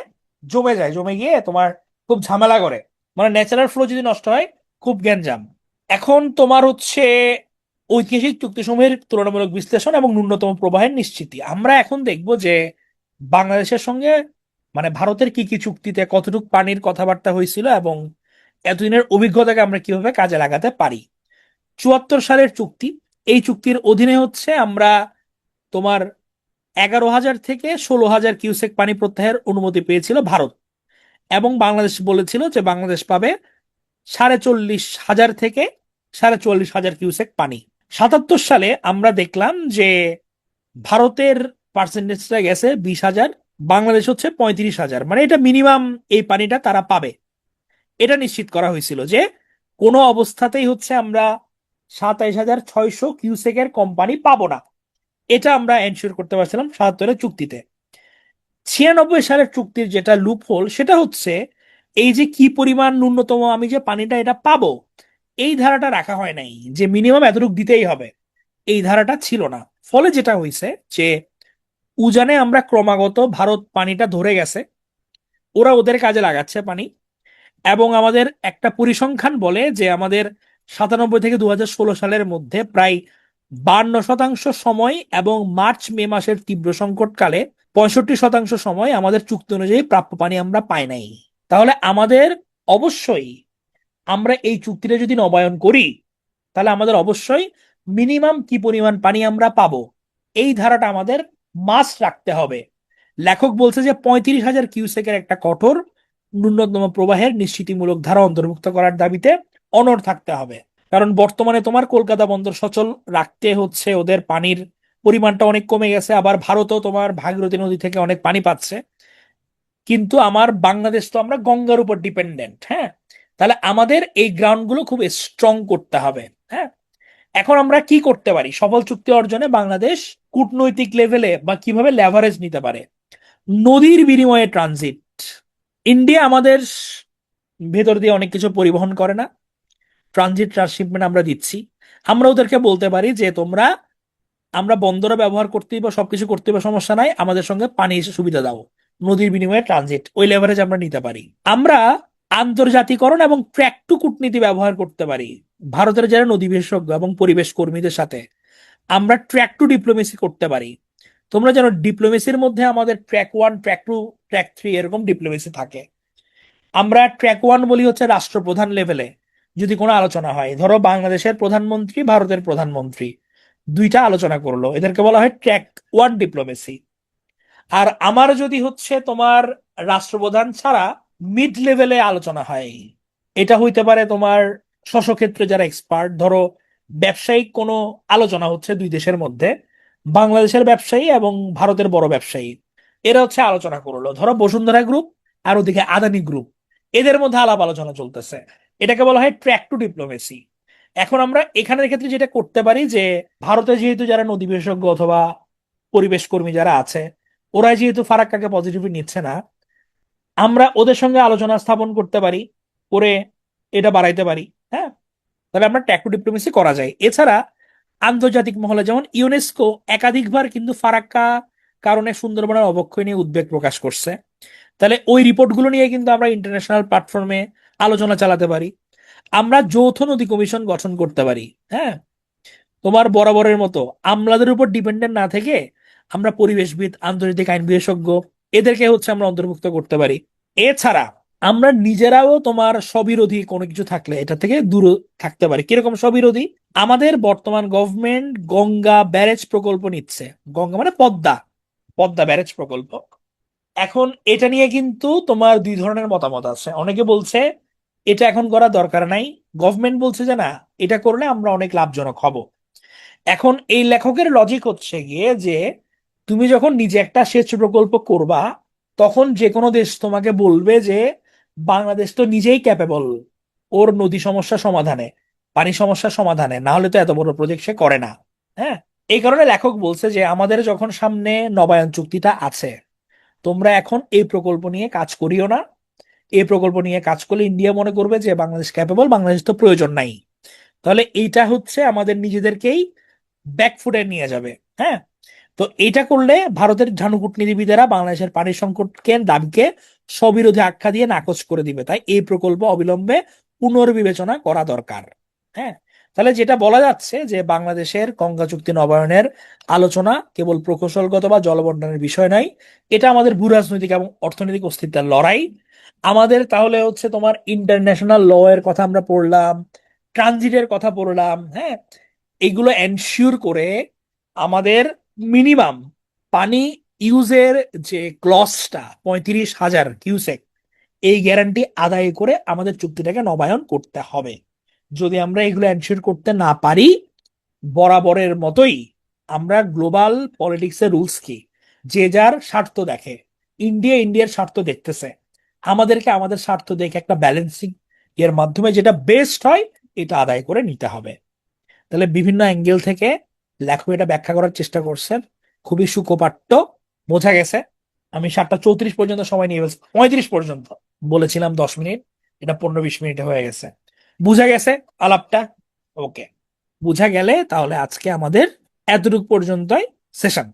জমে যায়, জমে গিয়ে তোমার খুব ঝামেলা করে। মানে ন্যাচারাল ফ্লো যদি নষ্ট হয়, খুব গ্যাঞ্জাম। এখন তোমার হচ্ছে ঐতিহাসিক চুক্তিসমূহের তুলনামূলক বিশ্লেষণ এবং ন্যূনতম প্রবাহের নিশ্চিতি। আমরা এখন দেখব যে বাংলাদেশের সঙ্গে মানে ভারতের কি কি চুক্তিতে কতটুকু পানির কথাবার্তা হয়েছিল এবং এতদিনের অভিজ্ঞতাকে আমরা কিভাবে কাজে লাগাতে পারি। 74 সালের চুক্তি, এই চুক্তির অধীনে হচ্ছে আমরা তোমার 11,000 থেকে 16,000 কিউসেক পানি প্রত্যাহারের অনুমতি পেয়েছিল ভারত, এবং বাংলাদেশ বলেছিল যে বাংলাদেশ পাবে 43,500 থেকে 44,000 কিউসেক পানি। 77 সালে আমরা দেখলাম যে ভারতের পার্সেন্টেজটা গেছে 20,000, বাংলাদেশ হচ্ছে 35,000, মানে এটা মিনিমাম এই পানিটা তারা পাবে। এটা নিশ্চিত করা হয়েছিল যে কোনো অবস্থাতেই হচ্ছে আমরা 27,600 কিউসেকের কম পানি পাবো না, এটা আমরা এনশিওর করতে পারছিলাম 77-এর চুক্তিতে। 96 সালের চুক্তির যেটা লুপ হোল সেটা হচ্ছে এই যে কি পরিমাণ ন্যূনতম আমি যে পানিটা এটা পাবো, এই ধারাটা রাখা হয় নাই, যে মিনিমাম এতটুকু দিতেই হবে, এই ধারাটা ছিল না। ফলে যেটা হয়েছে যে উজানে আমরা ক্রমাগত ভারত পানিটা ধরে গেছে, ওরা ওদের কাজে লাগাচ্ছে পানি, এবং আমাদের একটা পরিসংখ্যান বলে যে আমাদের 97 থেকে 2016 সালের মধ্যে প্রায় 52% সময় এবং মার্চ মে মাসের তীব্র সংকটকালে 65% সময় আমাদের চুক্তি অনুযায়ী প্রাপ্য পানি আমরা পাই নাই। তাহলে আমাদের অবশ্যই, আমরা এই চুক্তিটা যদি নবায়ন করি তাহলে আমাদের অবশ্যই মিনিমাম কি পরিমাণ পানি আমরা পাবো এই ধারাটা আমাদের মাস্ট রাখতে হবে। লেখক বলছে যে 35,000 কিউসেকের একটা কঠোর ন্যূনতম প্রবাহের নিশ্চিতিমূলক ধারা অন্তর্ভুক্ত করার দাবিতে অনড় থাকতে হবে। কারণ বর্তমানে তোমার কলকাতা বন্দর সচল রাখতে হচ্ছে, ওদের পানির পরিমাণটা অনেক কমে গেছে, আবার ভারতও তোমার ভাগীরথী নদী থেকে অনেক পানি পাচ্ছে, কিন্তু আমার বাংলাদেশ তো আমরা গঙ্গার উপর ডিপেন্ডেন্ট। হ্যাঁ, তাহলে আমাদের এই গ্রাউন্ডগুলো খুব স্ট্রং করতে হবে। হ্যাঁ, এখন আমরা কি করতে পারি সফল চুক্তি অর্জনে? বাংলাদেশ কূটনৈতিক লেভেলে বা কিভাবে লেভারেজ নিতে পারে, নদীর বিনিময়ে ট্রানজিট। ইন্ডিয়া আমাদের ভেতর দিয়ে অনেক কিছু পরিবহন করে না, ট্রানজিট ট্রান্সশিপমেন্ট আমরা দিচ্ছি। আমরা ওদেরকে বলতে পারি যে তোমরা, আমরা বন্দরে ব্যবহার করতেই বা সবকিছু করতে বা সমস্যা নাই, আমাদের সঙ্গে পানি সুবিধা দাও, নদীর বিনিময়ে ট্রানজিট, ওই লেভারেজ আমরা নিতে পারি। আমরা আন্তর্জাতিকরণ এবং ট্র্যাক টু কূটনীতি ব্যবহার করতে পারি। ভারতের যারা নদী বিশেষজ্ঞ এবং পরিবেশ কর্মীদের সাথে আমরা ট্র্যাক টু ডিপ্লোমেসি করতে পারি। তোমরা জানো ডিপ্লোমেসির মধ্যে আমাদের ট্র্যাক 1, ট্র্যাক 2, ট্র্যাক 3 এরকম ডিপ্লোমেসি থাকে। আমরা ট্র্যাক 1 বলি হচ্ছে রাষ্ট্রপ্রধান লেভেলে যদি কোনো আলোচনা হয়, ধরো বাংলাদেশের প্রধানমন্ত্রী ভারতের প্রধানমন্ত্রী দুইটা আলোচনা করলো, এদেরকে বলা হয় ট্র্যাক 1 ডিপ্লোমেসি। আর আমার যদি হচ্ছে তোমার রাষ্ট্রপ্রধান ছাড়া মিড লেভেলে আলোচনা হয়, এটা হইতে পারে তোমার স্বস্বক্ষেত্রে যারা এক্সপার্ট, ধরো ব্যবসায়িক কোনো আলোচনা হচ্ছে দুই দেশের মধ্যে, বাংলাদেশের ব্যবসায়ী এবং ভারতের বড় ব্যবসায়ী, এরা হচ্ছে আলোচনা করলো, ধরো বসুন্ধরা গ্রুপ আর ওদিকে আদানি গ্রুপ, এদের মধ্যে আলাপ আলোচনা চলতেছে, এটাকে বলা হয় ট্র্যাক টু ডিপ্লোমেসি। এখন আমরা এখানের ক্ষেত্রে যেটা করতে পারি যে ভারতে যেহেতু যারা নদী বিশেষজ্ঞ অথবা পরিবেশ কর্মী যারা আছে, ওরা যেহেতু ফারাক্কাকে পজিটিভলি নিচ্ছে না, আমরা ওদের সঙ্গে আলোচনা স্থাপন করতে পারি, করে এটা বাড়াইতে পারি। হ্যাঁ, তাহলে আমরা ট্র্যাক টু ডিপ্লোমেসি করা যায়। এছাড়া আন্তর্জাতিক মহলে যেমন ইউনেস্কো একাধিকবার কিন্তু ফারাক্কা কারণে সুন্দরবনের অবক্ষয় নিয়ে উদ্বেগ প্রকাশ করছে, তাহলে ওই রিপোর্টগুলো নিয়ে কিন্তু আমরা ইন্টারন্যাশনাল প্ল্যাটফর্মে আলোচনা চালাতে পারি। আমরা যৌথ নদী কমিশন গঠন করতে পারি। হ্যাঁ, তোমার বরাবরের মতো আমলাদের উপর ডিপেন্ডেন্ট না থেকে আমরা পরিবেশবিদ, আন্তর্জাতিক আইন বিশেষজ্ঞ, এদেরকে হচ্ছে আমরা অন্তর্ভুক্ত করতে পারি। এছাড়া আমরা নিজেরাও তোমার স্ববিরোধী কোনো কিছু থাকলে এটা থেকে দূরে থাকতে পারি। কিরকম স্ববিরোধী? আমাদের বর্তমান গভর্নমেন্ট গঙ্গা ব্যারেজ প্রকল্প নিচ্ছে, গঙ্গা মানে পদ্মা, পদ্মা ব্যারেজ প্রকল্প। এখন এটা নিয়ে কিন্তু তোমার দুই ধরনের মতামত আছে। অনেকে বলছে এটা এখন করা দরকার নাই, গভর্নমেন্ট বলছে যে না, এটা করলে আমরা অনেক লাভজনক হব। এখন এই লেখকের লজিক হচ্ছে গিয়ে যে তুমি যখন নিজে একটা সেচ প্রকল্প করবা, তখন যে কোনো দেশ তোমাকে বলবে যে বাংলাদেশ তো নিজেই ক্যাপেবল ওর নদী সমস্যা সমাধানে, পানি সমস্যা সমাধানে, না হলে তো এত বড় প্রজেক্ট সে করে না। হ্যাঁ, এই কারণে লেখক বলছে যে আমাদের যখন সামনে নবায়ন চুক্তিটা আছে, তোমরা এখন এই প্রকল্প নিয়ে কাজ করিও না। এই প্রকল্প নিয়ে কাজ করলে ইন্ডিয়া মনে করবে যে বাংলাদেশ ক্যাপেবল, বাংলাদেশ তো প্রয়োজন নাই। তাহলে এইটা হচ্ছে আমাদের নিজেদেরকেই ব্যাকফুটে নিয়ে যাবে। হ্যাঁ, তো এইটা করলে ভারতের ঝানু কূটনীতিবিদেরা বাংলাদেশের পানি সংকটকে দাবিকে স্ববিরোধী আখ্যা দিয়ে নাকচ করে দিবে। তাই এই প্রকল্প অবিলম্বে পুনর্বিবেচনা করা দরকার। হ্যাঁ, তাহলে যেটা বলা যাচ্ছে যে বাংলাদেশের গঙ্গা চুক্তি নবায়নের আলোচনা কেবল প্রকৌশলগত বা জলবন্টনের বিষয় নয়, এটা আমাদের ভূ রাজনৈতিক এবং অর্থনৈতিক অস্তিত্বের লড়াই। আমাদের তাহলে হচ্ছে তোমার ইন্টারন্যাশনাল ল এর কথা আমরা পড়লাম, ট্রানজিটের কথা পড়লাম, হ্যাঁ, এগুলো এনশিওর করে আমাদের মিনিমাম পানি ইউজের যে ক্লসটা 35,000 কিউসেক, এই গ্যারান্টি আদায় করে আমাদের চুক্তিটাকে নবায়ন করতে হবে। যদি আমরা এগুলো এনশিওর করতে না পারি, বরাবরের মতোই আমরা গ্লোবাল পলিটিক্সের রুলস কি, যে যার স্বার্থ দেখে, ইন্ডিয়া ইন্ডিয়ার স্বার্থ দেখতেছে, আমাদেরকে আমাদের স্বার্থ দেখে একটা ব্যালেন্সিং এর মাধ্যমে যেটা বেস্ট হয় এটা আদায় করে নিতে হবে। তাহলে বিভিন্ন অ্যাঙ্গেল থেকে লেখক এটা ব্যাখ্যা করার চেষ্টা করছেন, খুবই সুকোপাট্য, বোঝা গেছে। আমি 7:34 পর্যন্ত সময় নিয়ে ফেলছি, 35 পর্যন্ত বলেছিলাম, 10 মিনিট, এটা 15-20 মিনিটে হয়ে গেছে। বুঝা গেছে আলাপটা? ওকে, বুঝা গেলে তাহলে আজকে আমাদের এতটুকু পর্যন্তই সেশন।